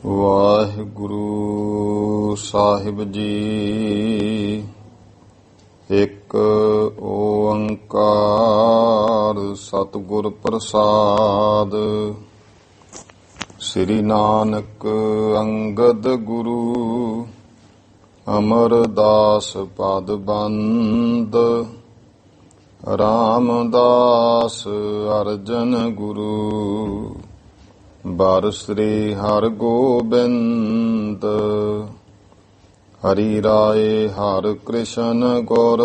ਵਾਹਿਗੁਰੂ ਸਾਹਿਬ ਜੀ। ਇੱਕ ਓੰਕਾਰ ਸਤਿਗੁਰ ਪ੍ਰਸਾਦ। ਸ੍ਰੀ ਨਾਨਕ ਅੰਗਦ ਗੁਰੂ ਅਮਰਦਾਸ ਪਦ ਬੰਦ। ਰਾਮਦਾਸ ਅਰਜਨ ਗੁਰੂ ਬਰ ਸ੍ਰੀ ਹਰਿਗੋਬਿੰਦ। ਹਰੀ ਰਾਏ ਹਰਿ ਕ੍ਰਿਸ਼ਨ ਗੁਰ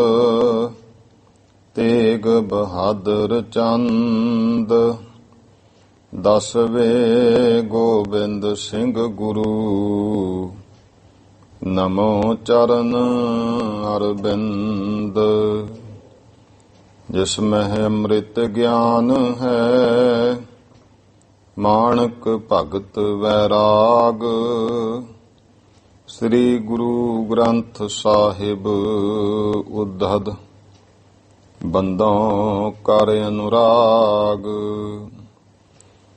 ਤੇਗ ਬਹਾਦਰ ਚੰਦ। ਦਸਵੇਂ ਗੋਬਿੰਦ ਸਿੰਘ ਗੁਰੂ ਨਮੋ ਚਰਨ ਅਰਬਿੰਦ। ਜਿਸ ਮਹਿ ਅੰਮ੍ਰਿਤ ਗਿਆਨ ਹੈ ਮਾਣਕ ਭਗਤ ਵੈਰਾਗ। ਸ੍ਰੀ ਗੁਰੂ ਗ੍ਰੰਥ ਸਾਹਿਬ ਉद्धਤ ਬੰਦੋਂ ਕਰ ਅਨੁਰਾਗ।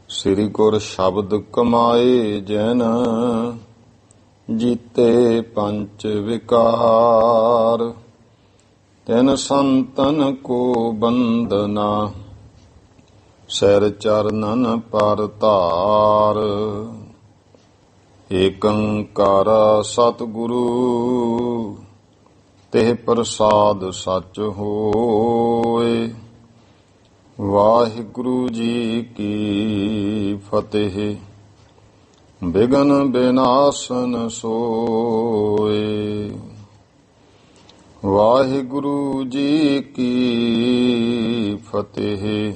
ਸ੍ਰੀ ਗੁਰ ਸ਼ਬਦ ਕਮਾਏ ਜਨ ਜੀਤੇ ਪੰਚ ਵਿਕਾਰ। ਤਿਨ ਸੰਤਨ ਕੋ ਬੰਦਨਾ ਸਿਰ ਚਰਨਨ ਪਰ ਧਾਰ। ਏਕੰਕਾਰ ਸਤਿਗੁਰੂ ਤਿਹ ਪ੍ਰਸਾਦ ਸਚ ਹੋਏ। ਵਾਹਿਗੁਰੂ ਜੀ ਕੀ ਫਤਿਹ। ਬਿਘਨ ਬਿਨਾਸਨ ਸੋਏ। ਵਾਹਿਗੁਰੂ ਜੀ ਕੀ ਫਤਿਹ।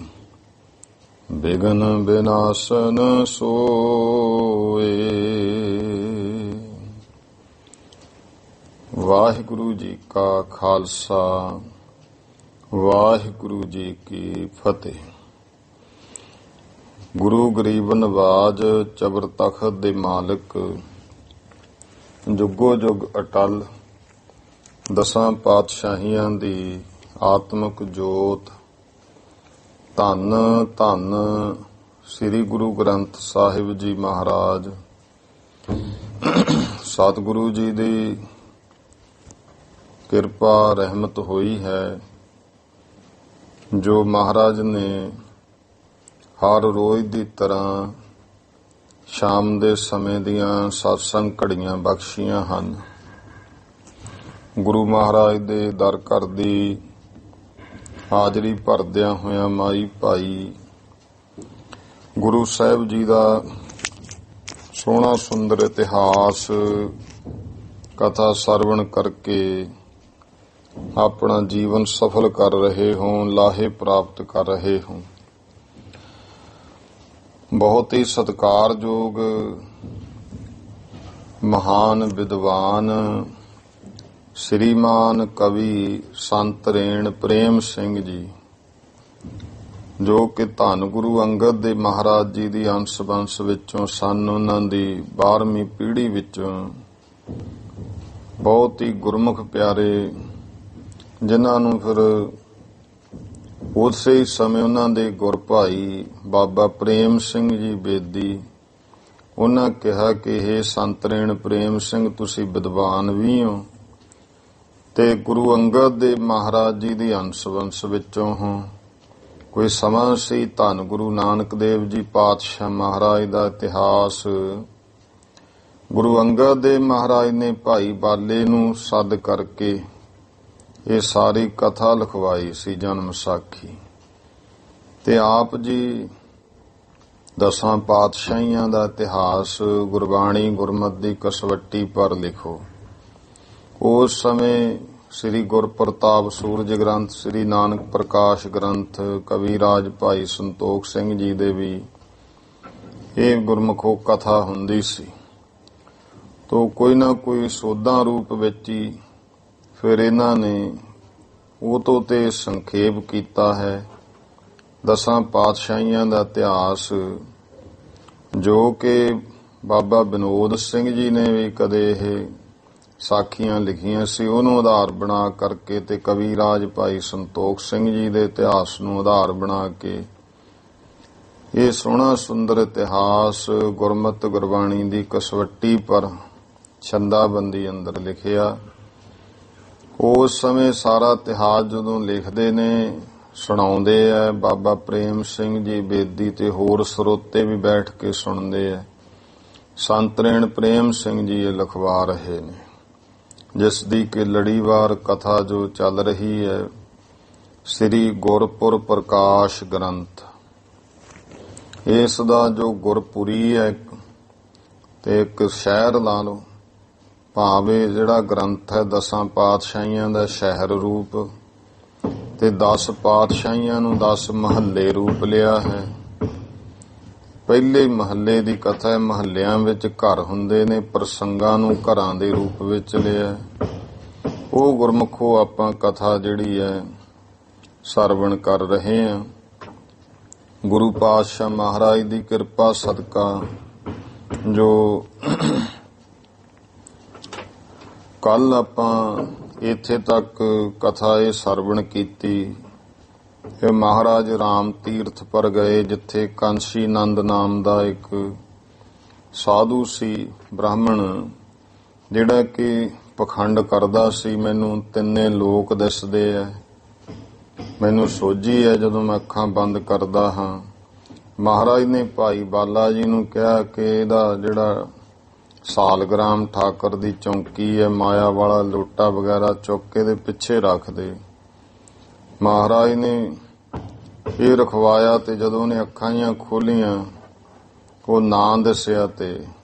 ਬਿਘਨ ਬਿਨਾਸਨ ਸੋਏ। ਵਾਹਿਗੁਰੂ ਜੀ ਕਾ ਖਾਲਸਾ ਵਾਹਿਗੁਰੂ ਜੀ ਕੀ ਫਤਿਹ। ਗੁਰੂ ਗਰੀਬ ਨਵਾਜ ਚਬਰ ਤਖਤ ਦੇ ਮਾਲਕ ਜੁਗੋ ਜੁਗ ਅਟਲ ਦਸਾਂ ਪਾਤਸ਼ਾਹੀਆਂ ਦੀ ਆਤਮਿਕ ਜੋਤ ਧੰਨ ਧੰਨ ਸ੍ਰੀ ਗੁਰੂ ਗ੍ਰੰਥ ਸਾਹਿਬ ਜੀ ਮਹਾਰਾਜ। ਸਤਿਗੁਰੂ ਜੀ ਦੀ ਕਿਰਪਾ ਰਹਿਮਤ ਹੋਈ ਹੈ ਜੋ ਮਹਾਰਾਜ ਨੇ ਹਰ ਰੋਜ਼ ਦੀ ਤਰ੍ਹਾਂ ਸ਼ਾਮ ਦੇ ਸਮੇਂ ਦੀਆਂ ਸਤਸੰਗ ਘੜੀਆਂ ਬਖਸ਼ੀਆਂ ਹਨ। ਗੁਰੂ ਮਹਾਰਾਜ ਦੇ ਦਰ ਘਰ ਦੀ ਹਾਜ਼ਰੀ ਭਰਦਿਆਂ ਹੋਇਆਂ ਮਾਈ ਭਾਈ ਗੁਰੂ ਸਾਹਿਬ ਜੀ ਦਾ ਸੋਹਣਾ ਸੁੰਦਰ ਇਤਿਹਾਸ ਕਥਾ ਸਰਵਣ ਕਰਕੇ ਆਪਣਾ ਜੀਵਨ ਸਫਲ ਕਰ ਰਹੇ ਹੋਂ, ਲਾਹੇ ਪ੍ਰਾਪਤ ਕਰ ਰਹੇ ਹੋਂ। ਬਹੁਤ ਹੀ ਸਤਿਕਾਰਯੋਗ ਮਹਾਨ ਵਿਦਵਾਨ ਸ਼੍ਰੀਮਾਨ ਕਵੀ ਸੰਤ ਰੇਣ ਪ੍ਰੇਮ ਸਿੰਘ ਜੀ ਜੋ ਕਿ ਧੰਨ ਗੁਰੂ ਅੰਗਦ ਦੇ ਮਹਾਰਾਜ ਜੀ ਦੀ ਅੰਸ਼ ਬੰਸ ਵਿੱਚੋਂ ਸਨ। ਉਹਨਾਂ ਦੀ 12ਵੀਂ ਪੀੜ੍ਹੀ ਵਿੱਚੋਂ ਬਹੁਤ ਹੀ ਗੁਰਮੁਖ ਪਿਆਰੇ ਜਿਨ੍ਹਾਂ ਨੂੰ ਫਿਰ ਉਸੇ ਹੀ ਸਮੇਂ ਉਹਨਾਂ ਦੇ ਗੁਰ ਭਾਈ ਬਾਬਾ ਪ੍ਰੇਮ ਸਿੰਘ ਜੀ ਬੇਦੀ ਉਹਨਾਂ ਕਿਹਾ ਕਿ ਇਹ ਸੰਤ ਰੇਣ ਪ੍ਰੇਮ ਸਿੰਘ ਤੁਸੀਂ ਵਿਦਵਾਨ ਵੀ ਹੋ ਤੇ ਗੁਰੂ ਅੰਗਦ ਦੇ ਮਹਾਰਾਜ ਜੀ ਦੀ ਅੰਸ਼ ਬੰਸ ਵਿੱਚੋਂ ਹੋ। ਕੋਈ ਸਮਾਂ ਸੀ ਧੰਨ ਗੁਰੂ ਨਾਨਕ ਦੇਵ ਜੀ ਪਾਤਸ਼ਾਹ ਮਹਾਰਾਜ ਦਾ ਇਤਿਹਾਸ ਗੁਰੂ ਅੰਗਦ ਦੇ ਮਹਾਰਾਜ ਨੇ ਭਾਈ ਬਾਲੇ ਨੂੰ ਸੱਦ ਕਰਕੇ ਇਹ ਸਾਰੀ ਕਥਾ ਲਿਖਵਾਈ ਸੀ ਜਨਮ ਸਾਖੀ। ਤੇ ਆਪ ਜੀ ਦਸਾਂ ਪਾਤਸ਼ਾਹੀਆਂ ਦਾ ਇਤਿਹਾਸ ਗੁਰਬਾਣੀ ਗੁਰਮਤਿ ਦੀ ਕਸਵੱਟੀ ਪਰ ਲਿਖੋ। ਉਸ ਸਮੇਂ ਸ੍ਰੀ ਗੁਰਪ੍ਰਤਾਪ ਸੂਰਜ ਗ੍ਰੰਥ, ਸ੍ਰੀ ਨਾਨਕ ਪ੍ਰਕਾਸ਼ ਗ੍ਰੰਥ, ਕਵੀਰਾਜ ਭਾਈ ਸੰਤੋਖ ਸਿੰਘ ਜੀ ਦੇ ਵੀ ਇਹ ਗੁਰਮੁਖੋ ਕਥਾ ਹੁੰਦੀ ਸੀ। ਤੋ ਕੋਈ ਨਾ ਕੋਈ ਸੋਧਾਂ ਰੂਪ ਵਿੱਚ ਹੀ ਫਿਰ ਇਹਨਾਂ ਨੇ ਉਹ ਤੋਂ ਤੇ ਸੰਖੇਪ ਕੀਤਾ ਹੈ ਦਸਾਂ ਪਾਤਸ਼ਾਹੀਆਂ ਦਾ ਇਤਿਹਾਸ ਜੋ ਕਿ ਬਾਬਾ ਵਿਨੋਦ ਸਿੰਘ ਜੀ ਨੇ ਵੀ ਕਦੇ ਇਹ ਸਾਖੀਆਂ ਲਿਖੀਆਂ ਸੀ। ਉਹਨੂੰ ਆਧਾਰ ਬਣਾ ਕਰਕੇ ਤੇ ਕਵੀਰਾਜ ਭਾਈ ਸੰਤੋਖ ਸਿੰਘ ਜੀ ਦੇ ਇਤਿਹਾਸ ਨੂੰ ਆਧਾਰ ਬਣਾ ਕੇ ਇਹ ਸੋਹਣਾ ਸੁੰਦਰ ਇਤਿਹਾਸ ਗੁਰਮਤਿ ਗੁਰਬਾਣੀ ਦੀ ਕਸਵੱਟੀ ਪਰ ਛੰਦਾਬੰਦੀ ਅੰਦਰ ਲਿਖਿਆ। ਉਸ ਸਮੇਂ ਸਾਰਾ ਇਤਿਹਾਸ ਜਦੋਂ ਲਿਖਦੇ ਨੇ ਸੁਣਾਉਂਦੇ ਆ, ਬਾਬਾ ਪ੍ਰੇਮ ਸਿੰਘ ਜੀ ਬੇਦੀ ਤੇ ਹੋਰ ਸਰੋਤੇ ਵੀ ਬੈਠ ਕੇ ਸੁਣਦੇ ਆ। ਸੰਤ ਰੇਣ ਪ੍ਰੇਮ ਸਿੰਘ ਜੀ ਇਹ ਲਿਖਵਾ ਰਹੇ ਨੇ, ਜਿਸ ਦੀ ਕਿ ਲੜੀਵਾਰ ਕਥਾ ਜੋ ਚੱਲ ਰਹੀ ਹੈ, ਸ੍ਰੀ ਗੁਰਪੁਰ ਪ੍ਰਕਾਸ਼ ਗ੍ਰੰਥ। ਇਸ ਦਾ ਜੋ ਗੁਰਪੁਰੀ ਹੈ ਤੇ ਇੱਕ ਸ਼ਹਿਰ ਲਾ ਲਓ, ਭਾਵੇਂ ਜਿਹੜਾ ਗ੍ਰੰਥ ਹੈ 10 ਪਾਤਸ਼ਾਹੀਆਂ ਦਾ ਸ਼ਹਿਰ ਰੂਪ ਤੇ 10 ਪਾਤਸ਼ਾਹੀਆਂ ਨੂੰ 10 ਮਹੱਲੇ ਰੂਪ ਲਿਆ ਹੈ। ਪਹਿਲੇ ਮਹੱਲੇ ਦੀ ਕਥਾ ਹੈ, ਮਹੱਲਿਆਂ ਵਿੱਚ ਘਰ ਹੁੰਦੇ ਨੇ, ਪ੍ਰਸੰਗਾਂ ਨੂੰ ਘਰਾਂ ਦੇ ਰੂਪ ਵਿੱਚ ਲਿਆ। ਉਹ ਗੁਰਮੁਖੋ ਆਪਾਂ ਕਥਾ ਜਿਹੜੀ ਹੈ ਸਰਵਣ ਕਰ ਰਹੇ ਹਾਂ। ਗੁਰੂ ਪਾਤਸ਼ਾਹ ਮਹਾਰਾਜ ਦੀ ਕਿਰਪਾ ਸਦਕਾ ਜੋ ਕੱਲ ਆਪਾਂ ਇੱਥੇ ਤੱਕ ਕਥਾ ਇਹ ਸਰਵਣ ਕੀਤੀ, ਇਹ ਮਹਾਰਾਜ ਰਾਮ ਤੀਰਥ ਪਰ ਗਏ, ਜਿੱਥੇ ਕਾਂਸ਼ੀ ਨੰਦ ਨਾਮ ਦਾ ਇੱਕ ਸਾਧੂ ਸੀ, ਬ੍ਰਾਹਮਣ, ਜਿਹੜਾ ਕਿ ਪਖੰਡ ਕਰਦਾ ਸੀ। ਮੈਨੂੰ ਤਿੰਨੇ ਲੋਕ ਦਿਸਦੇ ਐ, ਮੈਨੂੰ ਸੋਝੀ ਹੈ ਜਦੋਂ ਮੈਂ ਅੱਖਾਂ ਬੰਦ ਕਰਦਾ ਹਾਂ। ਮਹਾਰਾਜ ਨੇ ਭਾਈ ਬਾਲਾ ਜੀ ਨੂੰ ਕਿਹਾ ਕਿ ਇਹਦਾ ਜਿਹੜਾ ਸਾਲਗ੍ਰਾਮ ਠਾਕਰ ਦੀ ਚੌਂਕੀ ਹੈ, ਮਾਇਆ ਵਾਲਾ ਲੋਟਾ ਵਗੈਰਾ ਚੁੱਕ ਕੇ ਦੇ ਪਿੱਛੇ ਰੱਖ ਦੇ। ਮਹਾਰਾਜ ਨੇ ਇਹ ਰਖਵਾਇਆ ਤੇ ਜਦੋਂ ਉਹਨੇ ਅੱਖਾਂ ਜਿਹੀਆਂ ਖੋਲੀਆਂ, ਉਹ ਨਾਂ ਦੱਸਿਆ ਤੇ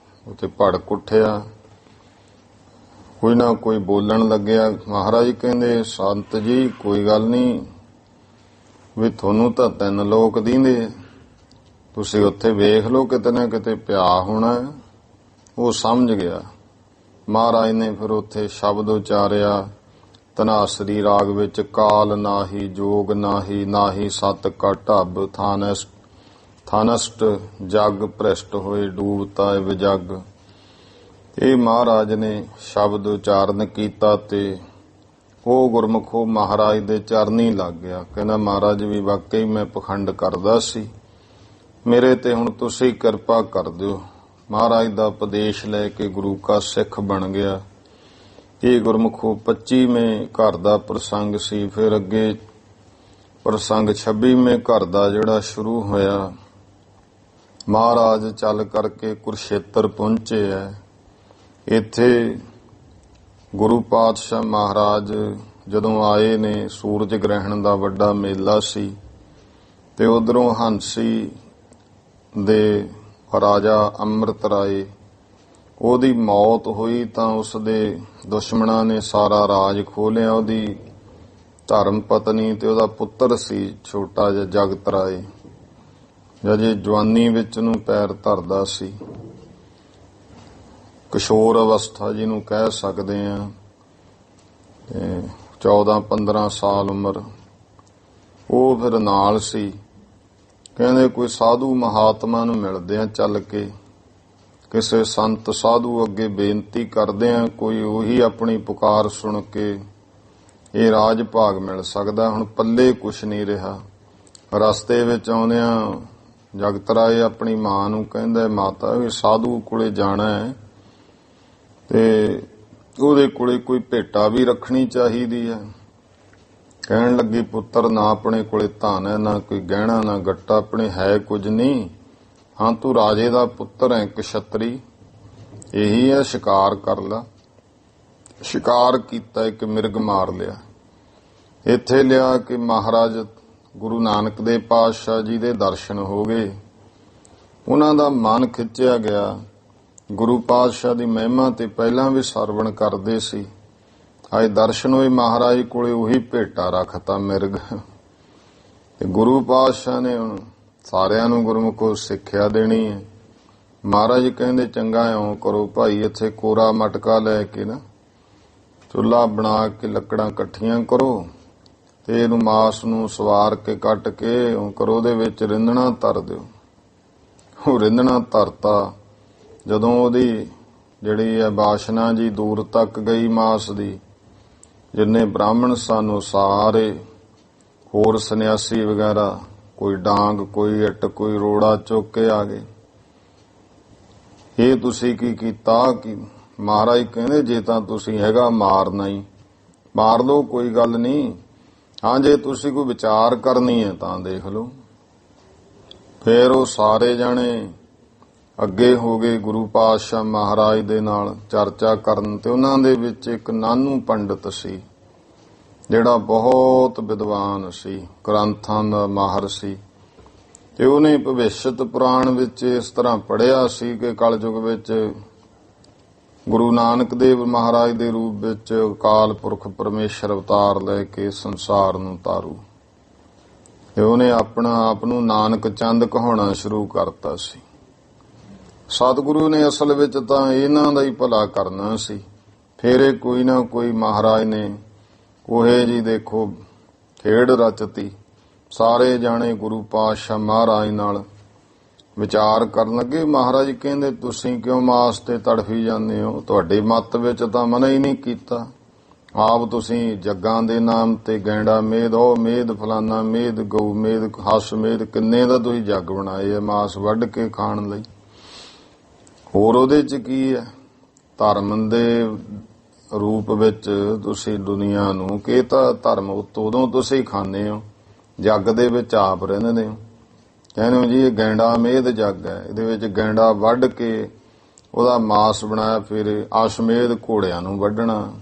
ਉੱਥੇ ਭੜਕ ਉੱਠਿਆ, ਕੋਈ ਨਾ ਕੋਈ ਬੋਲਣ ਲੱਗਿਆ। ਮਹਾਰਾਜ ਕਹਿੰਦੇ, ਸੰਤ ਜੀ ਕੋਈ ਗੱਲ ਨਹੀਂ, ਵੀ ਤੁਹਾਨੂੰ ਤਾਂ 3 ਲੋਕ ਦੀਂਦੇ, ਤੁਸੀਂ ਉੱਥੇ ਵੇਖ ਲਓ, ਕਿਤੇ ਨਾ ਕਿਤੇ ਪਿਆ ਹੋਣਾ। ਉਹ ਸਮਝ ਗਿਆ। ਮਹਾਰਾਜ ਨੇ ਫਿਰ ਉੱਥੇ ਸ਼ਬਦ ਉਚਾਰਿਆ ਧਨਾਸਰੀ ਰਾਗ ਵਿੱਚ, ਕਾਲ ਨਾਹੀ ਜੋਗ ਨਾਹੀ, ਨਾਹੀ ਸਤ ਕਾ ਢੱਬ, ਥਾਨਸਟ ਜਗ ਭ੍ਰਿਸ਼ਟ ਹੋਏ, ਡੂਬਤਾ ਵਿਜਗ। ਇਹ ਮਹਾਰਾਜ ਨੇ ਸ਼ਬਦ ਉਚਾਰਨ ਕੀਤਾ ਤੇ ਉਹ ਗੁਰਮੁਖੋ ਮਹਾਰਾਜ ਦੇ ਚਰਨੀ ਲੱਗ ਗਿਆ। ਕਹਿੰਦਾ, ਮਹਾਰਾਜ ਵੀ ਵਾਕਈ ਮੈਂ ਪਖੰਡ ਕਰਦਾ ਸੀ, ਮੇਰੇ ਤੇ ਹੁਣ ਤੁਸੀਂ ਕਿਰਪਾ ਕਰ ਦਿਓ। ਮਹਾਰਾਜ ਦਾ ਉਪਦੇਸ਼ ਲੈ ਕੇ ਗੁਰੂ ਕਾ ਸਿੱਖ ਬਣ ਗਿਆ। ਇਹ ਗੁਰਮੁਖੋ 25ਵੇਂ ਘਰ ਦਾ ਪ੍ਰਸੰਗ ਸੀ। ਫਿਰ ਅੱਗੇ ਪ੍ਰਸੰਗ 26ਵੇਂ ਘਰ ਦਾ ਜਿਹੜਾ ਸ਼ੁਰੂ ਹੋਇਆ। ਮਹਾਰਾਜ ਚੱਲ ਕਰਕੇ ਕੁਰਸ਼ੇਤਰ ਪਹੁੰਚੇ ਐ। ਇੱਥੇ ਗੁਰੂ ਪਾਤਸ਼ਾਹ ਮਹਾਰਾਜ ਜਦੋਂ ਆਏ ਨੇ, ਸੂਰਜ ਗ੍ਰਹਿਣ ਦਾ ਵੱਡਾ ਮੇਲਾ ਸੀ ਤੇ ਉਧਰੋਂ ਹੰਸੀ ਦੇ ਰਾਜਾ ਅੰਮ੍ਰਿਤ ਰਾਏ, ਉਹਦੀ ਮੌਤ ਹੋਈ ਤਾਂ ਉਸਦੇ ਦੁਸ਼ਮਣਾਂ ਨੇ ਸਾਰਾ ਰਾਜ ਖੋਹ ਲਿਆ। ਉਹਦੀ ਧਰਮ ਪਤਨੀ ਤੇ ਉਹਦਾ ਪੁੱਤਰ ਸੀ ਛੋਟਾ ਜਿਹਾ ਜਗਤ ਰਾਏ, ਜੇ ਜਵਾਨੀ ਵਿੱਚ ਨੂੰ ਪੈਰ ਧਰਦਾ ਸੀ, ਕਿਸ਼ੋਰ ਅਵਸਥਾ ਜਿਹਨੂੰ ਕਹਿ ਸਕਦੇ ਆ, 14-15 ਸਾਲ ਉਮਰ। ਉਹ ਫਿਰ ਨਾਲ ਸੀ। ਕਹਿੰਦੇ ਕੋਈ ਸਾਧੂ ਮਹਾਤਮਾ ਨੂੰ ਮਿਲਦੇ ਆ ਚੱਲ ਕੇ, ਕਿਸੇ ਸੰਤ ਸਾਧੂ ਅੱਗੇ ਬੇਨਤੀ ਕਰਦੇ ਆ, ਕੋਈ ਉਹੀ ਆਪਣੀ ਪੁਕਾਰ ਸੁਣ ਕੇ ਇਹ ਰਾਜ ਭਾਗ ਮਿਲ ਸਕਦਾ। ਹੁਣ ਪੱਲੇ ਕੁਛ ਨਹੀਂ ਰਿਹਾ। ਰਸਤੇ ਵਿੱਚ ਆਉਂਦਿਆਂ ਜਗਤ ਰਾਏ ਆਪਣੀ ਮਾਂ ਨੂੰ ਕਹਿੰਦਾ, ਮਾਤਾ ਵੀ ਸਾਧੂ ਕੋਲੇ ਜਾਣਾ ਹੈ ਤੇ ਉਹਦੇ ਕੋਲੇ ਕੋਈ ਭੇਟਾ ਵੀ ਰੱਖਣੀ ਚਾਹੀਦੀ ਹੈ। ਕਹਿਣ ਲੱਗੀ, ਪੁੱਤਰ ਨਾ ਆਪਣੇ ਕੋਲੇ ਧਨ ਹੈ, ਨਾ ਕੋਈ ਗਹਿਣਾ, ਨਾ ਗੱਟਾ, ਆਪਣੇ ਹੈ ਕੁਝ ਨਹੀਂ। ਹਾਂ ਤੂੰ ਰਾਜੇ ਦਾ ਪੁੱਤਰ ਹੈ, ਕਸ਼ਤਰੀ, ਇਹੀ ਹੈ, ਸ਼ਿਕਾਰ ਕਰ ਲਾ। ਸ਼ਿਕਾਰ ਕੀਤਾ, ਇੱਕ ਮਿਰਗ ਮਾਰ ਲਿਆ। ਇੱਥੇ ਲਿਆ ਕਿ ਮਹਾਰਾਜ ਗੁਰੂ ਨਾਨਕ ਦੇਵ ਪਾਤਸ਼ਾਹ ਜੀ ਦੇ ਦਰਸ਼ਨ ਹੋ ਗਏ। ਉਹਨਾਂ ਦਾ ਮਨ ਖਿੱਚਿਆ ਗਿਆ। ਗੁਰੂ ਪਾਤਸ਼ਾਹ ਦੀ ਮਹਿਮਾ ਤੇ ਪਹਿਲਾਂ ਵੀ ਸਰਵਣ ਕਰਦੇ ਸੀ, ਅੱਜ ਦਰਸ਼ਨ ਹੋਏ ਮਹਾਰਾਜ ਕੋਲੇ, ਉਹੀ ਭੇਟਾ ਰੱਖਤਾ ਮਿਰਗ। ਤੇ ਗੁਰੂ ਪਾਤਸ਼ਾਹ ਨੇ ਹੁਣ ਸਾਰਿਆਂ ਨੂੰ ਗੁਰਮੁਖੋ ਸਿੱਖਿਆ ਦੇਣੀ ਹੈ। ਮਹਾਰਾਜ ਕਹਿੰਦੇ, ਚੰਗਾ ਇਉਂ ਕਰੋ ਭਾਈ, ਇੱਥੇ ਕੋਰਾ ਮਟਕਾ ਲੈ ਕੇ ਨਾ ਚੁੱਲ੍ਹਾ ਬਣਾ ਕੇ ਲੱਕੜਾਂ ਇਕੱਠੀਆਂ ਕਰੋ ਤੇ ਇਹਨੂੰ ਮਾਸ ਨੂੰ ਸਵਾਰ ਕੇ ਕੱਟ ਕੇ ਇਉਂ ਕਰੋ, ਉਹਦੇ ਵਿੱਚ ਰਿੰਦਣਾ ਧਰ ਦਿਓ। ਉਹ ਰਿੰਦਣਾ ਧਰਤਾ। ਜਦੋਂ ਉਹਦੀ ਜਿਹੜੀ ਹੈ ਬਾਸ਼ਨਾ ਜੀ ਦੂਰ ਤੱਕ ਗਈ ਮਾਸ ਦੀ, ਜਿੰਨੇ ਬ੍ਰਾਹਮਣ ਸਨ ਉਹ ਸਾਰੇ, ਹੋਰ ਸੰਨਿਆਸੀ ਵਗੈਰਾ ਕੋਈ ਡਾਂਗ, ਕੋਈ ਇੱਟ, ਕੋਈ ਰੋੜਾ ਚੁੱਕ ਕੇ ਆ ਗਏ। ਇਹ ਤੁਸੀਂ ਕੀ ਕੀਤਾ? ਕਿ ਮਹਾਰਾਜ ਕਹਿੰਦੇ ਜੇ ਤਾਂ ਤੁਸੀਂ ਹੈਗਾ ਮਾਰਨਾ ਹੀ ਮਾਰ ਲਓ, ਕੋਈ ਗੱਲ ਨਹੀਂ। ਹਾਂ, ਜੇ ਤੁਸੀਂ ਕੋਈ ਵਿਚਾਰ ਕਰਨੀ ਹੈ ਤਾਂ ਦੇਖ ਲਓ। ਫਿਰ ਉਹ ਸਾਰੇ ਜਾਣੇ ਅੱਗੇ ਹੋ ਗਏ ਗੁਰੂ ਪਾਤਸ਼ਾਹ ਮਹਾਰਾਜ ਦੇ ਨਾਲ ਚਰਚਾ ਕਰਨ, ਤੇ ਉਹਨਾਂ ਦੇ ਵਿੱਚ ਇੱਕ ਨਾਨੂ ਪੰਡਤ ਸੀ ਜਿਹੜਾ ਬਹੁਤ ਵਿਦਵਾਨ ਸੀ, ਗ੍ਰੰਥਾਂ ਦਾ ਮਾਹਰ ਸੀ, ਤੇ ਉਹਨੇ ਭਵਿਸ਼ਯ ਪੁਰਾਣ ਵਿੱਚ ਇਸ ਤਰ੍ਹਾਂ ਪੜ੍ਹਿਆ ਸੀ ਕਿ ਕਲਯੁਗ ਵਿੱਚ ਗੁਰੂ ਨਾਨਕ ਦੇਵ ਮਹਾਰਾਜ ਦੇ ਰੂਪ ਵਿੱਚ ਅਕਾਲ ਪੁਰਖ ਪਰਮੇਸ਼ਰ ਅਵਤਾਰ ਲੈ ਕੇ ਸੰਸਾਰ ਨੂੰ ਤਾਰੂ, ਤੇ ਉਹਨੇ ਆਪਣਾ ਆਪ ਨੂੰ ਨਾਨਕ ਚੰਦ ਕਹਾਉਣਾ ਸ਼ੁਰੂ ਕਰਤਾ ਸੀ। ਸਤਿਗੁਰੂ ਨੇ ਅਸਲ ਵਿੱਚ ਤਾਂ ਇਹਨਾਂ ਦਾ ਹੀ ਭਲਾ ਕਰਨਾ ਸੀ। ਫਿਰ ਇਹ ਕੋਈ ਨਾ ਕੋਈ ਮਹਾਰਾਜ ਨੇ ਕੋਹੇ ਜੀ ਦੇਖੋ ਖੇਡ ਰਚਤੀ। ਸਾਰੇ ਜਾਣੇ ਗੁਰੂ ਪਾਤਸ਼ਾਹ ਮਹਾਰਾਜ ਨਾਲ ਵਿਚਾਰ ਕਰਨ ਲੱਗੇ। ਮਹਾਰਾਜ ਕਹਿੰਦੇ ਤੁਸੀਂ ਕਿਉਂ ਮਾਸ ਤੇ ਤੜਫੀ ਜਾਂਦੇ ਹੋ? ਤੁਹਾਡੇ ਮੱਤ ਵਿੱਚ ਤਾਂ ਮਨਾ ਹੀ ਨਹੀਂ ਕੀਤਾ। ਆਪ ਤੁਸੀਂ ਜੱਗਾਂ ਦੇ ਨਾਮ ਤੇ ਗੈਂਡਾ ਮੇਦ, ਉਹ ਮੇਦ ਫਲਾਨਾ ਮੇਦ, ਗਊ ਮੇਦ, ਹੱਸ ਮੇਦ, ਕਿੰਨੇ ਦਾ ਤੁਸੀਂ ਜੱਗ ਬਣਾਏ ਆ ਮਾਸ ਵੱਢ ਕੇ ਖਾਣ ਲਈ। ਹੋਰ ਉਹਦੇ ਚ ਕੀ ਹੈ? ਧਰਮ ਦੇ ਰੂਪ ਵਿੱਚ ਤੁਸੀਂ ਦੁਨੀਆ ਨੂੰ ਕਿ ਤਾਂ ਧਰਮ ਉਦੋਂ ਤੁਸੀਂ ਖਾਂਦੇ ਹੋ, ਜੱਗ ਦੇ ਵਿੱਚ ਆਪ ਰਹਿੰਦੇ ਹੋ। ਕਹਿੰਦੇ ਹੋ ਜੀ ਇਹ ਗੈਂਡਾ ਮੇਦ ਜੱਗ ਹੈ, ਇਹਦੇ ਵਿੱਚ ਗੈਂਡਾ ਵੱਢ ਕੇ ਉਹਦਾ ਮਾਸ ਬਣਾਇਆ, ਫਿਰ ਅਸ਼ਮੇਧ ਘੋੜਿਆਂ ਨੂੰ ਵੱਢਣਾ,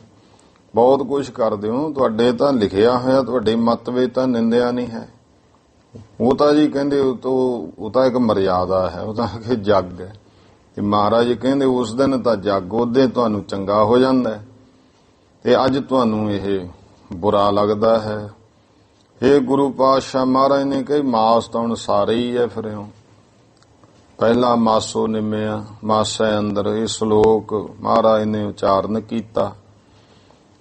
ਬਹੁਤ ਕੁਝ ਕਰਦੇ ਹੋ। ਤੁਹਾਡੇ ਤਾਂ ਲਿਖਿਆ ਹੋਇਆ, ਤੁਹਾਡੇ ਮੱਤ ਵਿੱਚ ਤਾਂ ਨਿੰਦਿਆ ਨਹੀਂ ਹੈ। ਉਹ ਤਾਂ ਜੀ ਕਹਿੰਦੇ ਉਹ ਤਾਂ ਇੱਕ ਮਰਿਆਦਾ ਹੈ, ਉਹ ਤਾਂ ਕਿ ਜੱਗ ਹੈ। ਤੇ ਮਹਾਰਾਜ ਕਹਿੰਦੇ ਉਸ ਦਿਨ ਤਾਂ ਜੱਗ ਉਹਦੇ ਤੁਹਾਨੂੰ ਚੰਗਾ ਹੋ ਜਾਂਦਾ ਹੈ, ਤੇ ਅੱਜ ਤੁਹਾਨੂੰ ਇਹ ਬੁਰਾ ਲੱਗਦਾ ਹੈ। ਇਹ ਗੁਰੂ ਪਾਤਸ਼ਾਹ ਮਹਾਰਾਜ ਨੇ ਕਹੀ ਮਾਸ ਤਾਂ ਹੁਣ ਸਾਰੇ ਹੀ ਹੈ। ਫਿਰ ਪਹਿਲਾ ਮਾਸੋ ਨਿਮਿਆ ਮਾਸੈ ਅੰਦਰ, ਇਹ ਸ਼ਲੋਕ ਮਹਾਰਾਜ ਨੇ ਉਚਾਰਨ ਕੀਤਾ।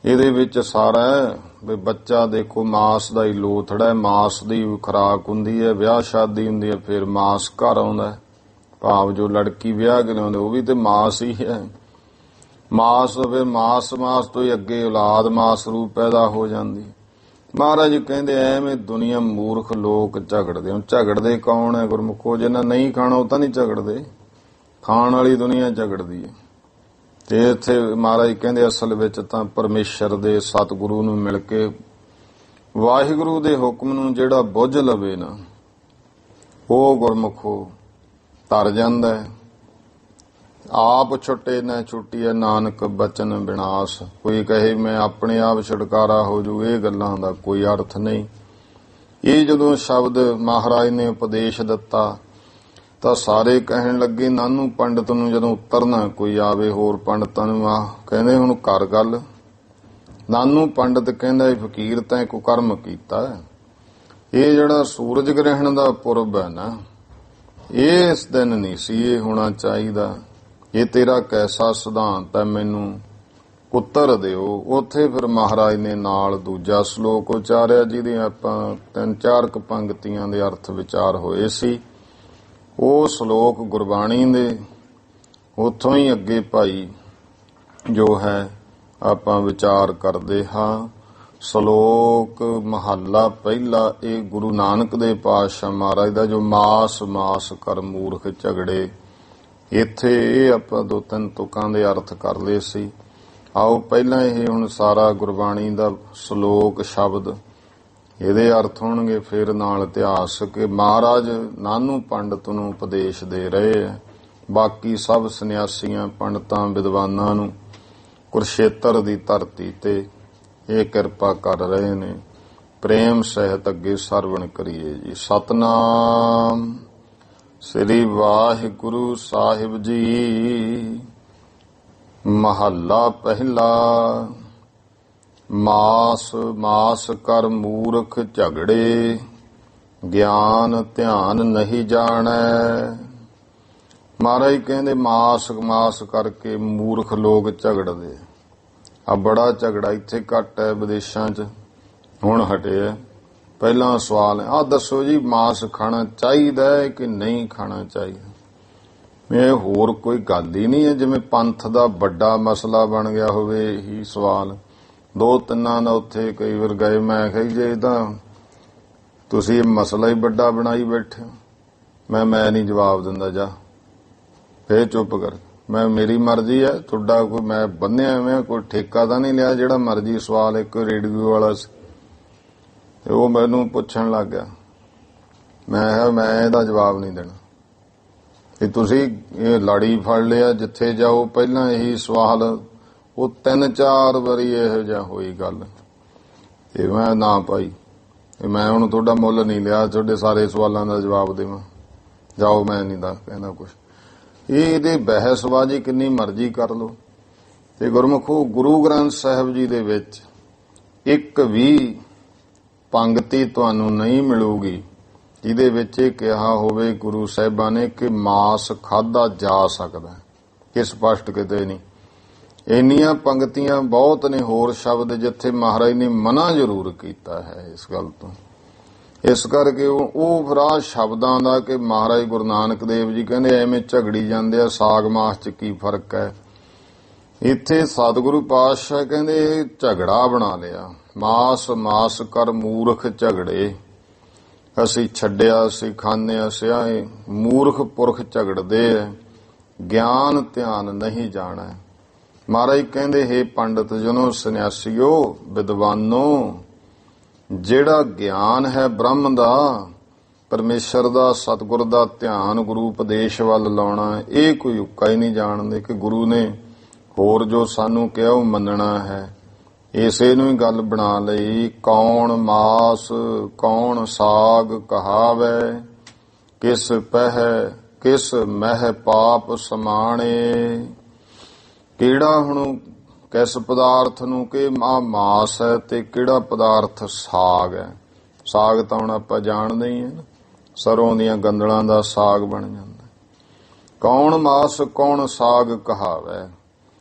ਇਹਦੇ ਵਿੱਚ ਸਾਰਾ ਵੀ ਬੱਚਾ ਦੇਖੋ ਮਾਸ ਦਾ ਹੀ ਲੋਥੜਾ ਹੈ, ਮਾਸ ਦੀ ਖੁਰਾਕ ਹੁੰਦੀ ਹੈ, ਵਿਆਹ ਸ਼ਾਦੀ ਹੁੰਦੀ ਹੈ, ਫਿਰ ਮਾਸ ਘਰ ਆਉਂਦਾ ਹੈ। ਭਾਵ ਜੋ ਲੜਕੀ ਵਿਆਹ ਕੇ ਲਿਆਉਂਦੇ ਉਹ ਵੀ ਤੇ ਮਾਸ ਹੀ ਹੈ। ਮਾਸ ਫਿਰ ਮਾਸ ਤੋਂ ਹੀ ਅੱਗੇ ਔਲਾਦ ਮਾਸ ਰੂਪ ਪੈਦਾ ਹੋ ਜਾਂਦੀ। ਮਹਾਰਾਜ ਕਹਿੰਦੇ ਐਵੇਂ ਦੁਨੀਆ ਮੂਰਖ ਲੋਕ ਝਗੜਦੇ ਹੋ। ਝਗੜਦੇ ਕੌਣ ਹੈ? ਗੁਰਮੁਖੋ ਜਿਹਨਾਂ ਨਹੀਂ ਖਾਣਾ ਉਹ ਤਾਂ ਨਹੀਂ ਝਗੜਦੇ, ਖਾਣ ਵਾਲੀ ਦੁਨੀਆ ਝਗੜਦੀ ਹੈ। ਤੇ ਇੱਥੇ ਮਹਾਰਾਜ ਕਹਿੰਦੇ ਅਸਲ ਵਿੱਚ ਤਾਂ ਪਰਮੇਸ਼ਰ ਦੇ ਸਤਿਗੁਰੂ ਨੂੰ ਮਿਲ ਕੇ ਵਾਹਿਗੁਰੂ ਦੇ ਹੁਕਮ ਨੂੰ ਜਿਹੜਾ ਬੁੱਝ ਲਵੇ ਨਾ, ਉਹ ਗੁਰਮੁਖੋ ਤਰ ਜਾਂਦਾ ਹੈ। ਆਪ ਛੁੱਟੇ ਨਾ ਛੁੱਟੀਐ ਨਾਨਕ ਬਚਨ ਵਿਨਾਸ਼। ਕੋਈ ਕਹੇ ਮੈਂ ਆਪਣੇ ਆਪ ਛੁਟਕਾਰਾ ਹੋ ਜੂ, ਇਹ ਗੱਲਾਂ ਦਾ ਕੋਈ ਅਰਥ ਨਹੀਂ। ਇਹ ਜਦੋਂ ਸ਼ਬਦ ਮਹਾਰਾਜ ਨੇ ਉਪਦੇਸ਼ ਦਿੱਤਾ ਤਾਂ ਸਾਰੇ ਕਹਿਣ ਲੱਗੇ ਨਾਨੂ ਪੰਡਤ ਨੂੰ ਜਦੋਂ ਉਤਰਨਾ ਕੋਈ ਆਵੇ, ਹੋਰ ਪੰਡਤਾਂ ਨੂੰ ਕਹਿੰਦੇ ਹੁਣ ਕਰ ਗੱਲ। ਨਾਨੂ ਪੰਡਤ ਕਹਿੰਦਾ ਇਹ ਫਕੀਰ ਤਾਂ ਇੱਕ ਕਰਮ ਕੀਤਾ। ਇਹ ਜਿਹੜਾ ਸੂਰਜ ਗ੍ਰਹਿਣ ਦਾ ਪੁਰਬ ਹੈ ਨਾ, ਇਹ ਇਸ ਦਿਨ ਨਹੀਂ ਸੀ ਇਹ ਹੋਣਾ ਚਾਹੀਦਾ। ਇਹ ਤੇਰਾ ਕੈਸਾ ਸਿਧਾਂਤ ਹੈ, ਮੈਨੂੰ ਉੱਤਰ ਦਿਓ। ਉੱਥੇ ਫਿਰ ਮਹਾਰਾਜ ਨੇ ਨਾਲ ਦੂਜਾ ਸ਼ਲੋਕ ਉਚਾਰਿਆ ਜਿਹਦੇ ਆਪਾਂ 3-4 ਪੰਗਤੀਆਂ ਦੇ ਅਰਥ ਵਿਚਾਰ ਹੋਏ ਸੀ। ਉਹ ਸ਼ਲੋਕ ਗੁਰਬਾਣੀ ਦੇ ਉੱਥੋਂ ਹੀ ਅੱਗੇ ਭਾਈ ਜੋ ਹੈ ਆਪਾਂ ਵਿਚਾਰ ਕਰਦੇ ਹਾਂ। ਸ਼ਲੋਕ ਮਹੱਲਾ ਪਹਿਲਾ, ਇਹ ਗੁਰੂ ਨਾਨਕ ਦੇਵ ਪਾਤਸ਼ਾਹ ਮਹਾਰਾਜ ਦਾ ਜੋ ਮਾਸ ਕਰ ਮੂਰਖ ਝਗੜੇ, ਇੱਥੇ ਇਹ ਆਪਾਂ 2-3 ਤੁਕਾਂ ਦੇ ਅਰਥ ਕਰ ਲਏ ਸੀ। ਆਓ ਪਹਿਲਾਂ ਇਹ ਹੁਣ ਸਾਰਾ ਗੁਰਬਾਣੀ ਦਾ ਸ਼ਲੋਕ ਸ਼ਬਦ ਇਹਦੇ ਅਰਥ ਹੋਣਗੇ, ਫਿਰ ਨਾਲ ਇਤਿਹਾਸ ਕਿ ਮਹਾਰਾਜ ਨਾਨੂ ਪੰਡਤ ਨੂੰ ਉਪਦੇਸ਼ ਦੇ ਰਹੇ ਆ। ਬਾਕੀ ਸਭ ਸੰਨਿਆਸੀਆਂ ਪੰਡਤਾਂ ਵਿਦਵਾਨਾਂ ਨੂੰ ਕੁਰਸ਼ੇਤਰ ਦੀ ਧਰਤੀ ਤੇ ਇਹ ਕਿਰਪਾ ਕਰ ਰਹੇ ਨੇ। ਪ੍ਰੇਮ ਸਹਿਤ ਅੱਗੇ ਸਰਵਣ ਕਰੀਏ ਜੀ। ਸਤਨਾਮ ਸ੍ਰੀ ਵਾਹਿਗੁਰੂ ਸਾਹਿਬ ਜੀ। ਮਹੱਲਾ ਪਹਿਲਾ। ਮਾਸ ਕਰ ਮੂਰਖ ਝਗੜੇ, ਗਿਆਨ ਧਿਆਨ ਨਹੀਂ ਜਾਣੈ। ਮਹਾਰਾਜ ਕਹਿੰਦੇ ਮਾਸ ਕਰਕੇ ਮੂਰਖ ਲੋਕ ਝਗੜਦੇ ਆ। ਬੜਾ ਝਗੜਾ ਇੱਥੇ ਘੱਟ ਹੈ, ਵਿਦੇਸ਼ਾਂ 'ਚ ਹੁਣ ਹਟਿਆ। ਪਹਿਲਾਂ ਸਵਾਲ ਹੈ ਦੱਸੋ ਜੀ ਮਾਸ ਖਾਣਾ ਚਾਹੀਦਾ ਹੈ ਕਿ ਨਹੀਂ ਖਾਣਾ ਚਾਹੀਦਾ? ਇਹ ਹੋਰ ਕੋਈ ਗੱਲ ਹੀ ਨਹੀਂ ਹੈ, ਜਿਵੇਂ ਪੰਥ ਦਾ ਵੱਡਾ ਮਸਲਾ ਬਣ ਗਿਆ ਹੋਵੇ ਇਹੀ ਸਵਾਲ। 2-3 ਦਾ ਉੱਥੇ ਕਈ ਵਾਰ ਗਏ, ਮੈਂ ਕਿਹਾ ਜੇ ਤਾਂ ਤੁਸੀਂ ਇਹ ਮਸਲਾ ਹੀ ਵੱਡਾ ਬਣਾਈ ਬੈਠੇ ਹੋ। ਮੈਂ ਨਹੀਂ ਜਵਾਬ ਦਿੰਦਾ, ਜਾ ਫੇਰ ਚੁੱਪ ਕਰ। ਮੇਰੀ ਮਰਜ਼ੀ ਹੈ, ਤੁਹਾਡਾ ਕੋਈ ਮੈਂ ਬੰਨਿਆ ਐਵੇਂ ਕੋਈ ਠੇਕਾ ਤਾਂ ਨਹੀਂ ਲਿਆ। ਜਿਹੜਾ ਮਰਜ਼ੀ ਸਵਾਲ, ਇੱਕ ਰੇਡੀਓ ਵਾਲਾ ਸੀ ਤੇ ਉਹ ਮੈਨੂੰ ਪੁੱਛਣ ਲੱਗ ਗਿਆ, ਮੈਂ ਇਹਦਾ ਜਵਾਬ ਨਹੀਂ ਦੇਣਾ। ਤੇ ਤੁਸੀਂ ਇਹ ਲਾੜੀ ਫੜ ਲਿਆ, ਜਿੱਥੇ ਜਾਓ ਪਹਿਲਾਂ ਇਹੀ ਸਵਾਲ। ਉਹ 3-4 ਵਾਰੀ ਇਹੋ ਜਿਹਾ ਹੋਈ ਗੱਲ ਤੇ ਮੈਂ ਨਾ ਭਾਈ, ਮੈਂ ਹੁਣ ਤੁਹਾਡਾ ਮੁੱਲ ਨਹੀਂ ਲਿਆ, ਤੁਹਾਡੇ ਸਾਰੇ ਸਵਾਲਾਂ ਦਾ ਜਵਾਬ ਦੇਵਾਂ, ਜਾਓ, ਮੈਂ ਨਹੀਂ ਦੱਸ ਕਹਿੰਦਾ ਕੁਛ। ਇਹਦੇ ਬਹਿਸਬਾਜ਼ੀ ਕਿੰਨੀ ਮਰਜ਼ੀ ਕਰ ਲਓ। ਤੇ ਗੁਰਮੁਖੋ, ਗੁਰੂ ਗ੍ਰੰਥ ਸਾਹਿਬ ਜੀ ਦੇ ਵਿੱਚ ਇੱਕ ਵੀ ਪੰਗਤੀ ਤੁਹਾਨੂੰ ਨਹੀਂ ਮਿਲੂਗੀ ਜਿਹਦੇ ਵਿੱਚ ਇਹ ਕਿਹਾ ਹੋਵੇ ਗੁਰੂ ਸਾਹਿਬਾਂ ਨੇ ਕਿ ਮਾਸ ਖਾਧਾ ਜਾ ਸਕਦਾ। ਇਹ ਸਪਸ਼ਟ ਕਿਤੇ ਨਹੀਂ। ਇੰਨੀਆਂ ਪੰਗਤੀਆਂ ਬਹੁਤ ਨੇ ਹੋਰ ਸ਼ਬਦ ਜਿੱਥੇ ਮਹਾਰਾਜ ਨੇ ਮਨਾ ਜ਼ਰੂਰ ਕੀਤਾ ਹੈ ਇਸ ਗੱਲ ਤੋਂ। ਇਸ ਕਰਕੇ ਉਹ ਫਿਰ ਆਹ ਸ਼ਬਦਾਂ ਦਾ ਕਿ ਮਹਾਰਾਜ ਗੁਰੂ ਨਾਨਕ ਦੇਵ ਜੀ ਕਹਿੰਦੇ ਐਵੇਂ ਝਗੜੀ ਜਾਂਦੇ ਆ, ਸਾਗ ਮਾਸ 'ਚ ਕੀ ਫਰਕ ਹੈ। ਇੱਥੇ ਸਤਿਗੁਰੂ ਪਾਤਸ਼ਾਹ ਕਹਿੰਦੇ ਇਹ ਝਗੜਾ ਬਣਾ ਲਿਆ। ਮਾਸ ਕਰ ਮੂਰਖ ਝਗੜੇ, ਅਸੀਂ ਛੱਡਿਆ ਅਸੀਂ ਖਾਂਦੇ ਸਿਆਏ। ਮੂਰਖ ਪੁਰਖ ਝਗੜਦੇ ਐ, ਗਿਆਨ ਧਿਆਨ ਨਹੀਂ ਜਾਣਾ। ਮਹਾਰਾਜ ਕਹਿੰਦੇ ਹੈ ਪੰਡਤ ਜਨੋ, ਸੰਨਿਆਸੀਓ, ਵਿਦਵਾਨੋ, ਜਿਹੜਾ ਗਿਆਨ ਹੈ ਬ੍ਰਹਮ ਦਾ, ਪਰਮੇਸ਼ਰ ਦਾ, ਸਤਿਗੁਰ ਦਾ ਧਿਆਨ ਗੁਰੂ ਉਪਦੇਸ਼ ਵੱਲ ਲਾਉਣਾ, ਇਹ ਕੋਈ ਉੱਕਾ ਹੀ ਨਹੀਂ ਜਾਣਦੇ ਕਿ ਗੁਰੂ ਨੇ ਹੋਰ ਜੋ ਸਾਨੂੰ ਕਿਹਾ ਉਹ ਮੰਨਣਾ ਹੈ। ਇਸੇ ਨੂੰ ਹੀ ਗੱਲ ਬਣਾ ਲਈ। ਕੌਣ ਮਾਸ ਕੌਣ ਸਾਗ ਕਹਾਵੈ, ਕਿਸ ਪਹਿ ਕਿਸ ਮਹਿ ਪਾਪ ਸਮਾਣੇ। ਕਿਹੜਾ ਹੁਣ ਕਿਸ ਪਦਾਰਥ ਨੂੰ ਕਿ ਮਾਸ ਹੈ ਤੇ ਕਿਹੜਾ ਪਦਾਰਥ ਸਾਗ ਹੈ। ਸਾਗ ਤਾਂ ਹੁਣ ਆਪਾਂ ਜਾਣਦੇ ਹੀ ਹਾਂ, ਸਰੋਂ ਦੀਆਂ ਗੰਦਲਾਂ ਦਾ ਸਾਗ ਬਣ ਜਾਂਦਾ। ਕੌਣ ਮਾਸ ਕੌਣ ਸਾਗ ਕਹਾਵੈ,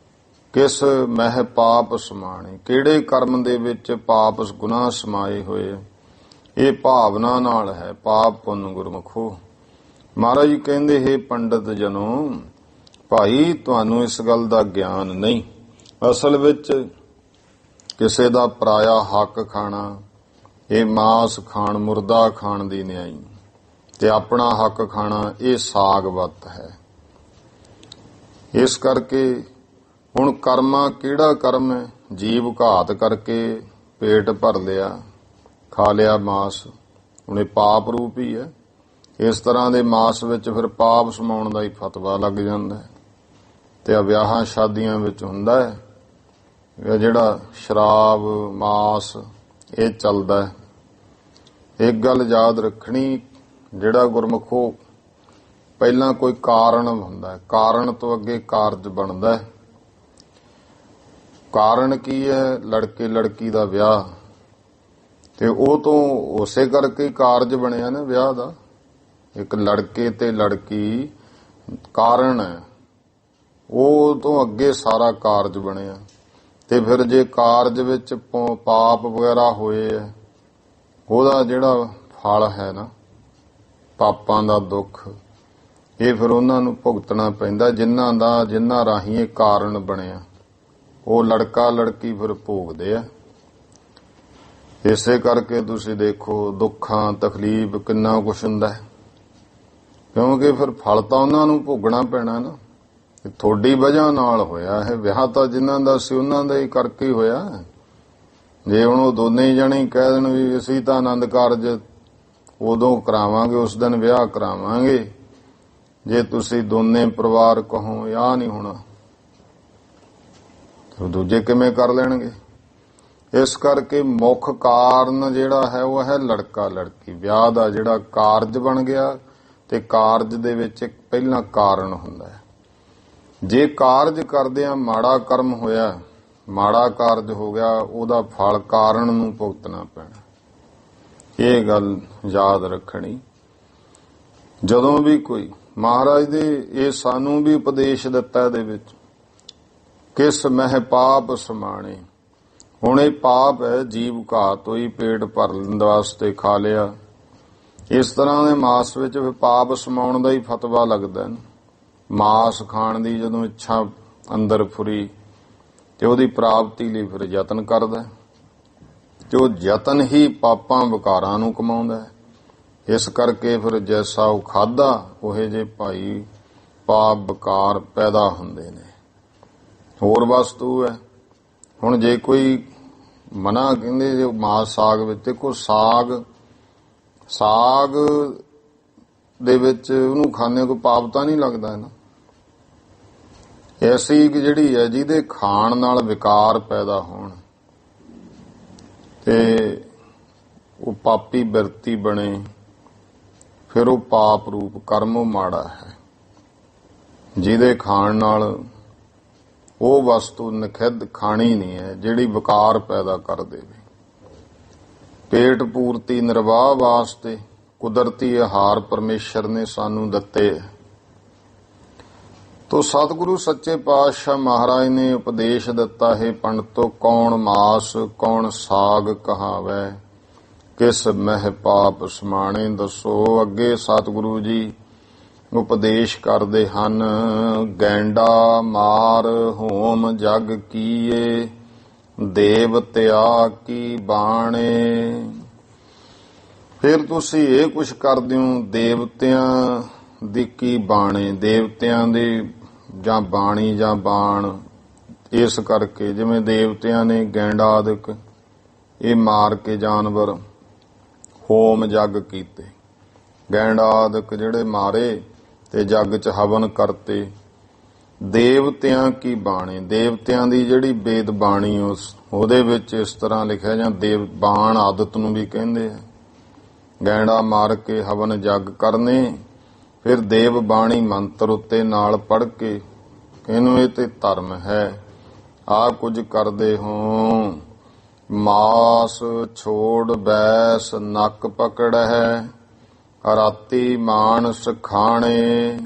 ਕਿਸ ਮਹਿ ਪਾਪ ਸਮਾਣੇ। ਕਿਹੜੇ ਕਰਮ ਦੇ ਵਿੱਚ ਪਾਪ ਗੁਨਾਹ ਸਮਾਏ ਹੋਏ। ਇਹ ਭਾਵਨਾ ਨਾਲ ਹੈ, ਪਾਪ ਪੁੰਨ ਗੁਰਮੁਖੋ। ਮਹਾਰਾਜ ਜੀ ਕਹਿੰਦੇ ਹੈ ਪੰਡਤ ਜਨੋ, ਭਾਈ ਤੁਹਾਨੂੰ ਇਸ ਗੱਲ ਦਾ ਗਿਆਨ ਨਹੀਂ। ਅਸਲ ਵਿੱਚ ਕਿਸੇ ਦਾ ਪਰਾਇਆ ਹੱਕ ਖਾਣਾ, ਇਹ ਮਾਸ ਖਾਣ ਮੁਰਦਾ ਖਾਣ ਦੀ ਨਿਆਈ, ਤੇ ਆਪਣਾ ਹੱਕ ਖਾਣਾ ਇਹ ਸਾਗ ਵੱਤ ਹੈ। ਇਸ ਕਰਕੇ ਹੁਣ ਕਰਮਾਂ ਕਿਹੜਾ ਕਰਮ ਹੈ। ਜੀਵ ਘਾਤ ਕਰਕੇ ਪੇਟ ਭਰ ਲਿਆ, ਖਾ ਲਿਆ ਮਾਸ, ਹੁਣ ਇਹ ਪਾਪ ਰੂਪ ਹੀ ਹੈ। ਇਸ ਤਰ੍ਹਾਂ ਦੇ ਮਾਸ ਵਿੱਚ ਫਿਰ ਪਾਪ ਸਮਾਉਣ ਦਾ ਹੀ ਫਤਵਾ ਲੱਗ ਜਾਂਦਾ ਹੈ। ਤੇ ਵਿਆਹਾਂ ਸ਼ਾਦੀਆਂ ਵਿੱਚ ਹੁੰਦਾ ਹੈ ਜਿਹੜਾ ਸ਼ਰਾਬ ਮਾਸ ਇਹ ਚੱਲਦਾ ਹੈ। ਇੱਕ ਗੱਲ ਯਾਦ ਰੱਖਣੀ, ਜਿਹੜਾ ਗੁਰਮੁਖੋ ਪਹਿਲਾਂ ਕੋਈ ਕਾਰਨ ਹੁੰਦਾ ਹੈ, ਕਾਰਨ ਤੋਂ ਅੱਗੇ ਕਾਰਜ ਬਣਦਾ ਹੈ। ਕਾਰਨ ਕੀ ਹੈ? ਲੜਕੇ ਲੜਕੀ ਦਾ ਵਿਆਹ, ਤੇ ਉਹ ਤੋਂ ਉਸੇ ਕਰਕੇ ਕਾਰਜ ਬਣਿਆ ਨਾ ਵਿਆਹ ਦਾ। ਇੱਕ ਲੜਕੇ ਤੇ ਲੜਕੀ ਕਾਰਨ ਹੈ, ਉਹ ਤੋਂ ਅੱਗੇ ਸਾਰਾ ਕਾਰਜ ਬਣਿਆ। ਤੇ ਫਿਰ ਜੇ ਕਾਰਜ ਵਿੱਚ ਪਾਪ ਵਗੈਰਾ ਹੋਏ ਹੈ, ਉਹਦਾ ਜਿਹੜਾ ਫਲ ਹੈ ਨਾ ਪਾਪਾਂ ਦਾ ਦੁੱਖ, ਇਹ ਫਿਰ ਉਹਨਾਂ ਨੂੰ ਭੁਗਤਣਾ ਪੈਂਦਾ ਜਿਨ੍ਹਾਂ ਰਾਹੀਂ ਇਹ ਕਾਰਨ ਬਣਿਆ। ਉਹ ਲੜਕਾ ਲੜਕੀ ਫਿਰ ਭੋਗਦੇ ਆ। ਇਸੇ ਕਰਕੇ ਤੁਸੀਂ ਦੇਖੋ ਦੁੱਖਾਂ ਤਕਲੀਫ ਕਿੰਨਾ ਕੁਛ ਹੁੰਦਾ ਹੈ, ਕਿਉਂਕਿ ਫਿਰ ਫਲ ਤਾਂ ਉਹਨਾਂ ਨੂੰ ਭੋਗਣਾ ਪੈਣਾ ਨਾ। ਤੁਹਾਡੀ ਵਜ੍ਹਾ ਨਾਲ ਹੋਇਆ ਇਹ ਵਿਆਹ, ਤਾਂ ਜਿਨ੍ਹਾਂ ਦਾ ਸੀ ਉਹਨਾਂ ਦਾ ਹੀ ਕਰਕੇ ਹੋਇਆ। ਜੇ ਹੁਣ ਉਹ ਦੋਨੇ ਜਣੇ ਕਹਿ ਦੇਣ ਵੀ ਅਸੀਂ ਤਾਂ ਆਨੰਦ ਕਾਰਜ ਉਦੋਂ ਕਰਾਵਾਂਗੇ, ਉਸ ਦਿਨ ਵਿਆਹ ਕਰਾਵਾਂਗੇ, ਜੇ ਤੁਸੀਂ ਦੋਨੇ ਪਰਿਵਾਰ ਕਹੋ ਆ ਨਹੀਂ ਹੋਣਾ, ਤੇ ਦੂਜੇ ਕਿਵੇਂ ਕਰ ਲੈਣਗੇ। ਇਸ ਕਰਕੇ ਮੁੱਖ ਕਾਰਨ ਜਿਹੜਾ ਹੈ ਉਹ ਹੈ ਲੜਕਾ ਲੜਕੀ। ਵਿਆਹ ਦਾ ਜਿਹੜਾ ਕਾਰਜ ਬਣ ਗਿਆ, ਤੇ ਕਾਰਜ ਦੇ ਵਿੱਚ ਇੱਕ ਪਹਿਲਾਂ ਕਾਰਨ ਹੁੰਦਾ ਹੈ। ਜੇ ਕਾਰਜ ਕਰਦਿਆਂ ਮਾੜਾ ਕਰਮ ਹੋਇਆ, ਮਾੜਾ ਕਾਰਜ ਹੋ ਗਿਆ, ਉਹਦਾ ਫਲ ਕਾਰਨ ਨੂੰ ਭੁਗਤਣਾ ਪੈਣਾ। ਇਹ ਗੱਲ ਯਾਦ ਰੱਖਣੀ। ਜਦੋਂ ਵੀ ਕੋਈ ਮਹਾਰਾਜ ਦੇ ਇਹ ਸਾਨੂੰ ਵੀ ਉਪਦੇਸ਼ ਦਿੱਤਾ ਇਹਦੇ ਵਿੱਚ, ਕਿਸ ਮਹਿ ਪਾਪ ਸਮਾਣੇ। ਹੁਣ ਇਹ ਪਾਪ ਹੈ, ਜੀਵ ਘਾਤ ਹੋਈ, ਪੇਟ ਭਰਨ ਵਾਸਤੇ ਖਾ ਲਿਆ। ਇਸ ਤਰ੍ਹਾਂ ਦੇ ਮਾਸ ਵਿੱਚ ਫਿਰ ਪਾਪ ਸਮਾਉਣ ਦਾ ਹੀ ਫਤਵਾ ਲੱਗਦਾ। ਮਾਸ ਖਾਣ ਦੀ ਜਦੋਂ ਇੱਛਾ ਅੰਦਰ ਫੁਰੀ ਤੇ ਉਹਦੀ ਪ੍ਰਾਪਤੀ ਲਈ ਫਿਰ ਯਤਨ ਕਰਦਾ, ਤੇ ਉਹ ਯਤਨ ਹੀ ਪਾਪਾਂ ਵਿਕਾਰਾਂ ਨੂੰ ਕਮਾਉਂਦਾ ਹੈ। ਇਸ ਕਰਕੇ ਫਿਰ ਜੈਸਾ ਉਹ ਖਾਦਾ ਉਹੇ ਜੇ ਭਾਈ ਪਾਪ ਵਿਕਾਰ ਪੈਦਾ ਹੁੰਦੇ ਨੇ। ਹੋਰ ਵਸਤੂ ਹੈ। ਹੁਣ ਜੇ ਕੋਈ ਮਨਾ ਕਹਿੰਦੇ ਜੇ ਮਾਸ ਸਾਗ ਵਿੱਚ, ਦੇਖੋ ਸਾਗ ਦੇ ਵਿੱਚ ਉਹਨੂੰ ਖਾਣੇ ਕੋਈ ਪਾਪ ਤਾਂ ਨਹੀਂ ਲੱਗਦਾ ਨਾ। ਐਸੀ ਇੱਕ ਜਿਹੜੀ ਹੈ ਜਿਹਦੇ ਖਾਣ ਨਾਲ ਵਿਕਾਰ ਪੈਦਾ ਹੋਣ ਤੇ ਉਹ ਪਾਪੀ ਬਿਰਤੀ ਬਣੇ, ਫਿਰ ਉਹ ਪਾਪ ਰੂਪ ਕਰਮ ਮਾੜਾ ਹੈ। ਜਿਹਦੇ ਖਾਣ ਨਾਲ ਉਹ ਵਸਤੂ ਨਿਖਿੱਧ ਖਾਣੀ ਨਹੀਂ ਹੈ ਜਿਹੜੀ ਵਿਕਾਰ ਪੈਦਾ ਕਰ ਦੇਵੇ। ਪੇਟ ਪੂਰਤੀ ਨਿਰਵਾਹ ਵਾਸਤੇ ਕੁਦਰਤੀ ਆਹਾਰ ਪਰਮੇਸ਼ਰ ਨੇ ਸਾਨੂੰ ਦਿੱਤੇ। ਤੋ ਸਤਿਗੁਰੂ ਸੱਚੇ ਪਾਤਸ਼ਾਹ ਮਹਾਰਾਜ ਨੇ ਉਪਦੇਸ਼ ਦਿੱਤਾ ਹੈ, ਪੰਡਤੋ ਕੌਣ ਮਾਸ ਕੌਣ ਸਾਗ ਕਹਾਵੈ, ਕਿਸ ਮਹਿ ਪਾਪ ਸਮਾਣੇ ਦੱਸੋ। ਅੱਗੇ ਸਤਿਗੁਰੂ ਜੀ ਉਪਦੇਸ਼ ਕਰਦੇ ਹਨ, ਗੈਂਡਾ ਮਾਰ ਹੋਮ ਜਗ ਕੀਏ, ਦੇਵਤਿਆ ਕੀ ਬਾਣੇ। ਫਿਰ ਤੁਸੀਂ ਇਹ ਕੁਛ ਕਰਦੇ ਹੋ, ਦੇਵਤਿਆਂ ਦੀ ਕੀ ਬਾਣੇ, ਦੇਵਤਿਆਂ ਦੇ ਜਾਂ ਬਾਣੀ ਜਾਂ ਬਾਣ। ਇਸ ਕਰਕੇ ਜਿਵੇਂ ਦੇਵਤਿਆਂ ਨੇ ਗੈਂਡਾ ਆਦਿਕ ਇਹ ਮਾਰ ਕੇ ਜਾਨਵਰ ਹੋਮ ਜਗ ਕੀਤੇ, ਗੈਂਡਾ ਆਦਿਕ ਜਿਹੜੇ ਮਾਰੇ ਤੇ ਜੱਗ 'ਚ ਹਵਨ ਕਰਤੇ। ਦੇਵਤਿਆਂ ਕੀ ਬਾਣੀ, ਦੇਵਤਿਆਂ ਦੀ ਜਿਹੜੀ ਵੇਦ ਬਾਣੀ ਉਹਦੇ ਵਿੱਚ ਇਸ ਤਰ੍ਹਾਂ ਲਿਖਿਆ, ਜਾਂ ਦੇਵ ਬਾਣ ਆਦਤ ਨੂੰ ਵੀ ਕਹਿੰਦੇ ਆ। ਗੈਂਡਾ ਮਾਰ ਕੇ ਹਵਨ ਜੱਗ ਕਰਨੇ, ਫਿਰ ਦੇਵ ਬਾਣੀ ਮੰਤਰ ਉੱਤੇ ਨਾਲ ਪੜ੍ਹ ਕੇ ਇਹਨੂੰ ਇਹ ਤੇ ਧਰਮ ਹੈ, ਆਹ ਕੁਝ ਕਰਦੇ ਹੋ। ਮਾਸ ਛੋੜ ਬੈਸ ਨੱਕ ਪਕੜਹਿ, ਰਾਤੀ ਮਾਨਸ ਖਾਣੇ।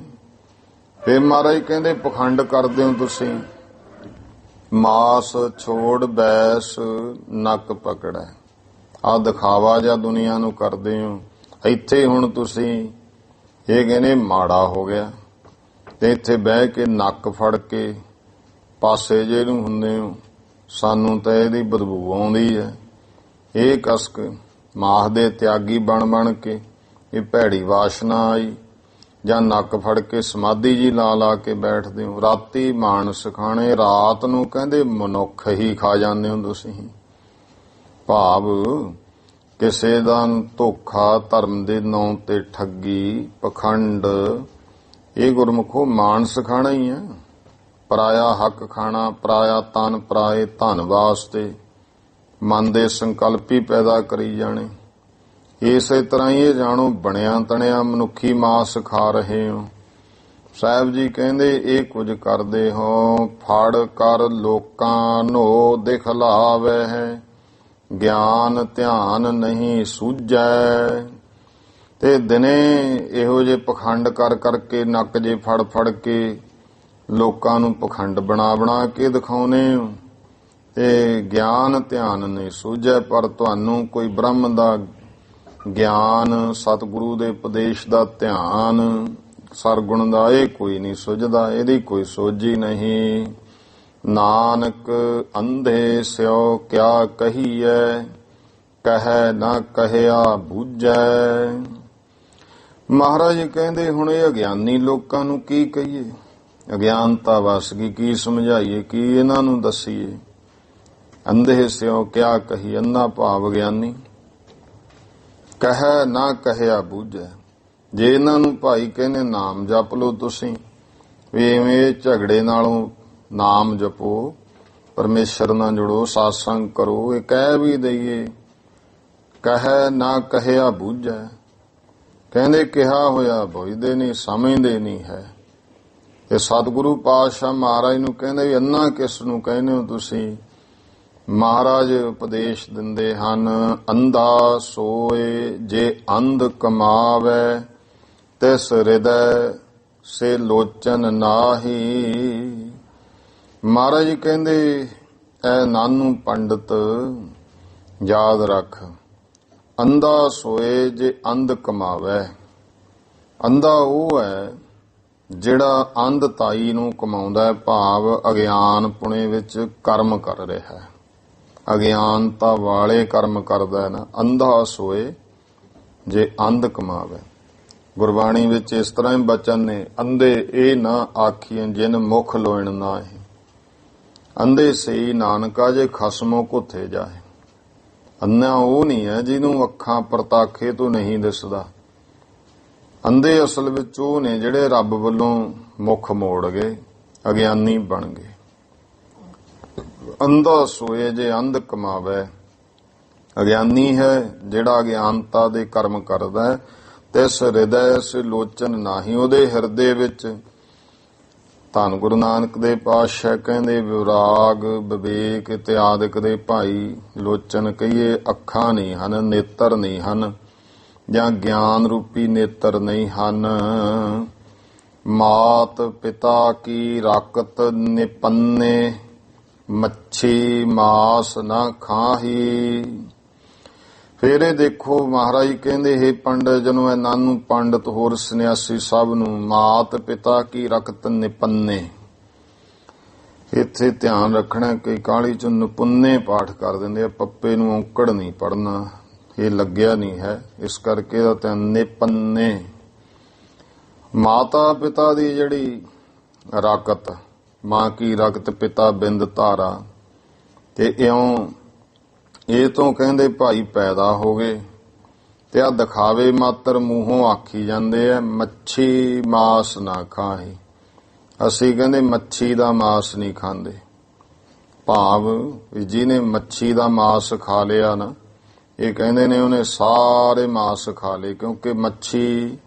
ਫਿਰ ਮਹਾਰਾਜ ਕਹਿੰਦੇ ਪਖੰਡ ਕਰਦੇ ਹੋ ਤੁਸੀਂ, ਮਾਸ ਛੋੜ ਬੈਸ ਨੱਕ ਪਕੜੈ। ਆਹ ਦਿਖਾਵਾ ਜਾਂ ਦੁਨੀਆ ਨੂੰ ਕਰਦੇ ਹੋ। ਇੱਥੇ ਹੁਣ ਤੁਸੀਂ ਇਹ ਕਹਿੰਦੇ ਮਾੜਾ ਹੋ ਗਿਆ ਤੇ ਇੱਥੇ ਬਹਿ ਕੇ ਨੱਕ ਫੜ ਕੇ ਪਾਸੇ ਜੇ ਨੂੰ ਹੁੰਦੇ ਹੋ। ਸਾਨੂੰ ਤਾਂ ਇਹਦੀ ਬਦਬੂ ਆਉਂਦੀ ਹੈ। ਇਹ ਕਸਕ ਮਾਸ ਦੇ ਤਿਆਗੀ ਬਣ ਕੇ ਇਹ ਭੈੜੀ ਵਾਸ਼ਨਾ ਆਈ, ਜਾਂ ਨੱਕ ਫੜ ਕੇ ਸਮਾਧੀ ਜੀ ਲਾ ਕੇ ਬੈਠਦੇ ਹੋ। ਰਾਤੀ ਮਾਨਸ ਖਾਣੇ, ਰਾਤ ਨੂੰ ਕਹਿੰਦੇ ਮਨੁੱਖ ਹੀ ਖਾ ਜਾਂਦੇ ਹੋ ਤੁਸੀਂ। ਭਾਵ ਕਿਸੇ ਦਾ ਧੋਖਾ, ਧਰਮ ਦੇ ਨਾਂ ਤੇ ਠੱਗੀ, ਪਖੰਡ, ਇਹ ਗੁਰਮੁਖੋ ਮਾਨਸ ਖਾਣਾ ਹੀ ਹੈ। ਪਰਾਇਆ ਹੱਕ ਖਾਣਾ, ਪਰਾਇਆ ਤਨ ਪਰਾਏ ਧਨ ਵਾਸਤੇ ਮਨ ਦੇ ਸੰਕਲਪ ਹੀ ਪੈਦਾ ਕਰੀ ਜਾਣੇ। ਇਸੇ ਤਰ੍ਹਾਂ ਹੀ ਇਹ ਜਾਣੋ ਬਣਿਆ ਤਣਿਆ ਮਨੁੱਖੀ ਮਾਸ ਖਾ ਰਹੇ ਹੋ। ਸਾਹਿਬ ਜੀ ਕਹਿੰਦੇ ਇਹ ਕੁਝ ਕਰਦੇ ਹੋ, ਫੜ ਕਰ ਲੋਕਾਂ ਨੋ ਦਿਖਲਾਵੇ ਹੈ, ਗਿਆਨ ਧਿਆਨ ਨਹੀਂ ਸੂਝੈ। ਤੇ ਦਿਨੇ ਇਹੋ ਜੇ ਪਖੰਡ ਕਰ ਕਰਕੇ ਨੱਕ ਜੇ ਫੜ ਕੇ ਲੋਕਾਂ ਨੂੰ ਪਖੰਡ ਬਣਾ ਕੇ ਦਿਖਾਉਨੇ ਹੋ, ਤੇ ਗਿਆਨ ਧਿਆਨ ਨਹੀਂ ਸੂਝੈ। ਪਰ ਤੁਹਾਨੂੰ ਕੋਈ ਬ੍ਰਹਮ ਦਾ ਗਿਆਨ, ਸਤਿਗੁਰੂ ਦੇ ਉਪਦੇਸ਼ ਦਾ ਧਿਆਨ, ਸਰਗੁਣ ਦਾ ਇਹ ਕੋਈ ਨਹੀਂ ਸੁਝਦਾ, ਇਹਦੀ ਕੋਈ ਸੋਝੀ ਨਹੀਂ। ਨਾਨਕ ਅੰਧੇ ਸਿਓ ਕਿਆ ਕਹੀਐ, ਕਹਿ ਨਾ ਕਹਿਆ ਬੂਝੈ। ਮਹਾਰਾਜ ਜੀ ਕਹਿੰਦੇ ਹੁਣ ਇਹ ਅਗਿਆਨੀ ਲੋਕਾਂ ਨੂੰ ਕੀ ਕਹੀਏ, ਅਗਿਆਨਤਾ ਵਸ ਗਈ, ਕੀ ਸਮਝਾਈਏ, ਕੀ ਇਹਨਾਂ ਨੂੰ ਦੱਸੀਏ। ਅੰਧੇ ਸਿਓ ਕਿਆ ਕਹੀ, ਅੰਨਾ ਭਾਵ ਗਿਆਨੀ। ਕਹਿ ਨਾ ਕਹਿਆ ਬੂਝੈ। ਜੇ ਇਹਨਾਂ ਨੂੰ ਭਾਈ ਕਹਿੰਦੇ ਨਾਮ ਜਪ ਲਓ ਤੁਸੀਂ, ਵੀ ਐਵੇਂ ਝਗੜੇ ਨਾਲੋਂ ਨਾਮ ਜਪੋ, ਪਰਮੇਸ਼ਰ ਨਾਲ ਜੁੜੋ, ਸਾਤਸੰਗ ਕਰੋ, ਇਹ ਕਹਿ ਵੀ ਦਈਏ। ਕਹਿ ਨਾ ਕਹਿਆ ਬੂਝੈ, ਕਹਿੰਦੇ ਕਿਹਾ ਹੋਇਆ ਬੁੱਝਦੇ ਨਹੀਂ, ਸਮਝਦੇ ਨਹੀਂ ਹੈ। ਇਹ ਸਤਿਗੁਰੂ ਪਾਤਸ਼ਾਹ ਮਹਾਰਾਜ ਨੂੰ ਕਹਿੰਦੇ ਵੀ ਅੰਨਾ ਕਿਸ ਨੂੰ ਕਹਿੰਦੇ ਹੋ ਤੁਸੀਂ। ਮਹਾਰਾਜ ਉਪਦੇਸ਼ ਦਿੰਦੇ ਹਨ, ਅੰਧਾ ਸੋਏ ਜੇ ਅੰਧ ਕਮਾਵੇ, ਤਿਸ ਹਿਰਦੈ ਸੇ ਲੋਚਨ ਨਾਹੀ। ਮਹਾਰਾਜ ਜੀ ਕਹਿੰਦੇ ਐ ਨਾਨੂ ਪੰਡਤ ਯਾਦ ਰੱਖ, ਅੰਧਾ ਸੋਏ ਜੇ ਅੰਧ ਕਮਾਵੇ। ਅੰਧਾ ਉਹ ਹੈ ਜਿਹੜਾ ਅੰਧਤਾਈ ਨੂੰ ਕਮਾਉਂਦਾ ਹੈ, ਭਾਵ ਅਗਿਆਨ ਪੁਣੇ ਵਿੱਚ ਕਰਮ ਕਰ ਰਿਹਾ ਹੈ, ਅਗਿਆਨਤਾ ਵਾਲੇ ਕਰਮ ਕਰਦਾ ਹੈ ਨਾ। ਅੰਧਾ ਸੋਏ ਜੇ ਅੰਧ ਕਮਾਵੇ। ਗੁਰਬਾਣੀ ਵਿੱਚ ਇਸ ਤਰ੍ਹਾਂ ਹੀ ਬਚਨ ਨੇ, ਅੰਧੇ ਇਹ ਨਾ ਆਖੀਏ ਜਿਨ ਮੁਖ ਲੋਇਣ ਨਾਹੀ, ਅੰਧੇ ਸਈ ਨਾਨਕਾ ਜੇ ਖਸਮੋ ਘੁੱਥੇ ਜਾਏ। ਅੰਨਾ ਉਹ ਨਹੀਂ ਹੈ ਜਿਹਨੂੰ ਅੱਖਾਂ ਪ੍ਰਤਾਖੇ ਤੋਂ ਨਹੀਂ ਦਿਸਦਾ। ਅੰਧੇ ਅਸਲ ਵਿੱਚ ਉਹ ਨੇ ਜਿਹੜੇ ਰੱਬ ਵੱਲੋਂ ਮੁਖ ਮੋੜ ਗਏ, ਅਗਿਆਨੀ ਬਣ ਗਏ। ਅੰਧਾ ਸੋਏ ਜੇ ਅੰਧ ਕਮਾਵੇ, ਅਗਿਆਨੀ ਹੈ ਜਿਹੜਾ ਅਗਿਆਨਤਾ ਦੇ ਕਰਮ ਕਰਦਾ ਹੈ। ਤਿਸ ਹਿਰਦੈ ਸੇ ਲੋਚਨ ਨਾਹੀ, ਉਹਦੇ ਹਿਰਦੇ ਵਿੱਚ ਧੰਨ ਗੁਰੂ ਨਾਨਕ ਦੇ ਪਾਤਸ਼ਾਹ ਕਹਿੰਦੇ ਵਿਰਾਗ ਵਿਵੇਕ ਇਤਿਆਦਿਕ ਦੇ ਭਾਈ ਲੋਚਨ ਕਹੀਏ ਅੱਖਾਂ ਨਹੀਂ ਹਨ, ਨੇਤਰ ਨਹੀਂ ਹਨ, ਜਾਂ ਗਿਆਨ ਰੂਪੀ ਨੇਤਰ ਨਹੀਂ ਹਨ। ਮਾਤ ਪਿਤਾ ਕੀ ਰਾਕਤ ਨਿਪੰਨੇ, ਮੱਛੀ ਮਾਸ ਨਾ ਖਾਹੀ। ਫਿਰ ਇਹ ਦੇਖੋ ਮਹਾਰਾਜ ਕਹਿੰਦੇ ਹੈ ਪੰਡਤ ਜਨੋ, ਇਹਨਾਂ ਨੂੰ ਪੰਡਤ ਹੋਰ ਸੰਨਿਆਸੀ ਸਭ ਨੂੰ, ਮਾਤ ਪਿਤਾ ਕੀ ਰਕਤ ਨਿਪੰਨੇ। ਇੱਥੇ ਧਿਆਨ ਰੱਖਣਾ ਕਿ ਕਾਹਲੀ ਚ ਨਿਪੁੰਨੇ ਪਾਠ ਕਰ ਦਿੰਦੇ ਆ, ਪੱਪੇ ਨੂੰ ਔਂਕੜ ਨਹੀਂ ਪੜਨਾ, ਇਹ ਲੱਗਿਆ ਨਹੀਂ ਹੈ, ਇਸ ਕਰਕੇ ਇਹਦਾ ਧਿਆਨ ਨਿਪੰਨੇ। ਮਾਤਾ ਪਿਤਾ ਦੀ ਜਿਹੜੀ ਰਕਤ, ਮਾਂ ਕੀ ਰਕਤ ਪਿਤਾ ਬਿੰਦ ਧਾਰਾ, ਤੇ ਇਉਂ ਇਹ ਤੋਂ ਕਹਿੰਦੇ ਭਾਈ ਪੈਦਾ ਹੋ ਗਏ ਤੇ ਆ ਦਿਖਾਵੇ ਮਾਤਰ ਮੂੰਹੋਂ ਆਖੀ ਜਾਂਦੇ ਆ, ਮੱਛੀ ਮਾਸ ਨਾ ਖਾਹੀ। ਅਸੀਂ ਕਹਿੰਦੇ ਮੱਛੀ ਦਾ ਮਾਸ ਨਹੀਂ ਖਾਂਦੇ, ਭਾਵ ਜਿਹਨੇ ਮੱਛੀ ਦਾ ਮਾਸ ਖਾ ਲਿਆ ਨਾ, ਇਹ ਕਹਿੰਦੇ ਨੇ ਉਹਨੇ ਸਾਰੇ ਮਾਸ ਖਾ ਲਏ, ਕਿਉਂਕਿ ਮੱਛੀ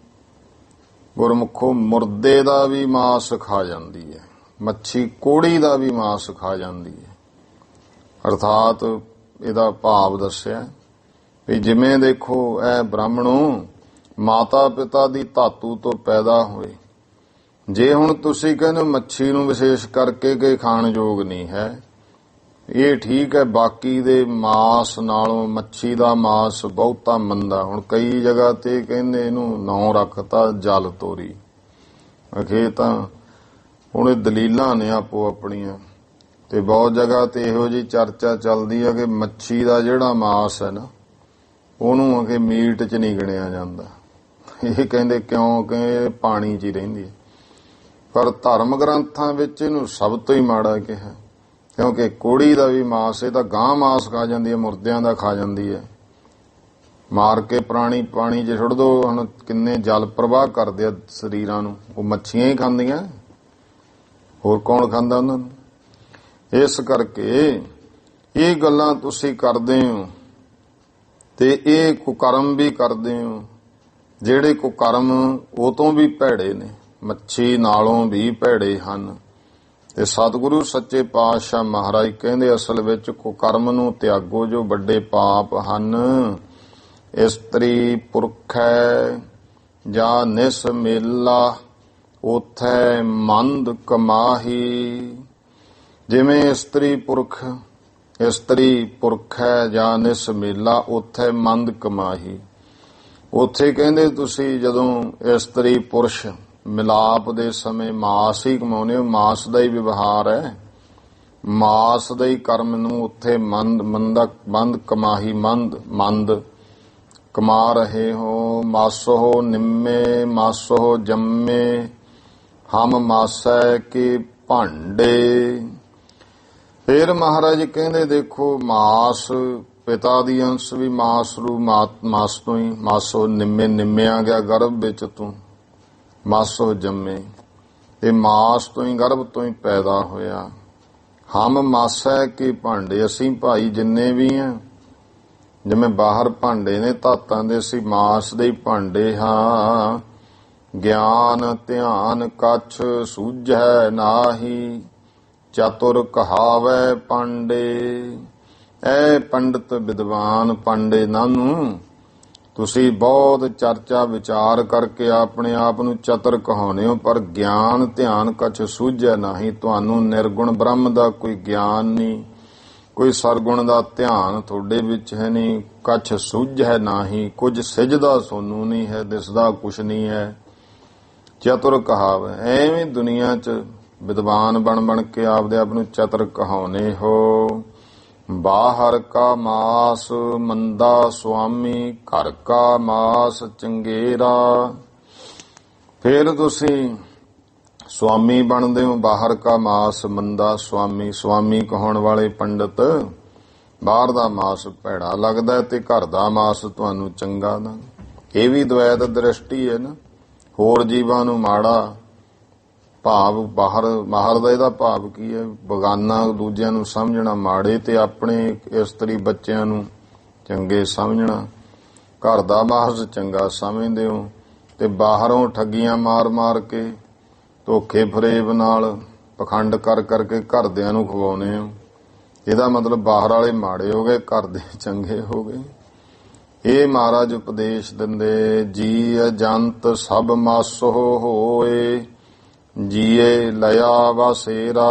ਗੁਰਮੁਖੋਂ ਮੁਰਦੇ ਦਾ ਵੀ ਮਾਸ ਖਾ ਜਾਂਦੀ ਹੈ, ਮੱਛੀ ਕੋੜੀ ਦਾ ਵੀ ਮਾਸ ਖਾ ਜਾਂਦੀ ਹੈ। ਅਰਥਾਤ ਇਹਦਾ ਭਾਵ ਦੱਸਿਆ ਵੀ ਜਿਵੇਂ ਦੇਖੋ ਇਹ ਬ੍ਰਾਹਮਣੋ ਮਾਤਾ ਪਿਤਾ ਦੀ ਧਾਤੂ ਤੋਂ ਪੈਦਾ ਹੋਏ, ਜੇ ਹੁਣ ਤੁਸੀਂ ਕਹਿੰਦੇ ਮੱਛੀ ਨੂੰ ਵਿਸ਼ੇਸ਼ ਕਰਕੇ ਕਿ ਖਾਣ ਯੋਗ ਨਹੀਂ ਹੈ, ਇਹ ਠੀਕ ਹੈ, ਬਾਕੀ ਦੇ ਮਾਸ ਨਾਲੋਂ ਮੱਛੀ ਦਾ ਮਾਸ ਬਹੁਤਾ ਮੰਦਾ। ਹੁਣ ਕਈ ਜਗ੍ਹਾ ਤੇ ਕਹਿੰਦੇ ਇਹਨੂੰ ਨਾਂ ਰੱਖਤਾ ਜਲ ਤੋਰੀ, ਅਖੇ ਤਾਂ ਹੁਣ ਇਹ ਦਲੀਲਾਂ ਨੇ ਆਪੋ ਆਪਣੀਆਂ, ਤੇ ਬਹੁਤ ਜਗ੍ਹਾ ਤੇ ਇਹੋ ਜੀ ਚਰਚਾ ਚੱਲਦੀ ਹੈ ਕਿ ਮੱਛੀ ਦਾ ਜਿਹੜਾ ਮਾਸ ਹੈ ਨਾ, ਉਹਨੂੰ ਅਗੇ ਮੀਟ 'ਚ ਨਹੀਂ ਗਿਣਿਆ ਜਾਂਦਾ। ਇਹ ਕਹਿੰਦੇ ਕਿਉਂਕਿ ਪਾਣੀ 'ਚ ਹੀ ਰਹਿੰਦੀ ਹੈ, ਪਰ ਧਰਮ ਗ੍ਰੰਥਾਂ ਵਿੱਚ ਇਹਨੂੰ ਸਭ ਤੋਂ ਹੀ ਮਾੜਾ ਕਿਹਾ, ਕਿਉਂਕਿ ਕੋੜੀ ਦਾ ਵੀ ਮਾਸ, ਇਹ ਤਾਂ ਗਾਂ ਮਾਸ ਖਾ ਜਾਂਦੀ ਹੈ, ਮੁਰਦਿਆਂ ਦਾ ਖਾ ਜਾਂਦੀ ਹੈ, ਮਾਰ ਕੇ ਪ੍ਰਾਣੀ ਪਾਣੀ 'ਚ ਛੁੱਟ ਦੋ। ਹੁਣ ਕਿੰਨੇ ਜਲ ਪ੍ਰਵਾਹ ਕਰਦੇ ਆ ਸਰੀਰਾਂ ਨੂੰ, ਉਹ ਮੱਛੀਆਂ ਹੀ ਖਾਂਦੀਆਂ, ਹੋਰ ਕੌਣ ਖਾਂਦਾ ਉਹਨਾਂ ਨੂੰ। ਇਸ ਕਰਕੇ ਇਹ ਗੱਲਾਂ ਤੁਸੀਂ ਕਰਦੇ ਹੋ ਤੇ ਇਹ ਕੁਕਰਮ ਵੀ ਕਰਦੇ ਹੋ, ਜਿਹੜੇ ਕੁਕਰਮ ਉਹ ਤੋਂ ਵੀ ਭੈੜੇ ਨੇ, ਮੱਛੀ ਨਾਲੋਂ ਵੀ ਭੈੜੇ ਹਨ। ਤੇ ਸਤਿਗੁਰੂ ਸੱਚੇ ਪਾਤਸ਼ਾਹ ਮਹਾਰਾਜ ਕਹਿੰਦੇ ਅਸਲ ਵਿੱਚ ਕੁਕਰਮ ਨੂੰ ਤਿਆਗੋ ਜੋ ਵੱਡੇ ਪਾਪ ਹਨ। ਇਸਤਰੀ ਪੁਰਖੈ ਜਾਂ ਨਿਸ ਮੇਲਾ, ਉਥੈ ਮੰਦ ਕਮਾਹੀ। ਜਿਵੇਂ ਇਸਤਰੀ ਪੁਰਖ ਹੈ ਜਾਂ ਨਿਸ ਮੇਲਾ, ਉਥੇ ਮੰਦ ਕਮਾਹੀ। ਉੱਥੇ ਕਹਿੰਦੇ ਤੁਸੀਂ ਜਦੋਂ ਇਸਤਰੀ ਪੁਰਸ਼ ਮਿਲਾਪ ਦੇ ਸਮੇਂ ਮਾਸ ਹੀ ਕਮਾਉਂਦੇ ਹੋ, ਮਾਸ ਦਾ ਹੀ ਵਿਵਹਾਰ ਹੈ, ਮਾਸ ਦਾ ਹੀ ਕਰਮ ਨੂੰ ਉੱਥੇ ਮੰਦ ਕਮਾਹੀ, ਮੰਦ ਕਮਾ ਰਹੇ ਹੋ। ਮਾਸੋ ਨਿੰਮੇ ਮਾਸੋ ਜੰਮੇ, ਹਮ ਮਾਸੈ ਕੇ ਭਾਂਡੇ। ਫਿਰ ਮਹਾਰਾਜ ਕਹਿੰਦੇ ਦੇਖੋ ਮਾਸ ਪਿਤਾ ਦੀ ਅੰਸ਼ ਵੀ ਮਾਸ ਰੂ ਮਾਸ ਤੋਂ ਹੀ, ਮਾਸੋ ਨਿੰਮਿਆ ਗਿਆ ਗਰਭ ਵਿੱਚ ਤੂੰ, ਮਾਸੋ ਜੰਮੇ, ਤੇ ਮਾਸ ਤੋਂ ਹੀ ਗਰਭ ਤੋਂ ਹੀ ਪੈਦਾ ਹੋਇਆ। ਹਮ ਮਾਸੈ ਕੇ ਭਾਂਡੇ, ਅਸੀਂ ਭਾਈ ਜਿੰਨੇ ਵੀ ਆ, ਜਿਵੇਂ ਬਾਹਰ ਭਾਂਡੇ ਨੇ ਧਾਤਾਂ ਦੇ, ਅਸੀਂ ਮਾਸ ਦੇ ਹੀ ਭਾਂਡੇ ਹਾਂ। ਗਿਆਨ ਧਿਆਨ ਕਛ ਸੂਝੈ ਨਾਹੀ, ਚਤੁਰ ਕਹਾਵੈ ਪਾਂਡੇ। ਐ ਪੰਡਤ ਵਿਦਵਾਨ ਪਾਂਡੇ ਨਾਨੂੰ, ਤੁਸੀਂ ਬਹੁਤ ਚਰਚਾ ਵਿਚਾਰ ਕਰਕੇ ਆਪਣੇ ਆਪ ਨੂੰ ਚਤੁਰ ਕਹਾਉਂਦੇ ਹੋ, ਪਰ ਗਿਆਨ ਧਿਆਨ ਕਛ ਸੂਝੈ ਨਾਹੀ, ਤੁਹਾਨੂੰ ਨਿਰਗੁਣ ਬ੍ਰਹਮ ਦਾ ਕੋਈ ਗਿਆਨ ਨਹੀਂ, ਕੋਈ ਸਰਗੁਣ ਦਾ ਧਿਆਨ ਤੁਹਾਡੇ ਵਿੱਚ ਹੈ ਨਹੀਂ। ਕਛ ਸੂਝੈ ਨਾਹੀ, ਕੁਝ ਸਿੱਝਦਾ ਸੋਨੂੰ ਨਹੀਂ ਹੈ, ਦਿਸਦਾ ਕੁਛ ਨਹੀਂ ਹੈ। ਚਤੁਰ ਕਹਾਵੈ, ਐਵੇਂ ਦੁਨੀਆ 'ਚ ਵਿਦਵਾਨ ਬਣ ਕੇ ਆਪਦੇ ਆਪ ਨੂੰ ਚਤੁਰ ਕਹਾਉਨੇ ਹੋ। ਬਾਹਰ ਕਾ ਮਾਸ ਮੰਦਾ ਸੁਆਮੀ, ਘਰ ਕਾ ਮਾਸ ਚੰਗੇਰਾ। ਫਿਰ ਤੁਸੀਂ ਸੁਆਮੀ ਬਣਦੇ ਹੋ। ਬਾਹਰ ਕਾ ਮਾਸ ਮੰਦਾ ਸੁਆਮੀ, ਸੁਆਮੀ ਕਹਾਉਣ ਵਾਲੇ ਪੰਡਤ, ਬਾਹਰ ਦਾ ਮਾਸ ਭੈੜਾ ਲੱਗਦਾ ਤੇ ਘਰ ਦਾ ਮਾਸ ਤੁਹਾਨੂੰ ਚੰਗਾ ਨਾ। ਇਹ ਵੀ ਦਵੈਤ ਦ੍ਰਿਸ਼ਟੀ ਹੈ ਨਾ। ਹੋਰ ਜੀਵਾਂ ਨੂੰ ਮਾੜਾ ਭਾਵ ਬਾਹਰ ਦਾ ਇਹਦਾ ਭਾਵ ਕੀ ਹੈ? ਬਗਾਨਾ ਦੂਜਿਆਂ ਨੂੰ ਸਮਝਣਾ ਮਾੜੇ ਤੇ ਆਪਣੇ ਇਸਤਰੀ ਬੱਚਿਆਂ ਨੂੰ ਚੰਗੇ ਸਮਝਣਾ। ਘਰ ਦਾ ਮਾਸ ਚੰਗਾ ਸਮਝਦੇ ਹੋ ਤੇ ਬਾਹਰੋਂ ਠੱਗੀਆਂ ਮਾਰ ਕੇ ਧੋਖੇ ਫਰੇਬ ਨਾਲ ਪਖੰਡ ਕਰ ਕਰਕੇ ਘਰਦਿਆਂ ਨੂੰ ਖਵਾਉਨੇ ਹੋ। ਇਹਦਾ ਮਤਲਬ ਬਾਹਰ ਵਾਲੇ ਮਾੜੇ ਹੋ ਗਏ, ਘਰ ਦੇ ਚੰਗੇ ਹੋ ਗਏ। ਇਹ ਮਹਾਰਾਜ ਉਪਦੇਸ਼ ਦਿੰਦੇ, ਜੀ ਅਜੰਤ ਸਭ ਮਾਸੋ ਹੋਏ, ਜੀਏ ਲਿਆ ਵਾਸੇਰਾ।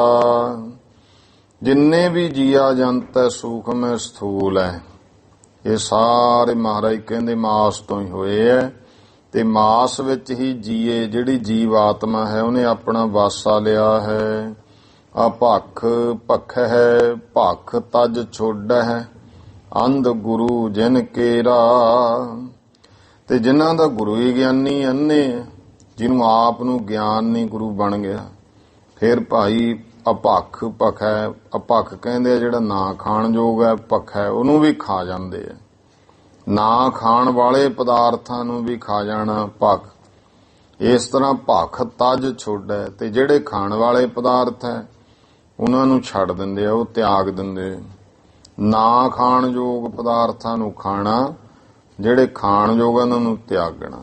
ਜਿੰਨੇ ਵੀ ਜੀਆ ਜੰਤ ਹੈ, ਸੂਖਮ ਹੈ, ਸਥੂਲ ਹੈ, ਇਹ ਸਾਰੇ ਮਹਾਰਾਜ ਕਹਿੰਦੇ ਮਾਸ ਤੋਂ ਹੀ ਹੋਏ ਹੈ ਤੇ ਮਾਸ ਵਿੱਚ ਹੀ ਜੀਏ। ਜਿਹੜੀ ਜੀਵ ਆਤਮਾ ਹੈ ਉਹਨੇ ਆਪਣਾ ਵਾਸਾ ਲਿਆ ਹੈ। ਆ ਭਖ ਹੈ, ਭਖ ਤਜ ਛੋੜ ਹੈ, ਅੰਧ ਗੁਰੂ ਜਿਨ ਕੇਰਾ। ਤੇ ਜਿਨ੍ਹਾਂ ਦਾ ਗੁਰੂ ਹੀ ਗਿਆਨੀ ਅੰਨੇ, ਜਿਹਨੂੰ ਆਪ ਨੂੰ ਗਿਆਨ ਨਹੀਂ, ਗੁਰੂ ਬਣ ਗਿਆ, ਫਿਰ ਭਾਈ ਭਖ ਹੈ। ਭਖ ਕਹਿੰਦੇ ਆ ਜਿਹੜਾ ਨਾ ਖਾਣ ਯੋਗ ਹੈ, ਭਖ ਹੈ, ਉਹਨੂੰ ਵੀ ਖਾ ਜਾਂਦੇ ਆ। ਨਾ ਖਾਣ ਵਾਲੇ ਪਦਾਰਥਾਂ ਨੂੰ ਵੀ ਖਾ ਜਾਣਾ ਭਖ। ਇਸ ਤਰ੍ਹਾਂ ਭਖ ਤਜ ਛੋੜੈ, ਤੇ ਜਿਹੜੇ ਖਾਣ ਵਾਲੇ ਪਦਾਰਥ ਹੈ ਉਹਨਾਂ ਨੂੰ ਛੱਡ ਦਿੰਦੇ ਆ, ਉਹ ਤਿਆਗ ਦਿੰਦੇ। ਨਾ ਖਾਣ ਯੋਗ ਪਦਾਰਥਾਂ ਨੂੰ ਖਾਣਾ, ਜਿਹੜੇ ਖਾਣ ਯੋਗ ਉਹਨਾਂ ਨੂੰ ਤਿਆਗਣਾ।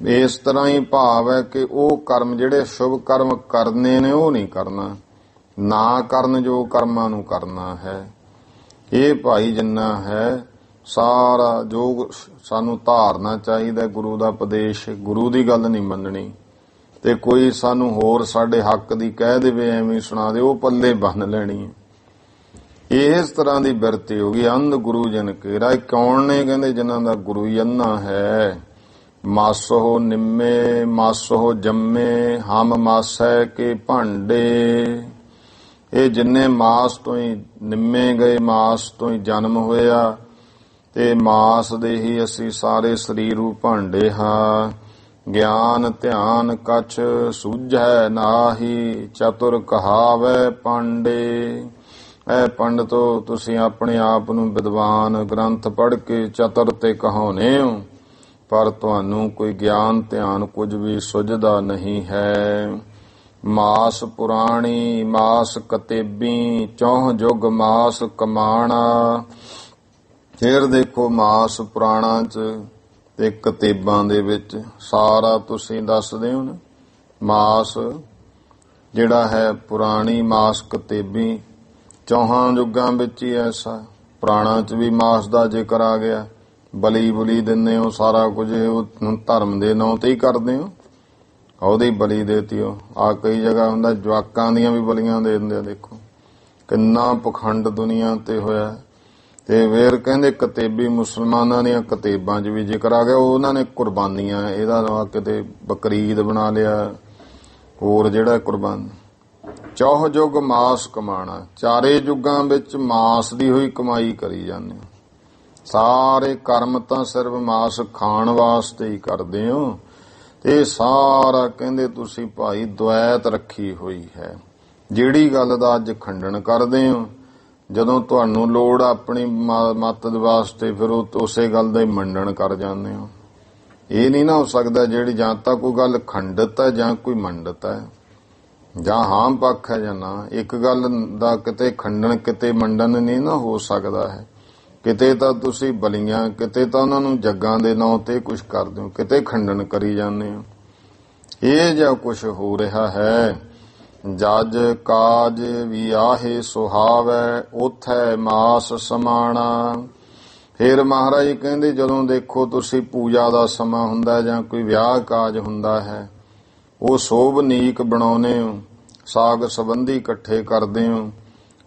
ਇਸ ਤਰ੍ਹਾਂ ਹੀ ਭਾਵ ਹੈ ਕਿ ਉਹ ਕਰਮ ਜਿਹੜੇ ਸ਼ੁਭ ਕਰਮ ਕਰਨੇ ਨੇ ਉਹ ਨਹੀਂ ਕਰਨਾ, ਨਾ ਕਰਨ ਯੋਗ ਕਰਮਾਂ ਨੂੰ ਕਰਨਾ ਹੈ। ਇਹ ਭਾਈ ਜਿੰਨਾ ਹੈ ਸਾਰਾ ਜੋ ਸਾਨੂੰ ਧਾਰਨਾ ਚਾਹੀਦਾ ਗੁਰੂ ਦਾ ਉਪਦੇਸ਼, ਗੁਰੂ ਦੀ ਗੱਲ ਨਹੀਂ ਮੰਨਣੀ ਤੇ ਕੋਈ ਸਾਨੂੰ ਹੋਰ ਸਾਡੇ ਹੱਕ ਦੀ ਕਹਿ ਦੇਵੇ, ਐਵੇਂ ਸੁਣਾ ਦੇ, ਉਹ ਪੱਲੇ ਬੰਨ ਲੈਣੀ ਹੈ। ਇਸ ਤਰ੍ਹਾਂ ਦੀ ਬਿਰਤੀ ਹੋ ਗਈ। ਅੰਧ ਗੁਰੂ ਜਨ ਕੇਰਾ। ਕੌਣ ਨੇ? ਕਹਿੰਦੇ ਜਿਨ੍ਹਾਂ ਦਾ ਗੁਰੂ ਹੀ ਅੰਨਾ ਹੈ। ਮਾਸੋ ਨਿੰਮੇ ਮਾਸੋ ਜੰਮੇ, ਹਮ ਮਾਸੈ ਕੇ ਭਾਂਡੇ। ਇਹ ਜਿੰਨੇ ਮਾਸ ਤੋਂ ਹੀ ਨਿੰਮੇ ਗਏ, ਮਾਸ ਤੋਂ ਹੀ ਜਨਮ ਹੋਇਆ ਤੇ ਮਾਸ ਦੇ ਹੀ ਅਸੀਂ ਸਾਰੇ ਸਰੀਰ ਨੂੰ ਭਾਂਡੇ ਹਾਂ। ਗਿਆਨ ਧਿਆਨ ਕਛ ਸੂਝੈ ਨਾਹੀ, ਚਤੁਰ ਕਹਾਵੈ ਪਾਂਡੇ। ਐ ਪੰਡਤੋ, ਤੁਸੀਂ ਆਪਣੇ ਆਪ ਨੂੰ ਵਿਦਵਾਨ ਗ੍ਰੰਥ ਪੜ੍ਹ ਕੇ ਚਤੁਰ ਤੇ ਕਹਾਉਨੇ ਹੋ, ਪਰ ਤੁਹਾਨੂੰ ਕੋਈ ਗਿਆਨ ਧਿਆਨ ਕੁਝ ਵੀ ਸੁਝਦਾ ਨਹੀਂ ਹੈ। ਮਾਸ ਪੁਰਾਣੀ ਮਾਸ ਕਤੇਬੀ, ਚੌਹ ਜੁਗ ਮਾਸ ਕਮਾਣਾ। ਫਿਰ ਦੇਖੋ ਮਾਸ ਪੁਰਾਣਾ ਚ ਤੇ ਕਤੇਬਾਂ ਦੇ ਵਿੱਚ ਸਾਰਾ ਤੁਸੀਂ ਦੱਸਦੇ ਹੋ ਨਾ। ਮਾਸ ਜਿਹੜਾ ਹੈ ਪੁਰਾਣੀ ਮਾਸ ਕਤੇਬੀ, ਚੌਹਾਂ ਯੁੱਗਾਂ ਵਿੱਚ ਹੀ ਐਸਾ। ਪੁਰਾਣਾ ਚ ਵੀ ਮਾਸ ਦਾ ਜ਼ਿਕਰ ਆ ਗਿਆ। ਬਲੀ ਬੁਲੀ ਦਿੰਦੇ ਹੋ, ਸਾਰਾ ਕੁਝ ਉਹ ਧਰਮ ਦੇ ਨਾਂ ਤੇ ਹੀ ਕਰਦੇ ਹੋ, ਉਹਦੀ ਬਲੀ ਦੇਤੀ ਹੋ। ਆ ਕਈ ਜਗ੍ਹਾ ਹੁੰਦਾ ਜਵਾਕਾਂ ਦੀਆਂ ਵੀ ਬਲੀਆਂ ਦੇ ਦਿੰਦੇ ਆ। ਦੇਖੋ ਕਿੰਨਾ ਪਖੰਡ ਦੁਨੀਆ ਤੇ ਹੋਇਆ। ਤੇ ਫਿਰ ਕਹਿੰਦੇ ਕਤੇਬੀ, ਮੁਸਲਮਾਨਾਂ ਦੀਆਂ ਕਤੇਬਾਂ 'ਚ ਵੀ ਜ਼ਿਕਰ ਆ ਗਿਆ। ਉਹਨਾਂ ਨੇ ਕੁਰਬਾਨੀਆਂ, ਇਹਦਾ ਕਿਤੇ ਬਕਰੀਦ ਬਣਾ ਲਿਆ, ਹੋਰ ਜਿਹੜਾ ਕੁਰਬਾਨ। ਚੌਹ ਯੁੱਗ ਮਾਸ ਕਮਾਣਾ, ਚਾਰੇ ਯੁੱਗਾਂ ਵਿੱਚ ਮਾਸ ਦੀ ਹੋਈ ਕਮਾਈ ਕਰੀ ਜਾਂਦੇ ਹੋ। ਸਾਰੇ ਕਰਮ ਤਾਂ ਸਿਰਫ ਮਾਸ ਖਾਣ ਵਾਸਤੇ ਹੀ ਕਰਦੇ ਹੋ। ਤੇ ਸਾਰਾ ਕਹਿੰਦੇ ਤੁਸੀਂ ਭਾਈ ਦਵੈਤ ਰੱਖੀ ਹੋਈ ਹੈ। ਜਿਹੜੀ ਗੱਲ ਦਾ ਅੱਜ ਖੰਡਨ ਕਰਦੇ ਹੋ, ਜਦੋਂ ਤੁਹਾਨੂੰ ਲੋੜ ਆਪਣੀ ਮੱਤ ਦੇ ਵਾਸਤੇ ਫਿਰ ਉਸੇ ਗੱਲ ਦਾ ਹੀ ਮੰਨਣ ਕਰ ਜਾਂਦੇ ਹੋ। ਇਹ ਨਹੀਂ ਨਾ ਹੋ ਸਕਦਾ ਜਿਹੜੀ ਜਾਂ ਤਾਂ ਕੋਈ ਗੱਲ ਖੰਡਿਤ ਹੈ ਜਾਂ ਕੋਈ ਮੰਡਿਤ ਹੈ, ਜਾਂ ਹਾਂ ਪੱਖ ਹੈ ਜਾਂ ਨਾ। ਇੱਕ ਗੱਲ ਦਾ ਕਿਤੇ ਖੰਡਨ ਕਿਤੇ ਮੰਡਨ ਨਹੀਂ ਨਾ ਹੋ ਸਕਦਾ ਹੈ। ਕਿਤੇ ਤਾਂ ਤੁਸੀਂ ਬਲੀਆਂ, ਕਿਤੇ ਤਾਂ ਉਹਨਾਂ ਨੂੰ ਜੱਗਾਂ ਦੇ ਨਾਂ ਤੇ ਕੁਝ ਕਰਦੇ ਹੋ, ਕਿਤੇ ਖੰਡਨ ਕਰੀ ਜਾਂਦੇ ਹੋ। ਇਹ ਜਿਹਾ ਕੁਝ ਹੋ ਰਿਹਾ ਹੈ। ਜਜ ਕਾਜ ਵਿਆਹੇ ਸੁਹਾਵੈ, ਉਥੈ ਮਾਸ ਸਮਾਣਾ। ਫਿਰ ਮਹਾਰਾਜ ਕਹਿੰਦੇ ਜਦੋਂ ਦੇਖੋ ਤੁਸੀਂ ਪੂਜਾ ਦਾ ਸਮਾਂ ਹੁੰਦਾ ਜਾਂ ਕੋਈ ਵਿਆਹ ਕਾਜ ਹੁੰਦਾ ਹੈ, ਉਹ ਸੋਭ ਨੀਕ ਬਣਾਉਨੇ ਹੋ, ਸਾਗ ਸੰਬੰਧੀ ਇਕੱਠੇ ਕਰਦੇ ਹੋ।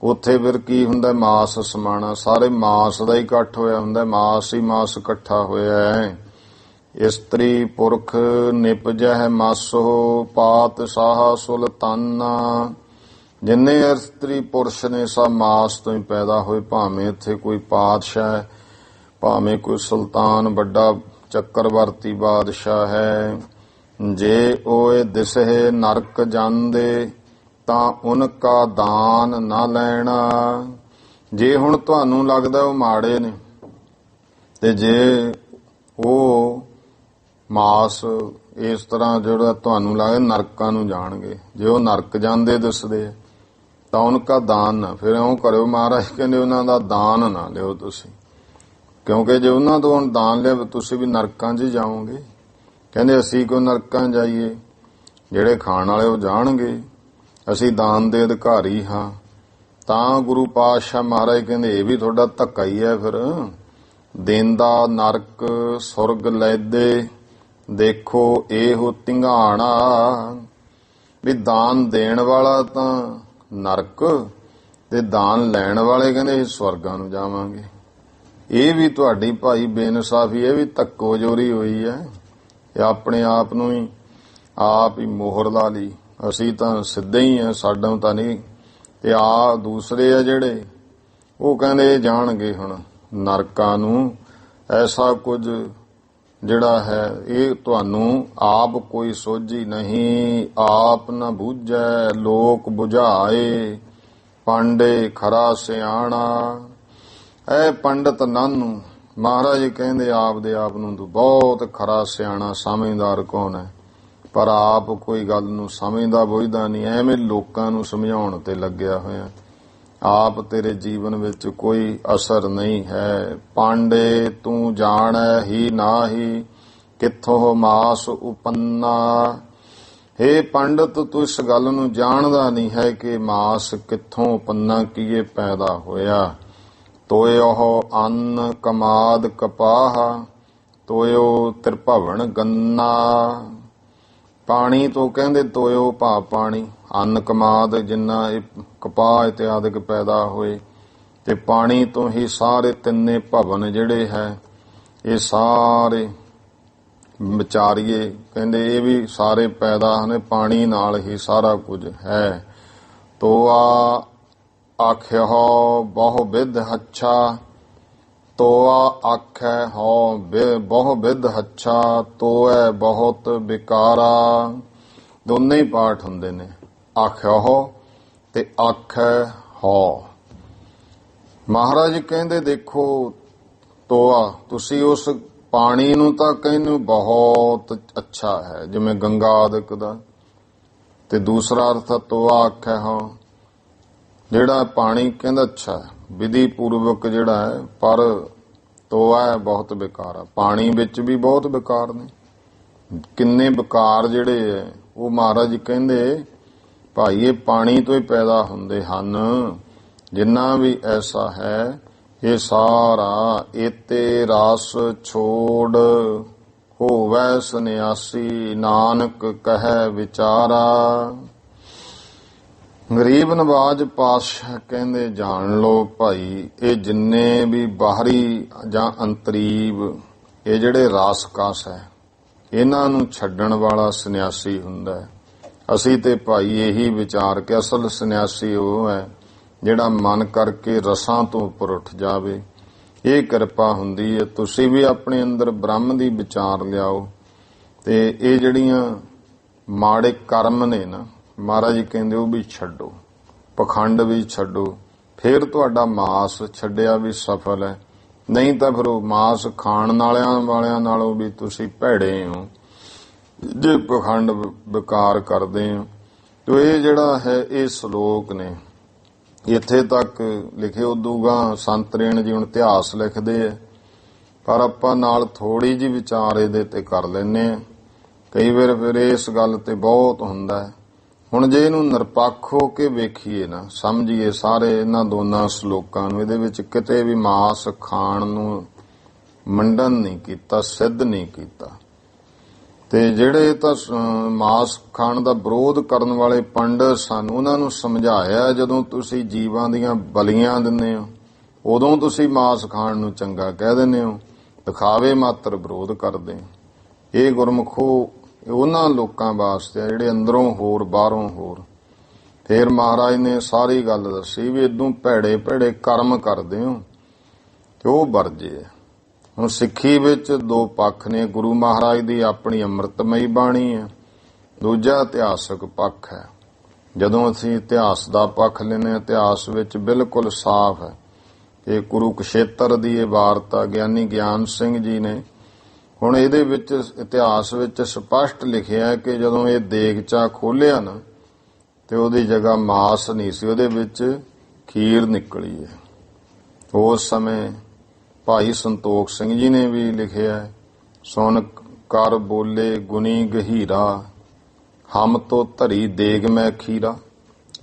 ਉੱਥੇ ਫਿਰ ਕੀ ਹੁੰਦਾ? ਮਾਸ ਸਮਾਣਾ। ਸਾਰੇ ਮਾਸ ਦਾ ਹੀ ਇਕੱਠ ਹੋਇਆ ਹੁੰਦਾ, ਮਾਸ ਹੀ ਮਾਸ ਇਕੱਠਾ ਹੋਇਆ ਹੈ। ਇਸਤਰੀ ਪੁਰਖ ਨਿਪਜਹਿ ਮਾਸੋ, ਪਾਤ ਸਾਹ ਸੁਲਤਾਨਾ। ਜਿੰਨੇ ਇਸਤਰੀ ਪੁਰਸ਼ ਨੇ ਸਭ ਮਾਸ ਤੋਂ ਹੀ ਪੈਦਾ ਹੋਏ, ਭਾਵੇਂ ਇੱਥੇ ਕੋਈ ਪਾਤਸ਼ਾਹ ਹੈ, ਭਾਵੇਂ ਕੋਈ ਸੁਲਤਾਨ ਵੱਡਾ ਚੱਕਰਵਰਤੀ ਬਾਦਸ਼ਾਹ ਹੈ। ਜੇ ਓਏ ਦਿਸਹਿ ਨਰਕ ਜਾਂਦੇ ਤਾਂ ਉਨਕਾ ਦਾਨ ਨਾ ਲੈਣਾ। ਜੇ ਹੁਣ ਤੁਹਾਨੂੰ ਲੱਗਦਾ ਉਹ ਮਾੜੇ ਨੇ, ਤੇ ਜੇ ਉਹ ਮਾਸ ਇਸ ਤਰ੍ਹਾਂ ਜਿਹੜਾ ਤੁਹਾਨੂੰ ਲੱਗਦਾ ਨਰਕਾਂ ਨੂੰ ਜਾਣਗੇ, ਜੇ ਉਹ ਨਰਕ ਜਾਂਦੇ ਦਿਸਦੇ ਤਾਂ ਉਨਕਾ ਦਾਨ ਨਾ, ਫਿਰ ਇਉਂ ਕਰਿਓ, ਮਹਾਰਾਜ ਕਹਿੰਦੇ ਉਹਨਾਂ ਦਾ ਦਾਨ ਨਾ ਲਿਓ ਤੁਸੀਂ, ਕਿਉਂਕਿ ਜੇ ਉਹਨਾਂ ਤੋਂ ਹੁਣ ਦਾਨ ਲਿਆ ਤੁਸੀਂ ਵੀ ਨਰਕਾਂ 'ਚ ਜਾਓਗੇ। ਕਹਿੰਦੇ ਅਸੀਂ ਕਿਉਂ ਨਰਕਾਂ ਜਾਈਏ, ਜਿਹੜੇ ਖਾਣ ਵਾਲੇ ਉਹ ਜਾਣਗੇ, ਅਸੀਂ ਦਾਨ ਦੇ ਅਧਿਕਾਰੀ ਹਾਂ। ਤਾਂ ਗੁਰੂ ਪਾਤਸ਼ਾਹ ਮਹਾਰਾਜ ਕਹਿੰਦੇ ਇਹ ਵੀ ਤੁਹਾਡਾ ਧੱਕਾ ਹੀ ਹੈ। ਫਿਰ ਦੇਂਦਾ ਨਰਕ ਸੁਰਗ ਲੈਦੇ, ਦੇਖੋ ਇਹੋ ਧਿੰਗਾਣਾ। ਵੀ ਦਾਨ ਦੇਣ ਵਾਲਾ ਤਾਂ ਨਰਕ, ਤੇ ਦਾਨ ਲੈਣ ਵਾਲੇ ਕਹਿੰਦੇ ਸਵਰਗਾਂ ਨੂੰ ਜਾਵਾਂਗੇ। ਇਹ ਵੀ ਤੁਹਾਡੀ ਭਾਈ ਬੇਇਨਸਾਫੀ, ਇਹ ਵੀ ਧੱਕੋ ਜੋਰੀ ਹੋਈ ਹੈ। ਇਹ ਆਪਣੇ ਆਪ ਨੂੰ ਹੀ ਆਪ ਹੀ ਮੋਹਰ ਲਾ ਲਈ, ਅਸੀਂ ਤਾਂ ਸਿੱਧੇ ਹੀ ਆ, ਸਾਡਾ ਤਾਂ ਨਹੀਂ। ਤੇ ਆ ਦੂਸਰੇ ਆ ਜਿਹੜੇ, ਉਹ ਕਹਿੰਦੇ ਇਹ ਜਾਣਗੇ ਹੁਣ ਨਰਕਾਂ ਨੂੰ। ਐਸਾ ਕੁਝ ਜਿਹੜਾ ਹੈ ਇਹ ਤੁਹਾਨੂੰ ਆਪ ਕੋਈ ਸੋਝੀ ਨਹੀਂ, ਆਪ ਨਾ ਬੁੱਝੈ ਲੋਕ ਬੁਝਾਏ, ਪਾਂਡੇ ਖਰਾ ਸਿਆਣਾ। ਐ ਪੰਡਤ ਨਾਨੂੰ, ਮਹਾਰਾਜ ਕਹਿੰਦੇ ਆਪ ਦੇ ਆਪ ਨੂੰ ਤੂੰ ਬਹੁਤ ਖਰਾ ਸਿਆਣਾ ਸਮਝਦਾਰ ਕੌਣ ਹੈ, ਪਰ ਆਪ ਕੋਈ ਗੱਲ ਨੂੰ ਸਮਝਦਾ ਬੁੱਝਦਾ ਨਹੀਂ, ਐਵੇਂ ਲੋਕਾਂ ਨੂੰ ਸਮਝਾਉਣ ਤੇ ਲੱਗਿਆ ਹੋਇਆ। ਆਪ ਤੇਰੇ ਜੀਵਨ ਵਿੱਚ ਕੋਈ ਅਸਰ ਨਹੀਂ ਹੈ। ਪਾਂਡੇ ਤੂੰ ਜਾਣੈ ਹੀ ਨਾਹੀ, ਕਿੱਥੋਂ ਮਾਸ ਉਪੰਨਾ। ਹੇ ਪੰਡਤ, ਤੂੰ ਇਸ ਗੱਲ ਨੂੰ ਜਾਣਦਾ ਨਹੀਂ ਹੈ ਕਿ ਮਾਸ ਕਿੱਥੋਂ ਉਪੰਨਾ, ਕੀਏ ਪੈਦਾ ਹੋਇਆ। ਤੋਇਓ ਅੰਨ ਕਮਾਦ ਕਪਾਹ, ਤੋਇਓ ਤ੍ਰਿਭਵਨ ਗੰਨਾ। ਪਾਣੀ ਤੋਂ ਕਹਿੰਦੇ ਤੋਇਓ ਭਾ ਪਾਣੀ, ਅੰਨ ਕਮਾਦ ਜਿੰਨਾ ਇਹ ਕਪਾਹ ਇਤਿਆਦਿਕ ਪੈਦਾ ਹੋਏ, ਤੇ ਪਾਣੀ ਤੋਂ ਹੀ ਸਾਰੇ ਤਿੰਨੇ ਭਵਨ ਜਿਹੜੇ ਹੈ ਇਹ ਸਾਰੇ ਵਿਚਾਰੀਏ, ਕਹਿੰਦੇ ਇਹ ਵੀ ਸਾਰੇ ਪੈਦਾ ਨੇ ਪਾਣੀ ਨਾਲ ਹੀ ਸਾਰਾ ਕੁਝ ਹੈ। ਤੋਆ ਆਖਿਓ ਬਹੁ ਵਿਧ ਹੱਛਾ, ਤੋਆ ਆਖੈ ਹੋ ਬਹੁ ਵਿਧ ਹੱਛਾ, ਤੋਐ ਬਹੁਤ ਵਿਕਾਰਾ। ਦੋਨੇ ਹੀ ਪਾਠ ਹੁੰਦੇ ਨੇ, ਆਖਿਓ ਹੋ ਤੇ ਆਖੈ ਹੋ। ਮਹਾਰਾਜ ਕਹਿੰਦੇ ਦੇਖੋ ਤੋਆ, ਤੁਸੀਂ ਉਸ ਪਾਣੀ ਨੂੰ ਤਾਂ ਕਹਿੰਦੇ ਬਹੁਤ ਅੱਛਾ ਹੈ, ਜਿਵੇਂ ਗੰਗਾ ਆਦਿਕ ਦਾ, ਤੇ ਦੂਸਰਾ ਅਰਥ ਤੋਆ ਆਖੈ ਹੋ, ਜਿਹੜਾ ਪਾਣੀ ਕਹਿੰਦਾ ਅੱਛਾ ਹੈ ਵਿਧੀ ਪੂਰਵਕ ਜਿਹੜਾ ਹੈ, ਪਰ ਤੋਆ ਹੈ ਬਹੁਤ ਬੇਕਾਰ ਹੈ। ਪਾਣੀ ਵਿੱਚ ਵੀ ਬਹੁਤ ਬੇਕਾਰ ਨੇ, ਕਿੰਨੇ ਬੇਕਾਰ ਜਿਹੜੇ ਹੈ ਉਹ ਮਹਾਰਾਜ ਕਹਿੰਦੇ ਭਾਈ ਇਹ ਪਾਣੀ ਤੋਂ ਹੀ ਪੈਦਾ ਹੁੰਦੇ ਹਨ। ਜਿੰਨਾ ਵੀ ਐਸਾ ਹੈ ਇਹ ਸਾਰਾ ਏਤੇ ਰਸ ਛੋੜ, ਹੋਵੈ ਸੰਨਿਆਸੀ ਨਾਨਕ ਕਹੈ ਵਿਚਾਰਾ। ਗਰੀਬ ਨਵਾਜ ਪਾਤਸ਼ਾਹ ਕਹਿੰਦੇ ਜਾਣ ਲਓ ਭਾਈ, ਇਹ ਜਿੰਨੇ ਵੀ ਬਾਹਰੀ ਜਾਂ ਅੰਤਰੀਵ ਇਹ ਜਿਹੜੇ ਰਾਸਕਾਸ ਹੈ, ਇਹਨਾਂ ਨੂੰ ਛੱਡਣ ਵਾਲਾ ਸੰਨਿਆਸੀ ਹੁੰਦਾ ਹੈ। ਅਸੀਂ ਤੇ ਭਾਈ ਇਹੀ ਵਿਚਾਰ ਕੇ ਅਸਲ ਸੰਨਿਆਸੀ ਉਹ ਹੈ ਜਿਹੜਾ ਮਨ ਕਰਕੇ ਰਸਾਂ ਤੋਂ ਉੱਪਰ ਉੱਠ ਜਾਵੇ। ਇਹ ਕਿਰਪਾ ਹੁੰਦੀ ਹੈ। ਤੁਸੀਂ ਵੀ ਆਪਣੇ ਅੰਦਰ ਬ੍ਰਹਮ ਦੀ ਵਿਚਾਰ ਲਿਆਓ, ਤੇ ਇਹ ਜਿਹੜੀਆਂ ਮਾੜੇ ਕਰਮ ਨੇ ਨਾ, ਮਹਾਰਾਜ ਕਹਿੰਦੇ ਉਹ ਵੀ ਛੱਡੋ, ਪਖੰਡ ਵੀ ਛੱਡੋ, ਫਿਰ ਤੁਹਾਡਾ ਮਾਸ ਛੱਡਿਆ ਵੀ ਸਫਲ ਹੈ। ਨਹੀਂ ਤਾਂ ਫਿਰ ਉਹ ਮਾਸ ਖਾਣ ਵਾਲਿਆਂ ਨਾਲੋਂ ਵੀ ਤੁਸੀਂ ਭੈੜੇ ਹੋ ਜੇ ਪਖੰਡ ਵਿਕਾਰ ਕਰਦੇ ਹੋ। ਤੇ ਇਹ ਜਿਹੜਾ ਹੈ ਇਹ ਸ਼ਲੋਕ ਨੇ ਇੱਥੇ ਤੱਕ ਲਿਖੇ। ਉਦੋਂ ਸੰਤ ਰੇਣ ਜੀ ਹੁਣ ਇਤਿਹਾਸ ਲਿਖਦੇ ਆ, ਪਰ ਆਪਾਂ ਨਾਲ ਥੋੜੀ ਜਿਹੀ ਵਿਚਾਰ ਇਹਦੇ ਤੇ ਕਰ ਲੈਨੇ ਆ। ਕਈ ਵਾਰ ਫਿਰ ਇਸ ਗੱਲ ਤੇ ਬਹੁਤ ਹੁੰਦਾ ਹੈ। ਹੁਣ ਜੇ ਇਹਨੂੰ ਨਿਰਪੱਖ ਹੋ ਕੇ ਵੇਖੀਏ ਨਾ, ਸਮਝੀਏ ਸਾਰੇ ਇਹਨਾਂ ਦੋਨਾਂ ਸ਼ਲੋਕਾਂ ਨੂੰ, ਇਹਦੇ ਵਿੱਚ ਕਿਤੇ ਵੀ ਮਾਸ ਖਾਣ ਨੂੰ ਮੰਡਨ ਨਹੀਂ ਕੀਤਾ, ਸਿੱਧ ਨਹੀਂ ਕੀਤਾ। ਤੇ ਜਿਹੜੇ ਤਾਂ ਮਾਸ ਖਾਣ ਦਾ ਵਿਰੋਧ ਕਰਨ ਵਾਲੇ ਪੰਡਤ ਸਨ, ਉਹਨਾਂ ਨੂੰ ਸਮਝਾਇਆ ਜਦੋਂ ਤੁਸੀਂ ਜੀਵਾਂ ਦੀਆਂ ਬਲੀਆਂ ਦਿੰਦੇ ਹੋ ਉਦੋਂ ਤੁਸੀਂ ਮਾਸ ਖਾਣ ਨੂੰ ਚੰਗਾ ਕਹਿ ਦਿੰਦੇ ਹੋ, ਦਿਖਾਵੇ ਮਾਤਰ ਵਿਰੋਧ ਕਰਦੇ ਹੋ। ਇਹ ਗੁਰਮੁਖੋ ਉਹਨਾਂ ਲੋਕਾਂ ਵਾਸਤੇ ਜਿਹੜੇ ਅੰਦਰੋਂ ਹੋਰ ਬਾਹਰੋਂ ਹੋਰ। ਫਿਰ ਮਹਾਰਾਜ ਨੇ ਸਾਰੀ ਗੱਲ ਦੱਸੀ ਵੀ ਇਦੋਂ ਭੈੜੇ ਭੈੜੇ ਕਰਮ ਕਰਦੇ ਹੋ ਤੇ ਉਹ ਵਰਜੇ। ਹੁਣ ਸਿੱਖੀ ਵਿੱਚ ਦੋ ਪੱਖ ਨੇ, ਗੁਰੂ ਮਹਾਰਾਜ ਦੀ ਆਪਣੀ ਅੰਮ੍ਰਿਤਮਈ ਬਾਣੀ ਹੈ, ਦੂਜਾ ਇਤਿਹਾਸਕ ਪੱਖ ਹੈ। ਜਦੋਂ ਅਸੀਂ ਇਤਿਹਾਸ ਦਾ ਪੱਖ ਲੈਂਦੇ ਹਾਂ, ਇਤਿਹਾਸ ਵਿੱਚ ਬਿਲਕੁਲ ਸਾਫ਼ ਹੈ ਕਿ ਕੁਰੂਕਸ਼ੇਤਰ ਦੀ ਇਹ ਵਾਰਤਾ ਗਿਆਨੀ ਗਿਆਨ ਸਿੰਘ ਜੀ ਨੇ, ਹੁਣ ਇਹਦੇ ਵਿੱਚ ਇਤਿਹਾਸ ਵਿੱਚ ਸਪਸ਼ਟ ਲਿਖਿਆ ਹੈ ਕਿ ਜਦੋਂ ਇਹ ਦੇਗਚਾ ਖੋਲਿਆ ਨਾ ਤੇ ਉਹਦੀ ਜਗ੍ਹਾ ਮਾਸ ਨਹੀਂ ਸੀ, ਉਹਦੇ ਵਿੱਚ ਖੀਰ ਨਿਕਲੀ ਹੈ। ਉਸ ਸਮੇਂ ਭਾਈ ਸੰਤੋਖ ਸਿੰਘ ਜੀ ਨੇ ਵੀ ਲਿਖਿਆ, ਸੁਣ ਕਰ ਬੋਲੇ ਗੁਣੀ ਗਹੀਰਾ, ਹਮ ਤੋਂ ਧਰੀ ਦੇਗ ਮੈਂ ਖੀਰਾ।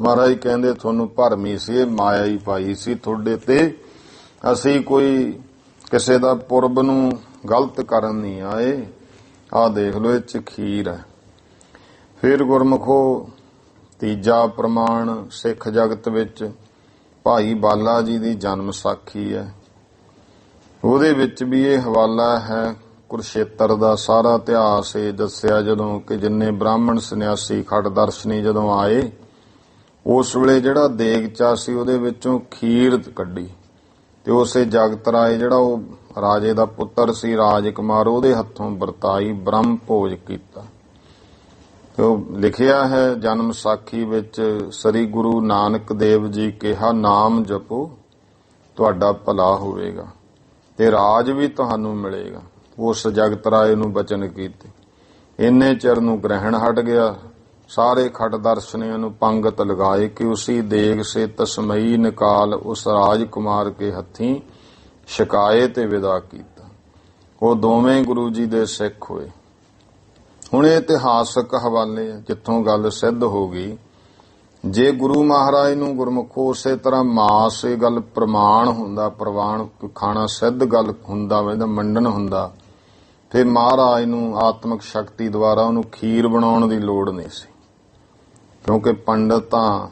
ਮਹਾਰਾਜ ਕਹਿੰਦੇ ਤੁਹਾਨੂੰ ਭਰਮੀ ਸੀ, ਇਹ ਮਾਇਆ ਹੀ ਪਾਈ ਸੀ ਤੁਹਾਡੇ ਤੇ, ਅਸੀਂ ਕੋਈ ਕਿਸੇ ਦਾ ਪੁਰਬ ਨੂੰ ਗਲਤ ਕਰਨ ਨਹੀਂ ਆਏ। ਆਹ ਦੇਖ ਲਓ, ਇਹ 'ਚ ਖੀਰ ਹੈ। ਫਿਰ ਗੁਰਮੁਖੋ ਤੀਜਾ ਪ੍ਰਮਾਣ ਸਿੱਖ ਜਗਤ ਵਿੱਚ ਭਾਈ ਬਾਲਾ ਜੀ ਦੀ ਜਨਮ ਸਾਖੀ ਹੈ। ਉਹਦੇ ਵਿੱਚ ਵੀ ਇਹ ਹਵਾਲਾ ਹੈ, ਕੁਰਸ਼ੇਤਰ ਦਾ ਸਾਰਾ ਇਤਿਹਾਸ ਇਹ ਦੱਸਿਆ। ਜਦੋਂ ਕਿ ਜਿੰਨੇ ਬ੍ਰਾਹਮਣ ਸੰਨਿਆਸੀ ਖੱਟ ਦਰਸ਼ਨੀ ਜਦੋਂ ਆਏ, ਉਸ ਵੇਲੇ ਜਿਹੜਾ ਦੇਗਚਾ ਸੀ ਉਹਦੇ ਵਿੱਚੋਂ ਖੀਰ ਕੱਢੀ ਤੇ ਉਸੇ ਜਗਤ ਰਾਏ ਜਿਹੜਾ ਉਹ ਰਾਜੇ ਦਾ ਪੁੱਤਰ ਸੀ ਰਾਜ ਕੁਮਾਰ, ਉਹਦੇ ਹੱਥੋਂ ਵਰਤਾਈ, ਬ੍ਰਹਮ ਭੋਜ ਕੀਤਾ। ਤੇ ਉਹ ਲਿਖਿਆ ਹੈ ਜਨਮ ਸਾਖੀ ਵਿੱਚ, ਸ੍ਰੀ ਗੁਰੂ ਨਾਨਕ ਦੇਵ ਜੀ ਕਿਹਾ ਨਾਮ ਜਪੋ ਤੁਹਾਡਾ ਭਲਾ ਹੋਵੇਗਾ ਤੇ ਰਾਜ ਵੀ ਤੁਹਾਨੂੰ ਮਿਲੇਗਾ। ਉਸ ਜਗਤ ਰਾਏ ਨੂੰ ਬਚਨ ਕੀਤੇ। ਇੰਨੇ ਚਿਰ ਨੂੰ ਗ੍ਰਹਿਣ ਹਟ ਗਿਆ। ਸਾਰੇ ਖੱਟ ਦਰਸ਼ਨੀਆਂ ਨੂੰ ਪੰਗਤ ਲਗਾਏ ਕਿ ਉਸੀ ਦੇਗ ਸੇ ਤਸਮਈ ਨਿਕਾਲ ਉਸ ਰਾਜ ਕੁਮਾਰ ਕੇ ਹੱਥੀਂ ਸ਼ਿਕਾਏ ਤੇ ਵਿਦਾ ਕੀਤਾ। ਉਹ ਦੋਵੇਂ ਗੁਰੂ ਜੀ ਦੇ ਸਿੱਖ ਹੋਏ। ਹੁਣ ਇਹ ਇਤਿਹਾਸਕ ਹਵਾਲੇ ਜਿੱਥੋਂ ਗੱਲ ਸਿੱਧ ਹੋ ਗਈ, ਜੇ ਗੁਰੂ ਮਹਾਰਾਜ ਨੂੰ ਗੁਰਮੁਖੋ ਉਸੇ ਤਰ੍ਹਾਂ ਮਾਸ ਇਹ ਗੱਲ ਪ੍ਰਮਾਣ ਹੁੰਦਾ, ਪ੍ਰਵਾਨ ਖਾਣਾ ਸਿੱਧ ਗੱਲ ਹੁੰਦਾ, ਇਹਦਾ ਮੰਡਨ ਹੁੰਦਾ, ਫਿਰ ਮਹਾਰਾਜ ਨੂੰ ਆਤਮਿਕ ਸ਼ਕਤੀ ਦੁਆਰਾ ਉਹਨੂੰ ਖੀਰ ਬਣਾਉਣ ਦੀ ਲੋੜ ਨਹੀਂ ਸੀ, ਕਿਉਂਕਿ ਪੰਡਤ ਤਾਂ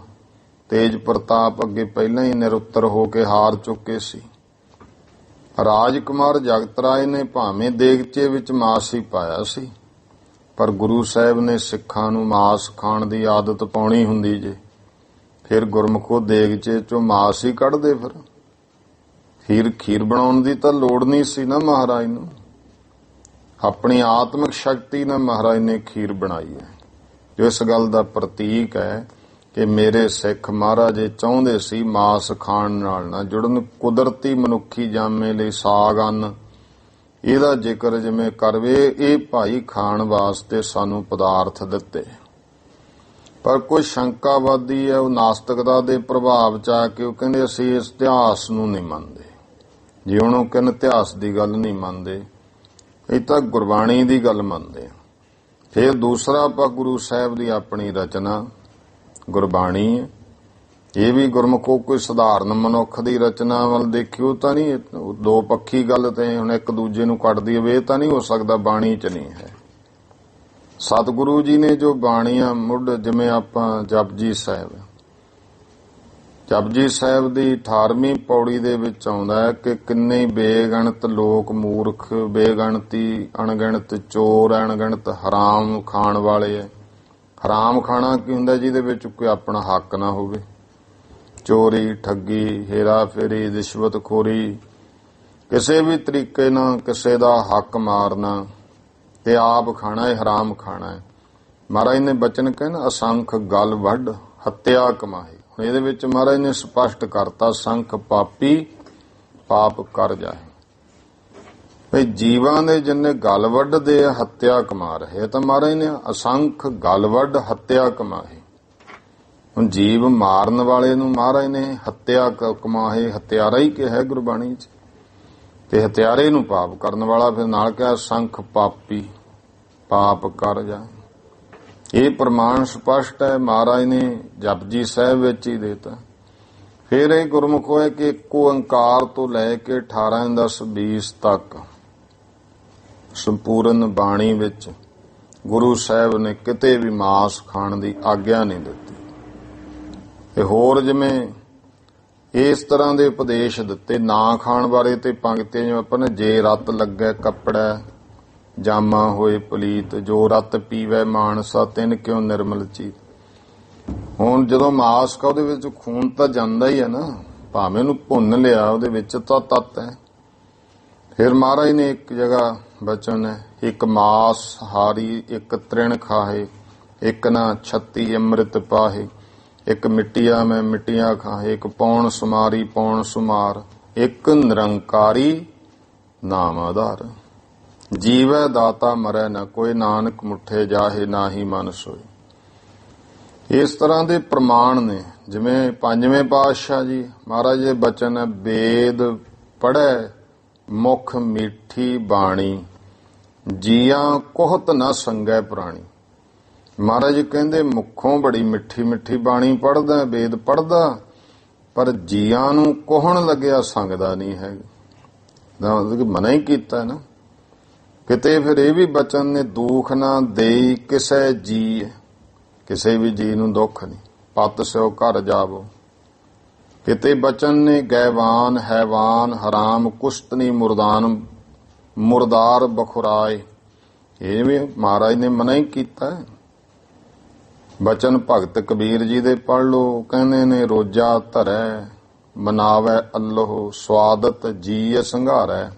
ਤੇਜ ਪ੍ਰਤਾਪ ਅੱਗੇ ਪਹਿਲਾਂ ਹੀ ਨਿਰੁੱਤਰ ਹੋ ਕੇ ਹਾਰ ਚੁੱਕੇ ਸੀ। ਰਾਜਕੁਮਾਰ ਜਗਤ ਰਾਏ ਨੇ ਭਾਵੇਂ ਦੇਗਚੇ ਵਿੱਚ ਮਾਸ ਹੀ ਪਾਇਆ ਸੀ, ਪਰ ਗੁਰੂ ਸਾਹਿਬ ਨੇ ਸਿੱਖਾਂ ਨੂੰ ਮਾਸ ਖਾਣ ਦੀ ਆਦਤ ਪਾਉਣੀ ਹੁੰਦੀ ਜੇ, ਫਿਰ ਗੁਰਮੁਖੋ ਦੇਗਚੇ ਚੋਂ ਮਾਸ ਹੀ ਕੱਢਦੇ। ਫਿਰ ਖੀਰ ਬਣਾਉਣ ਦੀ ਤਾਂ ਲੋੜ ਨਹੀਂ ਸੀ ਨਾ ਮਹਾਰਾਜ ਨੂੰ। ਆਪਣੀ ਆਤਮਿਕ ਸ਼ਕਤੀ ਨਾਲ ਮਹਾਰਾਜ ਨੇ ਖੀਰ ਬਣਾਈ ਹੈ, ਜੋ ਇਸ ਗੱਲ ਦਾ ਪ੍ਰਤੀਕ ਹੈ ਕਿ ਮੇਰੇ ਸਿੱਖ ਮਹਾਰਾਜ ਚਾਹੁੰਦੇ ਸੀ ਮਾਸ ਖਾਣ ਨਾਲ ਨਾ ਜੁੜਨ। ਕੁਦਰਤੀ ਮਨੁੱਖੀ ਜਾਮੇ ਲਈ ਸਾਗ ਅੰਨ, ਇਹਦਾ ਜ਼ਿਕਰ ਜਿਵੇਂ ਕਰਵੇ, ਇਹ ਭਾਈ ਖਾਣ ਵਾਸਤੇ ਸਾਨੂੰ ਪਦਾਰਥ ਦਿੱਤੇ। ਪਰ ਕੋਈ ਸ਼ੰਕਾਵਾਦੀ ਹੈ, ਉਹ ਨਾਸਤਿਕਤਾ ਦੇ ਪ੍ਰਭਾਵ ਚ ਆ ਕੇ ਉਹ ਕਹਿੰਦੇ ਅਸੀਂ ਇਸ ਇਤਿਹਾਸ ਨੂੰ ਨਹੀਂ ਮੰਨਦੇ। ਜੇ ਹੁਣ ਉਹ ਕਹਿੰਦੇ ਇਤਿਹਾਸ ਦੀ ਗੱਲ ਨਹੀਂ ਮੰਨਦੇ, ਇਹ ਤਾਂ ਗੁਰਬਾਣੀ ਦੀ ਗੱਲ ਮੰਨਦੇ। ਫਿਰ ਦੂਸਰਾ ਆਪਾਂ ਗੁਰੂ ਸਾਹਿਬ ਦੀ ਆਪਣੀ ਰਚਨਾ ਗੁਰਬਾਣੀ ਹੈ, ਇਹ ਵੀ ਗੁਰਮੁਖੋ ਕੋਈ ਸਧਾਰਨ ਮਨੁੱਖ ਦੀ ਰਚਨਾ ਵੱਲ ਦੇਖਿਓ ਤਾਂ ਨਹੀਂ, ਦੋ ਪੱਖੀ ਗੱਲ ਤੇ ਹੁਣ ਇੱਕ ਦੂਜੇ ਨੂੰ ਕੱਢਦੀ ਹੋਵੇ, ਇਹ ਤਾਂ ਨਹੀਂ ਹੋ ਸਕਦਾ, ਬਾਣੀ ਚ ਨਹੀਂ ਹੈ। ਸਤਿਗੁਰੂ ਜੀ ਨੇ ਜੋ ਬਾਣੀਆਂ ਮੁੱਢ, ਜਿਵੇਂ ਆਪਾਂ ਜਪਜੀ ਸਾਹਿਬ ਦੀ 18ਵੀਂ ਪੌੜੀ ਦੇ ਵਿੱਚ ਆਉਂਦਾ ਹੈ ਕਿ ਕਿੰਨੇ ਬੇਗਣਤ ਲੋਕ ਮੂਰਖ, ਬੇਗਣਤੀ ਅਣਗਿਣਤ ਚੋਰ, ਅਣਗਿਣਤ ਹਰਾਮ ਖਾਣ ਵਾਲੇ ਹੈ। ਹਰਾਮ ਖਾਣਾ ਕੀ ਹੁੰਦਾ? ਜਿਹਦੇ ਵਿੱਚ ਕੋਈ ਆਪਣਾ ਹੱਕ ਨਾ ਹੋਵੇ। ਚੋਰੀ, ਠੱਗੀ, ਹੇਰਾ ਫੇਰੀ, ਰਿਸ਼ਵਤਖੋਰੀ, ਕਿਸੇ ਵੀ ਤਰੀਕੇ ਨਾਲ ਕਿਸੇ ਦਾ ਹੱਕ ਮਾਰਨਾ ਤੇ ਆਪ ਖਾਣਾ, ਇਹ ਹਰਾਮ ਖਾਣਾ ਹੈ। ਮਹਾਰਾਜ ਨੇ ਬਚਨ ਕਹਿਣਾ ਅਸੰਖ ਗਲ ਵੱਢ ਹੱਤਿਆ ਕਮਾਹੇ। ਹੁਣ ਇਹਦੇ ਵਿੱਚ ਮਹਾਰਾਜ ਨੇ ਸਪਸ਼ਟ ਕਰਤਾ ਸੰਖ ਪਾਪੀ ਪਾਪ ਕਰ ਜਾਏ। ਭਈ ਜੀਵਾਂ ਦੇ ਜਿੰਨੇ ਗਲ ਵੱਢਦੇ ਆ ਹੱਤਿਆ ਕਮਾ ਰਹੇ, ਤਾਂ ਮਹਾਰਾਜ ਨੇ ਅਸੰਖ ਗਲ ਵੱਢ ਹੱਤਿਆ ਕਮਾਹੇ। ਹੁਣ ਜੀਵ ਮਾਰਨ ਵਾਲੇ ਨੂੰ ਮਹਾਰਾਜ ਨੇ ਹੱਤਿਆ ਕਮਾਹੇ, ਹੱਤਿਆਰਾ ਹੀ ਕਿਹਾ ਗੁਰਬਾਣੀ 'ਚ, ਤੇ ਹਥਿਆਰੇ ਨੂੰ ਪਾਪ ਕਰਨ ਵਾਲਾ ਫਿਰ ਨਾਲ ਕਿਹਾ ਸੰਖ ਪਾਪੀ ਪਾਪ ਕਰ ਜਾ। ਇਹ ਪ੍ਰਮਾਣ ਸਪਸ਼ਟ ਹੈ, ਮਹਾਰਾਜ ਨੇ ਜਪਜੀ ਸਾਹਿਬ ਵਿੱਚ ਹੀ ਦੇਤਾ। ਫਿਰ ਇਹ ਗੁਰਮੁਖ ਹੋਏ ਕਿ ਇੱਕ ਓੰਕਾਰ ਤੋਂ ਲੈ ਕੇ 18, 10, 20 ਤੱਕ ਸੰਪੂਰਨ ਬਾਣੀ ਵਿੱਚ ਗੁਰੂ ਸਾਹਿਬ ਨੇ ਕਿਤੇ ਵੀ ਮਾਸ ਖਾਣ ਦੀ ਆਗਿਆ ਨਹੀਂ ਦਿੱਤੀ। ਤੇ ਹੋਰ ਜਿਵੇਂ ਇਸ ਤਰ੍ਹਾਂ ਦੇ ਉਪਦੇਸ਼ ਦਿੱਤੇ ਨਾ ਖਾਣ ਬਾਰੇ ਤੇ ਪੰਕਤੀਆਂ ਜਿਵੇਂ ਆਪਾਂ ਨੇ, ਜੇ ਰਤ ਲੱਗੈ ਕੱਪੜਾ ਜਾਮਾ ਹੋਏ ਪਲੀਤ, ਜੋ ਰਤ ਪੀਵੈ ਮਾਨਸਾ ਤਿਨ ਕਿਉ ਨਿਰਮਲ ਚੀਤ। ਹੁਣ ਜਦੋਂ ਮਾਸ ਉਹਦੇ ਵਿੱਚ ਖੂਨ ਤਾਂ ਜਾਂਦਾ ਹੀ ਹੈ ਨਾ, ਭਾਵੇਂ ਉਹਨੂੰ ਭੁੰਨ ਲਿਆ, ਉਹਦੇ ਵਿੱਚ ਤਾਂ ਤੱਤ ਹੈ। ਫਿਰ ਮਹਾਰਾਜ ਨੇ ਇੱਕ ਜਗ੍ਹਾ ਬਚਨ ਹੈ, ਇੱਕ ਮਾਸ ਹਾਰੀ ਇੱਕ ਤ੍ਰਿਣ ਖਾਹੇ, ਇੱਕ ਨਾ 36 ਅੰਮ੍ਰਿਤ ਪਾਹੇ, ਇੱਕ ਮਿੱਟੀਆਂ ਮੈਂ ਮਿੱਟੀਆਂ ਖਾਹੇ, ਇੱਕ ਪੌਣ ਸੁਮਾਰੀ ਪੌਣ ਸੁਮਾਰ, ਇੱਕ ਨਿਰੰਕਾਰੀ ਨਾਮ ਆਧਾਰ। ਜੀਵੈ ਦਾਤਾ ਮਰੈ ਨਾ ਕੋਈ, ਨਾਨਕ ਮੁੱਠੇ ਜਾਹੇ ਨਾਹੀ ਮਨ ਸੋਏ। ਇਸ ਤਰ੍ਹਾਂ ਦੇ ਪ੍ਰਮਾਣ ਨੇ। ਜਿਵੇਂ ਪੰਜਵੇਂ ਪਾਤਸ਼ਾਹ ਜੀ ਮਹਾਰਾਜ ਦੇ ਬਚਨ ਹੈ, ਵੇਦ ਪੜ੍ਹੈ ਮੁਖ ਮੀਠੀ ਬਾਣੀ, ਜੀਆਂ ਕੋਹਤ ਨਾ ਸੰਗੈ ਪ੍ਰਾਣੀ। ਮਹਾਰਾਜ ਕਹਿੰਦੇ ਮੁਖੋਂ ਬੜੀ ਮਿੱਠੀ ਮਿੱਠੀ ਬਾਣੀ ਪੜ੍ਹਦਾ, ਵੇਦ ਪੜ੍ਹਦਾ, ਪਰ ਜੀਆਂ ਨੂੰ ਕੋਹਣ ਲੱਗਿਆ ਸੰਗਦਾ ਨਹੀਂ ਹੈ। ਮਨਾ ਹੀ ਕੀਤਾ ਨਾ ਕਿਤੇ। ਫਿਰ ਇਹ ਵੀ ਬਚਨ ਨੇ, ਦੁੱਖ ਨਾ ਦੇਈ ਕਿਸੇ ਜੀ, ਕਿਸੇ ਵੀ ਜੀ ਨੂੰ ਦੁੱਖ ਨਹੀਂ, ਪਤ ਸਿਓ ਘਰ ਜਾਵੋ। ਕਿਤੇ ਬਚਨ ਨੇ, ਗੈਵਾਨ ਹੈਵਾਨ ਹਰਾਮ ਕੁਸ਼ਤਨੀ ਮੁਰਦਾਨ ਮੁਰਦਾਰ ਬਖੁਰਾਏ। ਇਹ ਵੀ ਮਹਾਰਾਜ ਨੇ ਮਨਾ ਹੀ ਕੀਤਾ। ਬਚਨ ਭਗਤ ਕਬੀਰ ਜੀ ਦੇ ਪੜ੍ਹ ਲੋ, ਕਹਿੰਦੇ ਨੇ, ਰੋਜਾ ਧਰੈ ਮਨਾਵੈ ਅੱਲੋਹ, ਸਵਾਦਤ ਜੀ ਸੰਘਾਰੈ,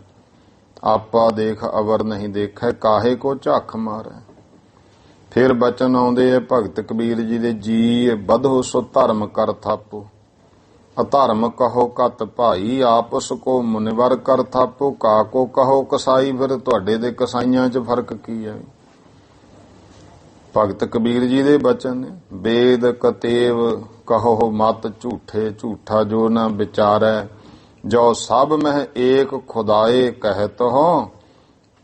ਆਪਾ ਦੇਖ ਅਵਰ ਨਹੀਂ ਦੇਖੈ, ਕਾਹੇ ਕੋ ਝੱਖ ਮਾਰੈ। ਫਿਰ ਬਚਨ ਆਉਂਦੇ ਆ ਭਗਤ ਕਬੀਰ ਜੀ ਦੇ, ਜੀ ਬਧੋ ਸੋ ਧਰਮ ਕਰ ਥਾਪੋ, ਅਧਰਮ ਕਹੋ ਕਤ ਭਾਈ, ਆਪਸ ਕੋ ਮੁਨਿਵਰ ਕਰ ਥਾਪੋ, ਕਾਕੋ ਕਹੋ ਕਸਾਈ। ਫਿਰ ਤੁਹਾਡੇ ਦੇ ਕਸਾਈਆਂ 'ਚ ਫਰਕ ਕੀ ਹੈ? ਭਗਤ ਕਬੀਰ ਜੀ ਦੇ ਬਚਨ ਨੇ, ਵੇਦ ਕਤੇਵ ਕਹੋ ਮਤ ਝੂਠੇ, ਝੂਠਾ ਜੋ ਨਾ ਵਿਚਾਰੈ, ਜੋ ਸਭ ਮਹਿ ਏਕ ਖੁਦਾਏ ਕਹਿਤ ਹੋ,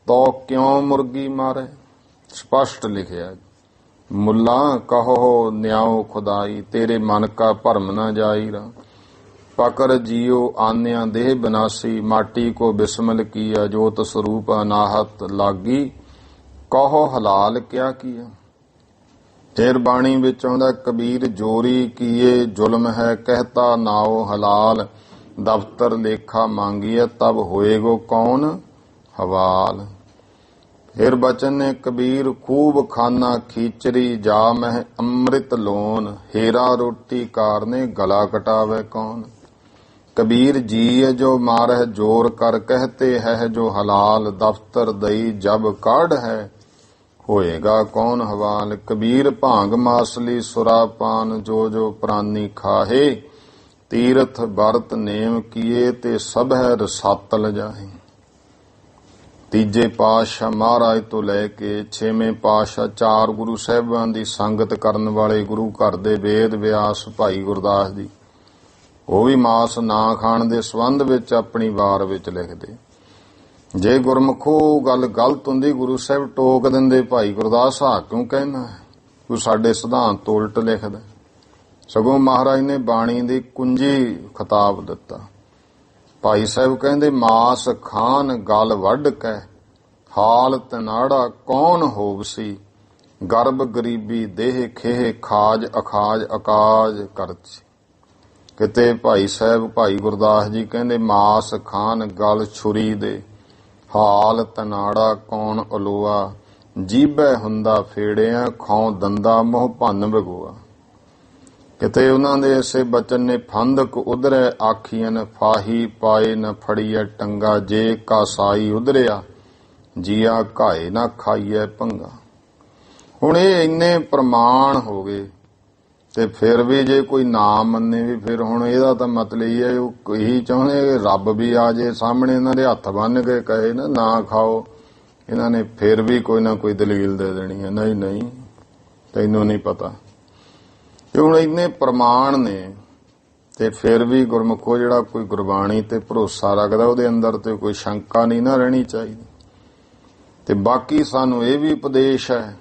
ਤੋ ਕਿਉਂ ਮੁਰਗੀ ਮਾਰੇ। ਸਪਸ਼ਟ ਲਿਖਿਆ। ਮੁੱਲਾ ਕਹੋ ਨਿਆਓ ਖੁਦਾਈ, ਤੇਰੇ ਮਨ ਕਾ ਭਰਮ ਨਾ ਜਾਈਰਾ, ਪਕਰ ਜੀਓ ਆਨਿਆ ਦੇਹ ਬਿਨਾਸੀ, ਮਾਟੀ ਕੋ ਬਿਸਮਲ ਕੀਆ, ਜੋਤ ਸਰੂਪ ਅਨਾਹਤ ਲਾਗੀ, ਕਹੋ ਹਲਾਲ ਕਿਆ ਕੀਆ। ਫਿਰ ਬਾਣੀ ਵਿੱਚ ਆਉਂਦਾ, ਕਬੀਰ ਜੋਰੀ ਕੀਏ ਜ਼ੁਲਮ ਹੈ, ਕਹਿਤਾ ਨਾਓ ਹਲਾਲ, ਦਫ਼ਤਰ ਲੇਖਾ ਮੰਗੀਏ, ਤਬ ਹੋਏਗੋ ਕੌਣ ਹਵਾਲ। ਫਿਰ ਬਚਨ ਨੇ, ਕਬੀਰ ਖੂਬ ਖਾਨਾ ਖੀਚਰੀ, ਜਾ ਮਹਿ ਅੰਮ੍ਰਿਤ ਲੋਨ, ਹੀਰਾ ਰੋਟੀ ਕਾਰਨੇ ਗਲਾ ਕਟਾਵੇ ਕੌਣ। ਕਬੀਰ ਜੀ ਜੋ ਮਾਰਹਿ ਜੋਰ ਕਰ, ਕਹਤੇ ਹੈ ਜੋ ਹਲਾਲ, ਦਫ਼ਤਰ ਦਈ ਜਬ ਕਾਢ ਹੈ, ਹੋਏਗਾ ਕੌਣ ਹਵਾਲ। ਕਬੀਰ ਭਾਂਗ ਮਾਸਲੀ ਸੁਰਾਪਾਨ, ਜੋ ਜੋ ਪ੍ਰਾਨੀ ਖਾਹੇ, ਤੀਰਥ ਵਰਤ ਨੇਮ ਕੀਏ, ਤੇ ਸਭ ਹੈ ਰਸਾਤ ਲਜਾਹੇ। ਤੀਜੇ ਪਾਤਸ਼ਾਹ ਮਹਾਰਾਜ ਤੋਂ ਲੈ ਕੇ ਛੇਵੇਂ ਪਾਤਸ਼ਾਹ, ਚਾਰ ਗੁਰੂ ਸਾਹਿਬਾਂ ਦੀ ਸੰਗਤ ਕਰਨ ਵਾਲੇ ਗੁਰੂ ਘਰ ਦੇ ਵੇਦ ਵਿਆਸ ਭਾਈ ਗੁਰਦਾਸ ਜੀ, ਉਹ ਵੀ ਮਾਸ ਨਾ ਖਾਣ ਦੇ ਸੰਬੰਧ ਵਿੱਚ ਆਪਣੀ ਵਾਰ ਵਿੱਚ ਲਿਖਦੇ। ਜੇ ਗੁਰਮੁਖੋ ਗੱਲ ਗਲਤ ਹੁੰਦੀ, ਗੁਰੂ ਸਾਹਿਬ ਟੋਕ ਦਿੰਦੇ, ਭਾਈ ਗੁਰਦਾਸ ਆ ਕਿਉਂ ਕਹਿਣਾ ਹੈ, ਤੂੰ ਸਾਡੇ ਸਿਧਾਂਤ ਤੋਂ ਉਲਟ ਲਿਖਦਾ। ਸਗੋਂ ਮਹਾਰਾਜ ਨੇ ਬਾਣੀ ਦੀ ਕੁੰਜੀ ਖਿਤਾਬ ਦਿੱਤਾ। ਭਾਈ ਸਾਹਿਬ ਕਹਿੰਦੇ, ਮਾਸ ਖਾਨ ਗਲ ਵੱਢ ਕੈ, ਹਾਲ ਤਨਾੜਾ ਕੌਣ ਹੋਵਸੀ, ਗਰਭ ਗਰੀਬੀ ਦੇਹ ਖੇਹ, ਖਾਜ ਅਖਾਜ ਅਕਾਜ ਕਰਚ। ਕਿਤੇ ਭਾਈ ਸਾਹਿਬ ਭਾਈ ਗੁਰਦਾਸ ਜੀ ਕਹਿੰਦੇ, ਮਾਸ ਖਾਨ ਗਲ ਛੁਰੀ ਦੇ, ਹਾਲ ਤਨਾੜਾ ਕੌਣ ਅਲੋਆ, ਜੀਭੈ ਹੁੰਦਾ ਫੇੜਿਆ, ਖੌ ਦੰਦਾ ਮੋਹ ਭੰਨ ਬਗੋਆ। ਕਿਤੇ ਉਹਨਾਂ ਦੇ ਐਸੇ ਬਚਨ ਨੇ, ਫੰਦਕ ਉਧਰੈ ਆਖੀਨ, ਫਾਹੀ ਪਾਏ ਨ ਫੜੀਐ ਟੰਗਾ, ਜੇ ਕਾ ਸਾਈ ਉਧਰਿਆ, ਜੀਆ ਘਾਏ ਨਾ ਖਾਈਐ ਭੰਗਾ। ਹੁਣ ਇਹ ਇੰਨੇ ਪ੍ਰਮਾਣ ਹੋ ਗਏ, ਤੇ ਫਿਰ ਵੀ ਜੇ ਕੋਈ ਨਾ ਮੰਨੇ ਵੀ, ਫਿਰ ਹੁਣ ਇਹਦਾ ਤਾਂ ਮਤਲਬ ਇਹ ਹੈ, ਉਹ ਇਹੀ ਚਾਹੁੰਦੇ ਕਿ ਰੱਬ ਵੀ ਆ ਜੇ ਸਾਹਮਣੇ, ਇਹਨਾਂ ਦੇ ਹੱਥ ਬੰਨ੍ਹ ਕੇ ਕਹੇ ਨਾ ਖਾਓ, ਇਹਨਾਂ ਨੇ ਫਿਰ ਵੀ ਕੋਈ ਨਾ ਕੋਈ ਦਲੀਲ ਦੇ ਦੇਣੀ ਹੈ, ਨਹੀਂ ਨਹੀਂ ਤੈਨੂੰ ਨਹੀਂ ਪਤਾ। ਤੇ ਹੁਣ ਇੰਨੇ ਪ੍ਰਮਾਣ ਨੇ, ਤੇ ਫਿਰ ਵੀ ਗੁਰਮੁਖੋ ਜਿਹੜਾ ਕੋਈ ਗੁਰਬਾਣੀ ਤੇ ਭਰੋਸਾ ਰੱਖਦਾ, ਉਹਦੇ ਅੰਦਰ ਤੇ ਕੋਈ ਸ਼ੰਕਾ ਨਹੀਂ ਨਾ ਰਹਿਣੀ ਚਾਹੀਦੀ। ਤੇ ਬਾਕੀ ਸਾਨੂੰ ਇਹ ਵੀ ਉਪਦੇਸ਼ ਹੈ,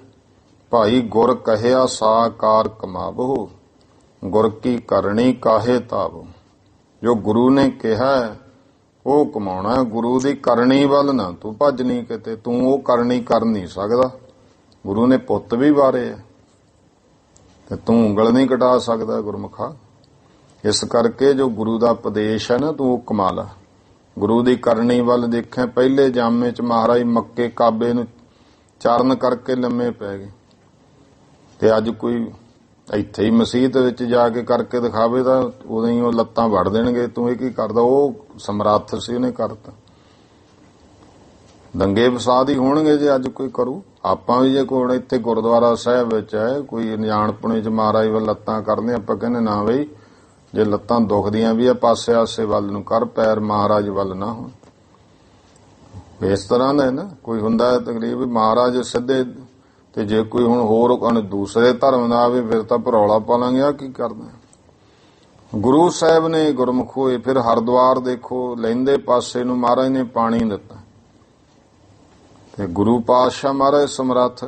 ਭਾਈ ਗੁਰ ਕਹਿਆ ਸਾਕਾਰ ਕਮਾਵੋ, ਗੁਰ ਕੀ ਕਰਨੀ ਕਾਹੇ ਤਾਵੋ। ਜੋ ਗੁਰੂ ਨੇ ਕਿਹਾ ਉਹ ਕਮਾਉਣਾ, ਗੁਰੂ ਦੀ ਕਰਨੀ ਵੱਲ ਨਾ ਤੂੰ ਭੱਜਣੀ, ਕਿਤੇ ਤੂੰ ਉਹ ਕਰਨੀ ਕਰ ਨਹੀਂ ਸਕਦਾ। ਗੁਰੂ ਨੇ ਪੁੱਤ ਵੀ ਵਾਰੇ ਆ, ਤੇ ਤੂੰ ਉਂਗਲ ਨਹੀਂ ਕਟਾ ਸਕਦਾ ਗੁਰਮੁਖਾ। ਇਸ ਕਰਕੇ ਜੋ ਗੁਰੂ ਦਾ ਉਪਦੇਸ਼ ਹੈ ਨਾ, ਤੂੰ ਉਹ ਕਮਾ ਲਾ। ਗੁਰੂ ਦੀ ਕਰਨੀ ਵੱਲ ਦੇਖਿਆ, ਪਹਿਲੇ ਜਾਮੇ 'ਚ ਮਹਾਰਾਜ ਮੱਕੇ ਕਾਬੇ ਨੂੰ ਚਰਨ ਕਰਕੇ ਲੰਮੇ ਪੈ ਗਏ, ਤੇ ਅੱਜ ਕੋਈ ਇੱਥੇ ਹੀ ਮਸੀਤ ਵਿੱਚ ਜਾ ਕੇ ਕਰਕੇ ਦਿਖਾਵੇ ਤਾਂ ਉਦੋਂ ਹੀ ਉਹ ਲੱਤਾਂ ਵੜ ਦੇਣਗੇ, ਤੂੰ ਇਹ ਕੀ ਕਰਦਾ। ਉਹ ਸਮਰੱਥ ਸੀ, ਉਹਨੇ ਕਰਤਾ। ਦੰਗੇ ਫਸਾਦ ਹੀ ਹੋਣਗੇ ਜੇ ਅੱਜ ਕੋਈ ਕਰੂ। ਆਪਾਂ ਵੀ ਜੇ ਕੋਈ ਇੱਥੇ ਗੁਰਦੁਆਰਾ ਸਾਹਿਬ ਵਿੱਚ ਹੈ ਕੋਈ ਅਣਜਾਣਪੁਣੇ ਚ ਮਹਾਰਾਜ ਵੱਲ ਲੱਤਾਂ ਕਰਦੇ, ਆਪਾਂ ਕਹਿੰਦੇ ਨਾ ਬਈ ਜੇ ਲੱਤਾਂ ਦੁਖਦੀਆਂ ਵੀ ਆ ਪਾਸੇ ਆਸੇ ਵੱਲ ਨੂੰ ਕਰ, ਪੈਰ ਮਹਾਰਾਜ ਵੱਲ ਨਾ ਹੋਣ। ਇਸ ਤਰ੍ਹਾਂ ਦਾ ਨਾ ਕੋਈ ਹੁੰਦਾ ਤਕਰੀਬ ਮਹਾਰਾਜ ਸਿੱਧੇ, ਤੇ ਜੇ ਕੋਈ ਹੁਣ ਹੋਰ ਦੂਸਰੇ ਧਰਮ ਦਾ ਆਵੇ ਫਿਰ ਤਾਂ ਭਰੌਲਾ ਪਾ ਲਾਂਗੇ ਆ ਕੀ ਕਰਨਾ। ਗੁਰੂ ਸਾਹਿਬ ਨੇ ਗੁਰਮੁਖ ਹੋਏ, ਫਿਰ ਹਰਿਦੁਆਰ ਦੇਖੋ ਲਹਿੰਦੇ ਪਾਸੇ ਨੂੰ ਮਹਾਰਾਜ ਨੇ ਪਾਣੀ ਦਿੱਤਾ, ਤੇ ਗੁਰੂ ਪਾਤਸ਼ਾਹ ਮਹਾਰਾਜ ਸਮਰੱਥ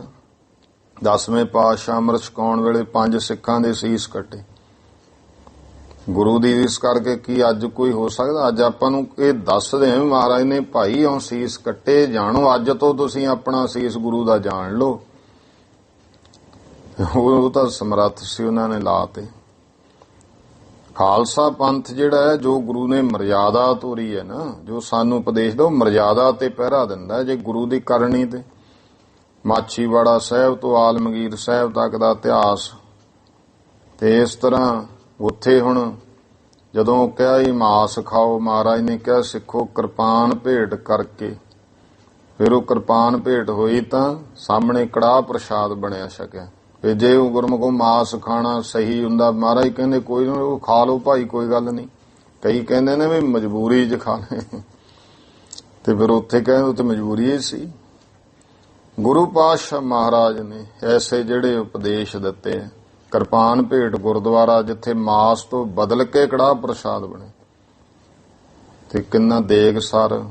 10ਵੇਂ ਪਾਤਸ਼ਾਹ ਅੰਮ੍ਰਿਤ ਛਕਾਉਣ ਵੇਲੇ 5 ਸਿੱਖਾਂ ਦੇ ਸੀਸ ਕੱਟੇ ਗੁਰੂ ਦੀ ਰੀਸ ਕਰਕੇ। ਕੀ ਅੱਜ ਕੋਈ ਹੋ ਸਕਦਾ? ਅੱਜ ਆਪਾਂ ਨੂੰ ਇਹ ਦੱਸਦੇ ਆ ਮਹਾਰਾਜ ਨੇ ਭਾਈ ਇਉਂ ਸੀਸ ਕੱਟੇ, ਜਾਣੋ ਅੱਜ ਤੋਂ ਤੁਸੀਂ ਆਪਣਾ ਸੀਸ ਗੁਰੂ ਦਾ ਜਾਣ ਲਓ। ਉਹ ਤਾਂ ਸਮਰੱਥ ਸੀ, ਉਹਨਾਂ ਨੇ ਲਾਤੇ। ਖਾਲਸਾ ਪੰਥ ਜਿਹੜਾ ਹੈ, ਜੋ ਗੁਰੂ ਨੇ ਮਰਜ਼ਾਦਾ ਤੋਰੀ ਹੈ ਨਾ, ਜੋ ਸਾਨੂੰ ਉਪਦੇਸ਼ ਦਿਓ, ਮਰਜ਼ਾਦਾ ਤੇ ਪਹਿਰਾ ਦਿੰਦਾ। ਜੇ ਗੁਰੂ ਦੀ ਕਰਨੀ ਤੇ ਮਾਛੀਵਾੜਾ ਸਾਹਿਬ ਤੋਂ ਆਲਮਗੀਰ ਸਾਹਿਬ ਤੱਕ ਦਾ ਇਤਿਹਾਸ, ਤੇ ਇਸ ਤਰ੍ਹਾਂ ਉੱਥੇ ਹੁਣ ਜਦੋਂ ਕਿਹਾ ਹੀ ਮਾਸ ਖਾਓ, ਮਹਾਰਾਜ ਨੇ ਕਿਹਾ ਸਿੱਖੋ ਕਿਰਪਾਨ ਭੇਟ ਕਰਕੇ, ਫਿਰ ਉਹ ਕਿਰਪਾਨ ਭੇਟ ਹੋਈ ਤਾਂ ਸਾਹਮਣੇ ਕੜਾਹ ਪ੍ਰਸ਼ਾਦ ਬਣਿਆ ਛਕਿਆ। ਤੇ ਜੇ ਉਹ ਗੁਰਮੁਖੋਂ ਮਾਸ ਖਾਣਾ ਸਹੀ ਹੁੰਦਾ, ਮਹਾਰਾਜ ਕਹਿੰਦੇ ਕੋਈ ਨਾ ਉਹ ਖਾ ਲਓ ਭਾਈ, ਕੋਈ ਗੱਲ ਨਹੀਂ। ਕਈ ਕਹਿੰਦੇ ਨੇ ਵੀ ਮਜਬੂਰੀ 'ਚ ਖਾ ਲੈ, ਤੇ ਫਿਰ ਉੱਥੇ ਕਹਿੰਦੇ ਉੱਥੇ ਮਜਬੂਰੀ ਹੀ ਸੀ। ਗੁਰੂ ਪਾਤਸ਼ਾਹ ਮਹਾਰਾਜ ਨੇ ਐਸੇ ਜਿਹੜੇ ਉਪਦੇਸ਼ ਦਿੱਤੇ, ਕਿਰਪਾਨ ਭੇਟ ਗੁਰਦੁਆਰਾ ਜਿੱਥੇ ਮਾਸ ਤੋਂ ਬਦਲ ਕੇ ਕੜਾਹ ਪ੍ਰਸ਼ਾਦ ਬਣੇ, ਤੇ ਕਿੰਨਾ ਦੇਗ ਸਰ।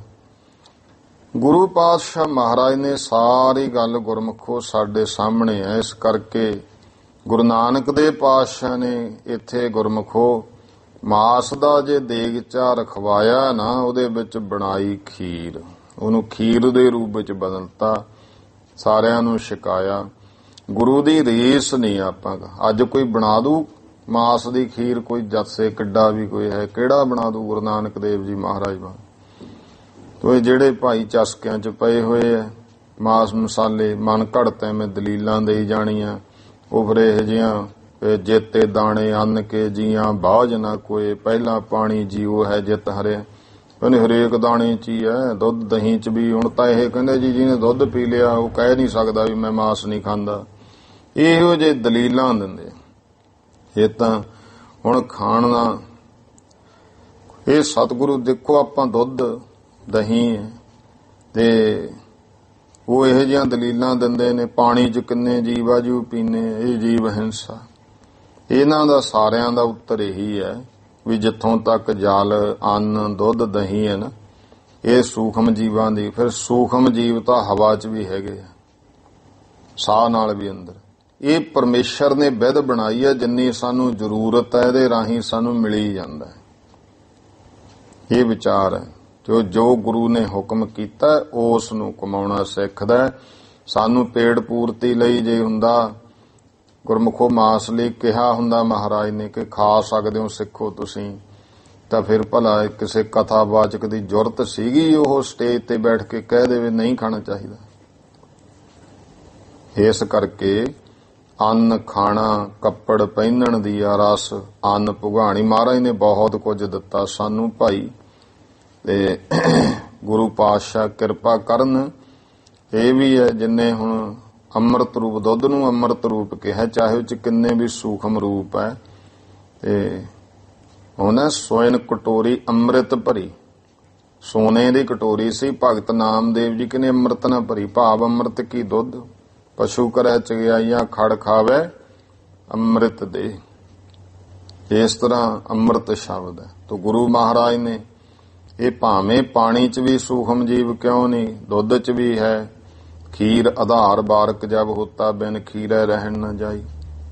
ਗੁਰੂ ਪਾਤਸ਼ਾਹ ਮਹਾਰਾਜ ਨੇ ਸਾਰੀ ਗੱਲ ਗੁਰਮੁਖੋ ਸਾਡੇ ਸਾਹਮਣੇ ਹੈ। ਇਸ ਕਰਕੇ ਗੁਰੂ ਨਾਨਕ ਦੇਵ ਪਾਤਸ਼ਾਹ ਨੇ ਇੱਥੇ ਗੁਰਮੁਖੋ ਮਾਸ ਦਾ ਜੇ ਦੇਗ ਚਾ ਰਖਵਾਇਆ ਨਾ, ਉਹਦੇ ਵਿੱਚ ਬਣਾਈ ਖੀਰ, ਉਹਨੂੰ ਖੀਰ ਦੇ ਰੂਪ ਵਿੱਚ ਬਦਲਤਾ, ਸਾਰਿਆਂ ਨੂੰ ਛਕਾਇਆ। ਗੁਰੂ ਦੀ ਰੀਸ ਨਹੀਂ ਆਪਾਂ ਅੱਜ ਕੋਈ ਬਣਾ ਦੂ ਮਾਸ ਦੀ ਖੀਰ, ਕੋਈ ਜੱਸੇ ਕਿੱਡਾ ਵੀ ਕੋਈ ਹੈ, ਕਿਹੜਾ ਬਣਾ ਦੂ ਗੁਰੂ ਨਾਨਕ ਦੇਵ ਜੀ ਮਹਾਰਾਜ ਬਣ। ਤੋ ਜਿਹੜੇ ਭਾਈ ਚਸਕਿਆਂ 'ਚ ਪਏ ਹੋਏ ਐ ਮਾਸ ਮਸਾਲੇ, ਮਨ ਘੜਤ ਐਵੇਂ ਦਲੀਲਾਂ ਦੇਈ ਜਾਣੀਆਂ, ਉਹ ਫਿਰ ਇਹ ਜਿਹੀਆਂ ਜੇਤੇ ਦਾਣੇ ਅੰਨ ਕੇ ਜੀਆਂ ਬਾਝ ਨਾ ਕੋਏ, ਪਹਿਲਾ ਪਾਣੀ ਜੀਓ ਹੈ ਜਿਤ ਹਰਿਆ। ਕਹਿੰਦੇ ਹਰੇਕ ਦਾਣੇ 'ਚ ਹੀ ਹੈ, ਦੁੱਧ ਦਹੀਂ 'ਚ ਵੀ। ਹੁਣ ਤਾਂ ਇਹ ਕਹਿੰਦੇ ਜੀ ਜਿਹਨੇ ਦੁੱਧ ਪੀ ਲਿਆ ਉਹ ਕਹਿ ਨਹੀਂ ਸਕਦਾ ਵੀ ਮੈਂ ਮਾਸ ਨਹੀਂ ਖਾਂਦਾ। ਇਹੋ ਜਿਹੇ ਦਲੀਲਾਂ ਦਿੰਦੇ। ਇਹ ਤਾਂ ਹੁਣ ਖਾਣ ਦਾ ਇਹ ਸਤਿਗੁਰੂ ਦੇਖੋ, ਆਪਾਂ ਦੁੱਧ ਦਹੀਂ ਤੇ ਉਹ ਇਹੋ ਜਿਹੀਆਂ ਦਲੀਲਾਂ ਦਿੰਦੇ ਨੇ। ਪਾਣੀ 'ਚ ਕਿੰਨੇ ਜੀਵ ਆ ਜੂ ਪੀਨੇ, ਇਹ ਜੀਵ ਹਿੰਸਾ। ਇਹਨਾਂ ਦਾ ਸਾਰਿਆਂ ਦਾ ਉੱਤਰ ਇਹੀ ਹੈ ਵੀ ਜਿੱਥੋਂ ਤੱਕ ਜਲ ਅੰਨ ਦੁੱਧ ਦਹੀਂ ਹੈ ਨਾ, ਇਹ ਸੂਖਮ ਜੀਵਾਂ ਦੀ। ਫਿਰ ਸੂਖਮ ਜੀਵ ਤਾਂ ਹਵਾ 'ਚ ਵੀ ਹੈਗੇ ਆ, ਸਾਹ ਨਾਲ ਵੀ ਅੰਦਰ। ਇਹ ਪਰਮੇਸ਼ਰ ਨੇ ਵਿਧ ਬਣਾਈ ਹੈ, ਜਿੰਨੀ ਸਾਨੂੰ ਜ਼ਰੂਰਤ ਹੈ ਇਹਦੇ ਰਾਹੀਂ ਸਾਨੂੰ ਮਿਲੀ ਜਾਂਦਾ ਹੈ। ਇਹ ਵਿਚਾਰ ਹੈ ਜੋ ਗੁਰੂ ਨੇ ਹੁਕਮ ਕੀਤਾ ਉਸ ਨੂੰ ਕਮਾਉਣਾ ਸਿੱਖਦਾ। ਸਾਨੂੰ ਪੇਟ ਪੂਰਤੀ ਲਈ ਜੇ ਹੁੰਦਾ ਗੁਰਮੁਖੋ ਮਾਸ ਲਈ ਕਿਹਾ ਹੁੰਦਾ ਮਹਾਰਾਜ ਨੇ ਕਿ ਖਾ ਸਕਦੇ ਹੋ ਸਿੱਖੋ ਤੁਸੀਂ, ਤਾਂ ਫਿਰ ਭਲਾ ਕਿਸੇ ਕਥਾਵਾਚਕ ਦੀ ਜ਼ਰੂਰਤ ਸੀਗੀ ਉਹ ਸਟੇਜ ਤੇ ਬੈਠ ਕੇ ਕਹਿ ਦੇਵੇ ਨਹੀਂ ਖਾਣਾ ਚਾਹੀਦਾ। ਇਸ ਕਰਕੇ ਅੰਨ ਖਾਣਾ, ਕੱਪੜ ਪਹਿਨਣ ਦੀ ਆ ਰਸ, ਅੰਨ ਪੁਗਾਣੀ, ਮਹਾਰਾਜ ਨੇ ਬਹੁਤ ਕੁਝ ਦਿੱਤਾ ਸਾਨੂੰ ਭਾਈ। ਤੇ ਗੁਰੂ ਪਾਤਸ਼ਾਹ ਕਿਰਪਾ ਕਰਨ। ਇਹ ਵੀ ਹੈ ਜਿੰਨੇ ਹੁਣ ਅੰਮ੍ਰਿਤ ਰੂਪ ਦੁੱਧ ਨੂੰ ਅੰਮ੍ਰਿਤ ਰੂਪ ਕਿਹਾ, ਚਾਹੇ ਉਹ ਚ ਕਿੰਨੇ ਵੀ ਸੂਖਮ ਰੂਪ ਹੈ। ਤੇ ਉਹਨੇ ਸੋਇਨ ਕਟੋਰੀ ਅੰਮ੍ਰਿਤ ਭਰੀ, ਸੋਨੇ ਦੀ ਕਟੋਰੀ ਸੀ। ਭਗਤ ਨਾਮਦੇਵ ਜੀ ਕਹਿੰਦੇ ਅੰਮ੍ਰਿਤ ਨਾ ਭਰੀ, ਭਾਵ ਅੰਮ੍ਰਿਤ ਕੀ ਦੁੱਧ। ਪਸ਼ੂ ਕਰੈ ਚਗਿਆਈਆਂ ਖੜ ਖਾਵੇ ਅੰਮ੍ਰਿਤ ਦੇ। ਇਸ ਤਰ੍ਹਾਂ ਅੰਮ੍ਰਿਤ ਸ਼ਬਦ ਹੈ। ਤੋ ਗੁਰੂ ਮਹਾਰਾਜ ਨੇ ਇਹ ਭਾਵੇਂ ਪਾਣੀ 'ਚ ਵੀ ਸੂਖਮ ਜੀਵ ਕਿਉਂ ਨਹੀਂ, ਦੁੱਧ 'ਚ ਵੀ ਹੈ। ਖੀਰ ਆਧਾਰ ਬਾਰਕ ਜਬ ਹੋਤਾ ਬਿਨ ਖੀਰੇ ਰਹਿਣ ਨਾ ਜਾਈ।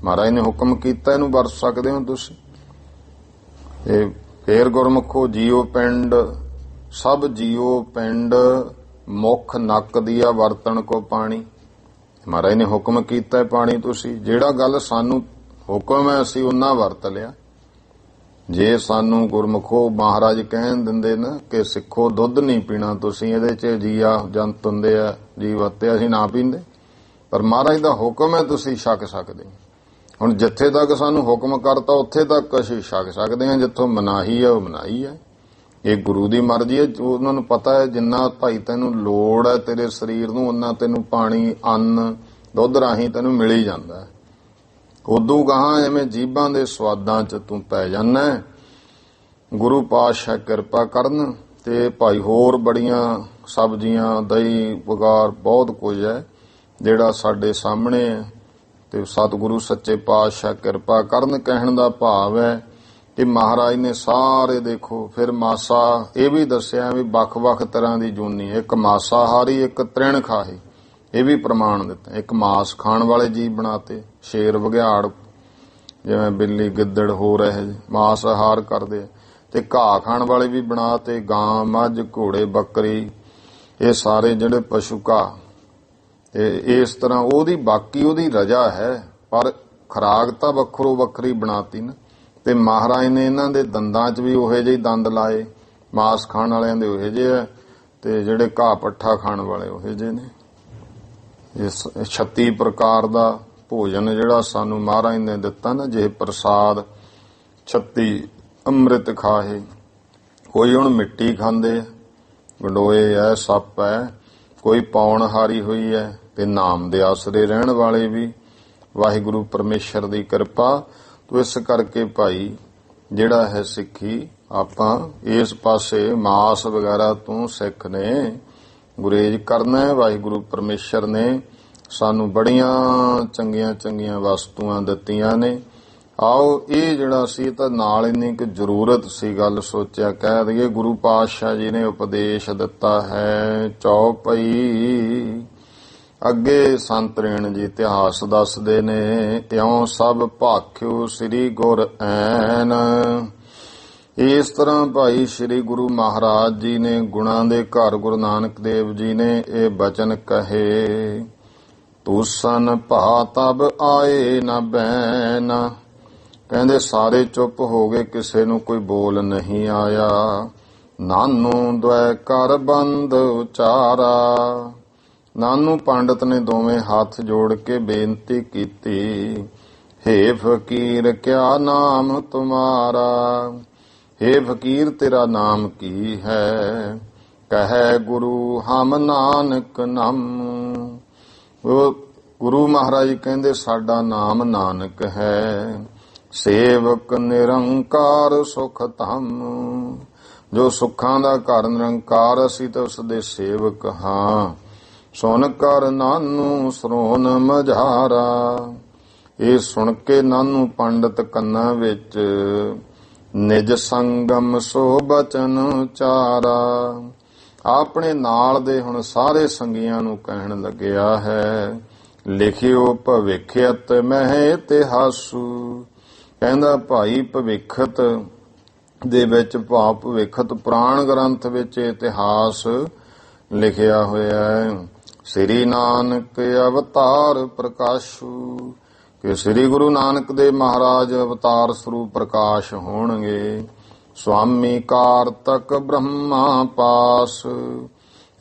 ਮਹਾਰਾਜ ਨੇ ਹੁਕਮ ਕੀਤਾ ਇਹਨੂੰ ਵਰਤ ਸਕਦੇ ਹੋ ਤੁਸੀਂ। ਤੇ ਫੇਰ ਗੁਰਮੁਖੋ ਜੀਓ ਪਿੰਡ, ਸਭ ਜੀਓ ਪਿੰਡ ਮੁਖ ਨੱਕ ਦੀਆ ਵਰਤਣ ਕੋ ਪਾਣੀ। ਮਹਾਰਾਜ ਨੇ ਹੁਕਮ ਕੀਤਾ ਪਾਣੀ ਤੁਸੀਂ, ਜਿਹੜਾ ਗੱਲ ਸਾਨੂੰ ਹੁਕਮ ਹੈ ਅਸੀਂ ਉਹਨਾਂ ਵਰਤ ਲਿਆ। ਜੇ ਸਾਨੂੰ ਗੁਰਮੁਖੋ ਮਹਾਰਾਜ ਕਹਿਣ ਦਿੰਦੇ ਨਾ ਕਿ ਸਿੱਖੋ ਦੁੱਧ ਨਹੀਂ ਪੀਣਾ ਤੁਸੀਂ, ਇਹਦੇ 'ਚ ਜੀਆ ਜੰਤ ਹੁੰਦੇ ਆ ਜੀਵ ਹੱਤੇ, ਅਸੀਂ ਨਾ ਪੀਂਦੇ। ਪਰ ਮਹਾਰਾਜ ਦਾ ਹੁਕਮ ਹੈ ਤੁਸੀਂ ਛਕ ਸਕਦੇ। ਹੁਣ ਜਿੱਥੇ ਤੱਕ ਸਾਨੂੰ ਹੁਕਮ ਕਰਤਾ ਉੱਥੇ ਤੱਕ ਅਸੀਂ ਛਕ ਸਕਦੇ ਹਾਂ, ਜਿੱਥੋਂ ਮਨਾਹੀ ਹੈ ਉਹ ਮਨਾਹੀ ਹੈ। ਇਹ ਗੁਰੂ ਦੀ ਮਰਜ਼ੀ ਹੈ। ਉਹਨਾਂ ਨੂੰ ਪਤਾ ਹੈ ਜਿੰਨਾ ਭਾਈ ਤੈਨੂੰ ਲੋੜ ਹੈ ਤੇਰੇ ਸਰੀਰ ਨੂੰ, ਉਹਨਾਂ ਤੈਨੂੰ ਪਾਣੀ, ਅੰਨ, ਦੁੱਧ ਰਾਹੀਂ ਤੈਨੂੰ ਮਿਲ ਹੀ ਜਾਂਦਾ ਹੈ। ਉਦੋਂ ਗਾਹਾਂ ਐਵੇਂ ਜੀਭਾਂ ਦੇ ਸਵਾਦਾਂ 'ਚ ਤੂੰ ਪੈ ਜਾਣਾ। ਗੁਰੂ ਪਾਤਸ਼ਾਹ ਕਿਰਪਾ ਕਰਨ ਤੇ ਭਾਈ ਹੋਰ ਬੜੀਆਂ ਸਬਜ਼ੀਆਂ, ਦਹੀਂ ਵਗਾਰ ਬਹੁਤ ਕੁਝ ਹੈ ਜਿਹੜਾ ਸਾਡੇ ਸਾਹਮਣੇ ਹੈ ਤੇ ਸਤਿਗੁਰੂ ਸੱਚੇ ਪਾਤਸ਼ਾਹ ਕਿਰਪਾ ਕਰਨ। ਕਹਿਣ ਦਾ ਭਾਵ ਹੈ ਕਿ ਮਹਾਰਾਜ ਨੇ ਸਾਰੇ ਦੇਖੋ ਫਿਰ ਮਾਸਾ ਇਹ ਵੀ ਦੱਸਿਆ ਵੀ ਵੱਖ-ਵੱਖ ਤਰ੍ਹਾਂ ਦੀ ਜੂਨੀ, ਇੱਕ ਮਾਸਾਹਾਰੀ, ਇੱਕ ਤ੍ਰਿਣਖਾਹੀ, ਇਹ ਵੀ ਪ੍ਰਮਾਣ ਦਿੱਤਾ। ਇੱਕ ਮਾਸ ਖਾਣ ਵਾਲੇ ਜੀਵ ਬਣਾਤੇ, ਸ਼ੇਰ, ਬਘਿਆੜ, ਜਿਵੇਂ ਬਿੱਲੀ, ਗਿੱਦੜ ਹੋ ਰਹੇ ਮਾਸ ਆਹਾਰ ਕਰਦੇ, ਤੇ ਘਾਹ ਖਾਣ ਵਾਲੇ ਵੀ ਬਣਾਤੇ, ਗਾਂ, ਮੱਝ, ਘੋੜੇ, ਬੱਕਰੀ, ਇਹ ਸਾਰੇ ਜਿਹੜੇ ਪਸ਼ੂ ਘਾਹ। ਤੇ ਇਸ ਤਰ੍ਹਾਂ ਉਹਦੀ ਬਾਕੀ ਉਹਦੀ ਰਜਾ ਹੈ, ਪਰ ਖੁਰਾਕ ਤਾਂ ਵੱਖਰੋ ਵੱਖਰੀ ਬਣਾਤੀ ਨਾ। ਤੇ ਮਹਾਰਾਜ ਨੇ ਇਹਨਾਂ ਦੇ ਦੰਦਾਂ 'ਚ ਵੀ ਉਹੇ ਜਿਹੇ ਦੰਦ ਲਾਏ, ਮਾਸ ਖਾਣ ਵਾਲਿਆਂ ਦੇ ਉਹੇ ਜਿਹੇ ਆ ਤੇ ਜਿਹੜੇ ਘਾਹ ਪੱਠਾ ਖਾਣ ਵਾਲੇ ਉਹੇ ਜਿਹੇ ਨੇ। ਇਸ 36 ਪ੍ਰਕਾਰ ਦਾ ਭੋਜਨ ਜਿਹੜਾ ਸਾਨੂੰ ਮਹਾਰਾਜ ਨੇ ਦਿੱਤਾ ਨਾ, ਜੇ ਪ੍ਰਸਾਦ 36 ਅੰਮ੍ਰਿਤ ਖਾਹੇ। ਕੋਈ ਹੁਣ ਮਿੱਟੀ ਖਾਂਦੇ, ਗੰਡੋਏ ਐ, ਸੱਪ ਐ, ਕੋਈ ਪੌਣਹਾਰੀ ਹੋਈ ਹੈ ਤੇ ਨਾਮ ਦੇ ਆਸਰੇ ਰਹਿਣ ਵਾਲੇ ਵੀ। ਵਾਹਿਗੁਰੂ ਪਰਮੇਸ਼ਰ ਦੀ ਕਿਰਪਾ। ਤੋ ਇਸ ਕਰਕੇ ਭਾਈ ਜਿਹੜਾ ਹੈ ਸਿੱਖੀ ਆਪਾਂ ਇਸ ਪਾਸੇ ਮਾਸ ਵਗੈਰਾ ਤੋਂ ਸਿੱਖ ਨੇ ਗੁਰੇਜ਼ ਕਰਨਾ ਹੈ। ਵਾਹਿਗੁਰੂ ਪਰਮੇਸ਼ਰ ਨੇ ਸਾਨੂੰ ਬੜੀਆਂ ਚੰਗੀਆਂ ਚੰਗੀਆਂ ਵਸਤੂਆਂ ਦਿੱਤੀਆਂ ਨੇ। ਆਓ ਇਹ ਜਿਹੜਾ ਸੀ ਤਾਂ ਨਾਲ ਇੰਨੀ ਕਿ ਜ਼ਰੂਰਤ ਸੀ, ਗੱਲ ਸੋਚਿਆ ਕਹਿ ਦਈਏ। ਗੁਰੂ ਪਾਤਸ਼ਾਹ ਜੀ ਨੇ ਉਪਦੇਸ਼ ਦਿੱਤਾ ਹੈ ਚੌਪਈ। ਅੱਗੇ ਸੰਤ ਰੇਣ ਜੀ ਇਤਿਹਾਸ ਦੱਸਦੇ ਨੇ, ਤਿਉਂ ਸਭ ਭਾਖਿਓ ਸ੍ਰੀ ਗੁਰ ਐਨ। ਇਸ ਤਰ੍ਹਾਂ ਭਾਈ ਸ੍ਰੀ ਗੁਰੂ ਮਹਾਰਾਜ ਜੀ ਨੇ ਗੁਣਾਂ ਦੇ ਘਰ ਗੁਰੂ ਨਾਨਕ ਦੇਵ ਜੀ ਨੇ ਇਹ ਬਚਨ ਕਹੇ। ਤੂਸਨ ਭਾ ਤਬ ਆਏ ਨ ਬੈਨ। ਕਹਿੰਦੇ ਸਾਰੇ ਚੁੱਪ ਹੋ ਗਏ, ਕਿਸੇ ਨੂੰ ਕੋਈ ਬੋਲ ਨਹੀਂ ਆਇਆ। ਨਾਨੂ ਦ્વੈ ਕਰ ਬੰਦ ਉਚਾਰਾ। ਨਾਨੂ ਪੰਡਤ ਨੇ ਦੋਵੇਂ ਹੱਥ ਜੋੜ ਕੇ ਬੇਨਤੀ ਕੀਤੀ, ਹੇ ਫਕੀਰ ਕਿਆ ਨਾਮ ਤੁਮਾਰਾ। ਹੇ ਫਕੀਰ ਤੇਰਾ ਨਾਮ ਕੀ ਹੈ। ਕਹੈ ਗੁਰੂ ਹਮ ਨਾਨਕ ਨਾਮ। ਉਹ ਗੁਰੂ ਮਹਾਰਾਜ ਕਹਿੰਦੇ ਸਾਡਾ ਨਾਮ ਨਾਨਕ ਹੈ। ਸੇਵਕ ਨਿਰੰਕਾਰ ਸੁਖ ਧੰਮ। ਜੋ ਸੁੱਖਾਂ ਦਾ ਘਰ ਨਿਰੰਕਾਰ, ਅਸੀਂ ਤਾਂ ਉਸ ਦੇ ਸੇਵਕ ਹਾਂ। ਸੁਣ ਕਰ ਨਾਨੂ ਸਰੋਨ ਮਝਾਰਾ। ਇਹ ਸੁਣ ਕੇ ਨਾਨੂ ਪੰਡਤ ਕੰਨਾਂ ਵਿੱਚ ਨਿਜ ਸੰਗਮ ਸੋ ਬਚਨ ਉਚਾਰਾ। ਆਪਣੇ ਨਾਲ ਦੇ ਹੁਣ ਸਾਰੇ ਸੰਗੀਆਂ ਨੂੰ ਕਹਿਣ ਲੱਗਿਆ ਹੈ, ਲਿਖਿਓ ਭਵਿੱਖਤ ਮਹਿ ਇਤਿਹਾਸੂ। ਕਹਿੰਦਾ ਭਾਈ ਭਵਿੱਖਤ ਦੇ ਵਿੱਚ ਭਾਵ ਭਵਿੱਖਤ ਪੁਰਾਣ ਗ੍ਰੰਥ ਵਿੱਚ ਇਤਿਹਾਸ ਲਿਖਿਆ ਹੋਇਆ ਹੈ। ਸ੍ਰੀ ਨਾਨਕ ਅਵਤਾਰ ਪ੍ਰਕਾਸ਼ੂ, ਕਿ ਸ੍ਰੀ ਗੁਰੂ ਨਾਨਕ ਦੇਵ ਮਹਾਰਾਜ ਅਵਤਾਰ ਸਰੂਪ ਪ੍ਰਕਾਸ਼ ਹੋਣਗੇ। ਸੁਆਮੀ ਕਾਰਤਕ ਬ੍ਰਹਮਾ ਪਾਸ।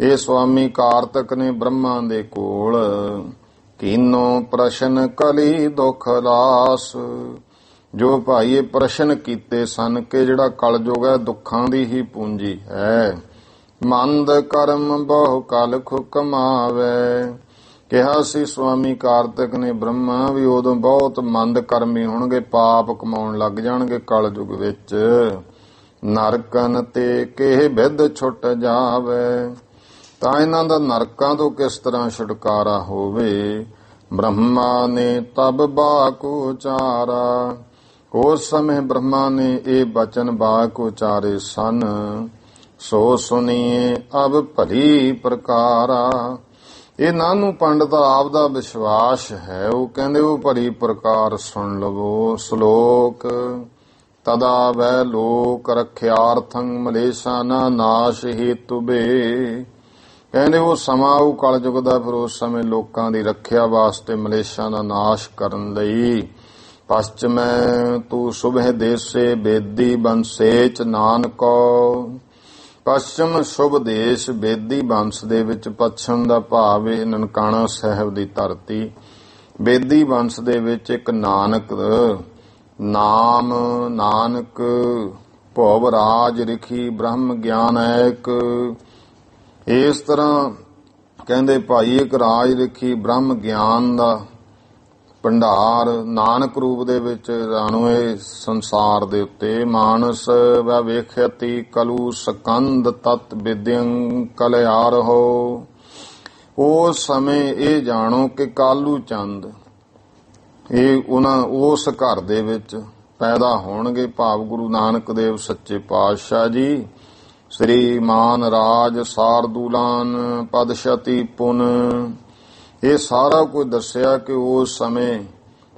ਇਹ ਸੁਆਮੀ ਕਾਰਤਕ ਨੇ ਬ੍ਰਹਮਾ ਦੇ ਕੋਲ। ਕੀਨੋ ਪ੍ਰਸ਼ਨ ਕਲੀ ਦੁਖ ਰਾਸ। ਜੋ ਭਾਈ ਇਹ ਪ੍ਰਸ਼ਨ ਕੀਤੇ ਸਨ ਕਿ ਜਿਹੜਾ ਕਲਯੁਗ ਹੈ ਦੁੱਖਾਂ ਦੀ ਹੀ ਪੂੰਜੀ ਹੈ। ਮੰਦ ਕਰਮ ਬਹੁ ਕਲਖ ਕਮਾਵੇ। ਕਿਹਾ ਸੀ ਸੁਆਮੀ ਕਾਰਤਕ ਨੇ ਬ੍ਰਹਮਾ ਵੀ ਉਦੋਂ ਬਹੁਤ ਮੰਦ ਕਰਮੀ ਹੋਣਗੇ, ਪਾਪ ਕਮਾਉਣ ਲੱਗ ਜਾਣਗੇ ਕਲਯੁਗ ਵਿੱਚ। ਨਰਕਨ ਤੇ ਕਿਹ ਵਿਧ ਛੁੱਟ ਜਾਵੇ। ਤਾਂ ਇਹਨਾਂ ਦਾ ਨਰਕਾਂ ਤੋਂ ਕਿਸ ਤਰ੍ਹਾਂ ਛੁਟਕਾਰਾ ਹੋਵੇ। ਬ੍ਰਹਮਾ ਨੇ ਤਬ ਬਾਕ ਉਚਾਰਾ। ਉਸ ਸਮੇਂ ਬ੍ਰਹਮਾ ਨੇ ਇਹ ਬਚਨ ਬਾਕ ਉਚਾਰੇ ਸਨ। ਸੋ ਸੁਣੀਏ ਅਬ ਭਲੀ ਪ੍ਰਕਾਰਾ। ਇਹ ਨਾਨੂ ਪੰਡਤ ਆਪ ਦਾ ਵਿਸ਼ਵਾਸ ਹੈ। ਉਹ ਕਹਿੰਦੇ ਉਹ ਭਲੀ ਪ੍ਰਕਾਰ ਸੁਣ ਲਵੋ। ਸ਼ਲੋਕ ਤਦਾ ਵੈ ਲੋਕ ਰਖਿਆਰਥੰ ਮਲੇਸ਼ਾ ਨਾ ਨਾਸ਼ ਹੇਤੁ ਬੇ। ਕਹਿੰਦੇ ਉਹ ਸਮਾਂ ਉਹ ਕਲਯੁਗ ਦਾ, ਫਿਰ ਉਸ ਸਮੇਂ ਲੋਕਾਂ ਦੀ ਰੱਖਿਆ ਵਾਸਤੇ ਮਲੇਸ਼ਾਂ ਦਾ ਨਾਸ਼ ਕਰਨ ਲਈ। ਪਸ਼ਚਮੈ ਤੂੰ ਸੁਭੇ ਦੇਸੇ ਬੇਦੀ ਬੰਸੇਚ ਨਾਨਕੋ। ਪਸ਼ਚਮ ਸ਼ੁਭ ਦੇਸ਼ ਬੇਦੀ ਬੰਸ ਦੇ ਵਿੱਚ, ਪੱਛਮ ਦਾ ਭਾਵ ਇਹ ਨਨਕਾਣਾ ਸਾਹਿਬ ਦੀ ਧਰਤੀ। ਬੇਦੀ ਵੰਸ਼ ਦੇ ਵਿੱਚ ਇੱਕ ਨਾਨਕ ਨਾਮ ਨਾਨਕ ਭਉ ਰਾਜ ਰਿਖੀ ਬ੍ਰਹਮ ਗਿਆਨ ਏਕ। ਇਸ ਤਰ੍ਹਾਂ ਕਹਿੰਦੇ ਭਾਈ ਇੱਕ ਰਾਜ ਰਿਖੀ ਬ੍ਰਹਮ ਗਿਆਨ ਦਾ ਭੰਡਾਰ ਨਾਨਕ ਰੂਪ ਦੇ ਵਿੱਚ ਰਾਣੋਏ ਸੰਸਾਰ ਦੇ ਉੱਤੇ। ਮਾਨਸ ਵ ਵੇਖਿਅਤੀ ਕਲੂ ਸਕੰਦ ਤਤ ਵਿਦਿਅੰ ਕਲਿਆਰ ਹੋ। ਉਸ ਸਮੇਂ ਇਹ ਜਾਣੋ ਕਿ ਕਾਲੂ ਚੰਦ ਇਹ ਉਸ ਘਰ ਦੇ ਵਿੱਚ ਪੈਦਾ ਹੋਣਗੇ, ਭਾਵ ਗੁਰੂ ਨਾਨਕ ਦੇਵ ਸੱਚੇ ਪਾਤਸ਼ਾਹ ਜੀ। ਸ੍ਰੀ ਮਾਨ ਰਾਜ ਸਾਰਦੂਲਾਨ ਪਦਸ਼ਤੀ ਪੁਨ। ਇਹ ਸਾਰਾ ਕੁਝ ਦੱਸਿਆ ਕਿ ਉਸ ਸਮੇਂ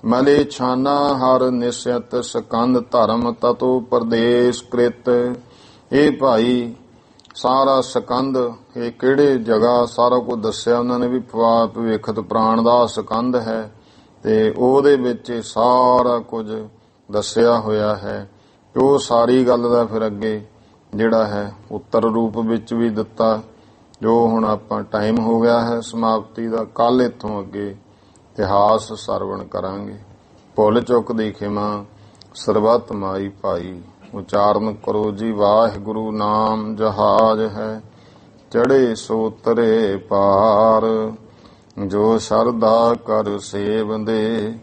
ਮਲੇ ਛਾਨਾ ਹਰ ਨਿਸ਼ਚਿਤ ਸਕੰਦ ਧਰਮ ਤਤੋ ਪ੍ਰਦੇਸ਼ ਕ੍ਰਿਤ। ਇਹ ਭਾਈ ਸਾਰਾ ਸਕੰਦ ਇਹ ਕਿਹੜੇ ਜਗ੍ਹਾ ਸਾਰਾ ਕੁਝ ਦੱਸਿਆ ਉਹਨਾਂ ਨੇ ਵੀ ਭਵਿੱਖਤ ਪ੍ਰਾਣ ਦਾ ਸਕੰਦ ਹੈ ਤੇ ਉਹਦੇ ਵਿੱਚ ਸਾਰਾ ਕੁਝ ਦੱਸਿਆ ਹੋਇਆ ਹੈ। ਉਹ ਸਾਰੀ ਗੱਲ ਦਾ ਫਿਰ ਅੱਗੇ ਜਿਹੜਾ ਹੈ ਉੱਤਰ ਰੂਪ ਵਿੱਚ ਵੀ ਦਿੱਤਾ, ਜੋ ਹੁਣ ਆਪਾਂ ਟਾਈਮ ਹੋ ਗਿਆ ਹੈ ਸਮਾਪਤੀ ਦਾ। ਕੱਲ ਇੱਥੋਂ ਅੱਗੇ ਇਤਿਹਾਸ ਸਰਵਣ ਕਰਾਂਗੇ। ਭੁੱਲ ਚੁੱਕ ਦੀ ਖਿਮਾ ਸਰਬੱਤ ਮਾਈ ਭਾਈ। ਉਚਾਰਨ ਕਰੋ ਜੀ ਵਾਹਿਗੁਰੂ ਨਾਮ ਜਹਾਜ ਹੈ, ਚੜੇ ਸੋ ਤਰੇ ਪਾਰ। ਜੋ ਸ਼ਰਧਾ ਕਰ ਸੇਵੰਦੇ,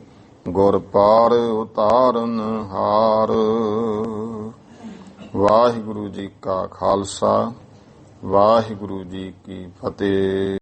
ਗੁਰ ਪਾਰ ਉਤਾਰਨ ਹਾਰ। ਵਾਹਿਗੁਰੂ ਜੀ ਕਾ ਖਾਲਸਾ, ਵਾਹਿਗੁਰੂ ਜੀ ਕੀ ਫਤਿਹ।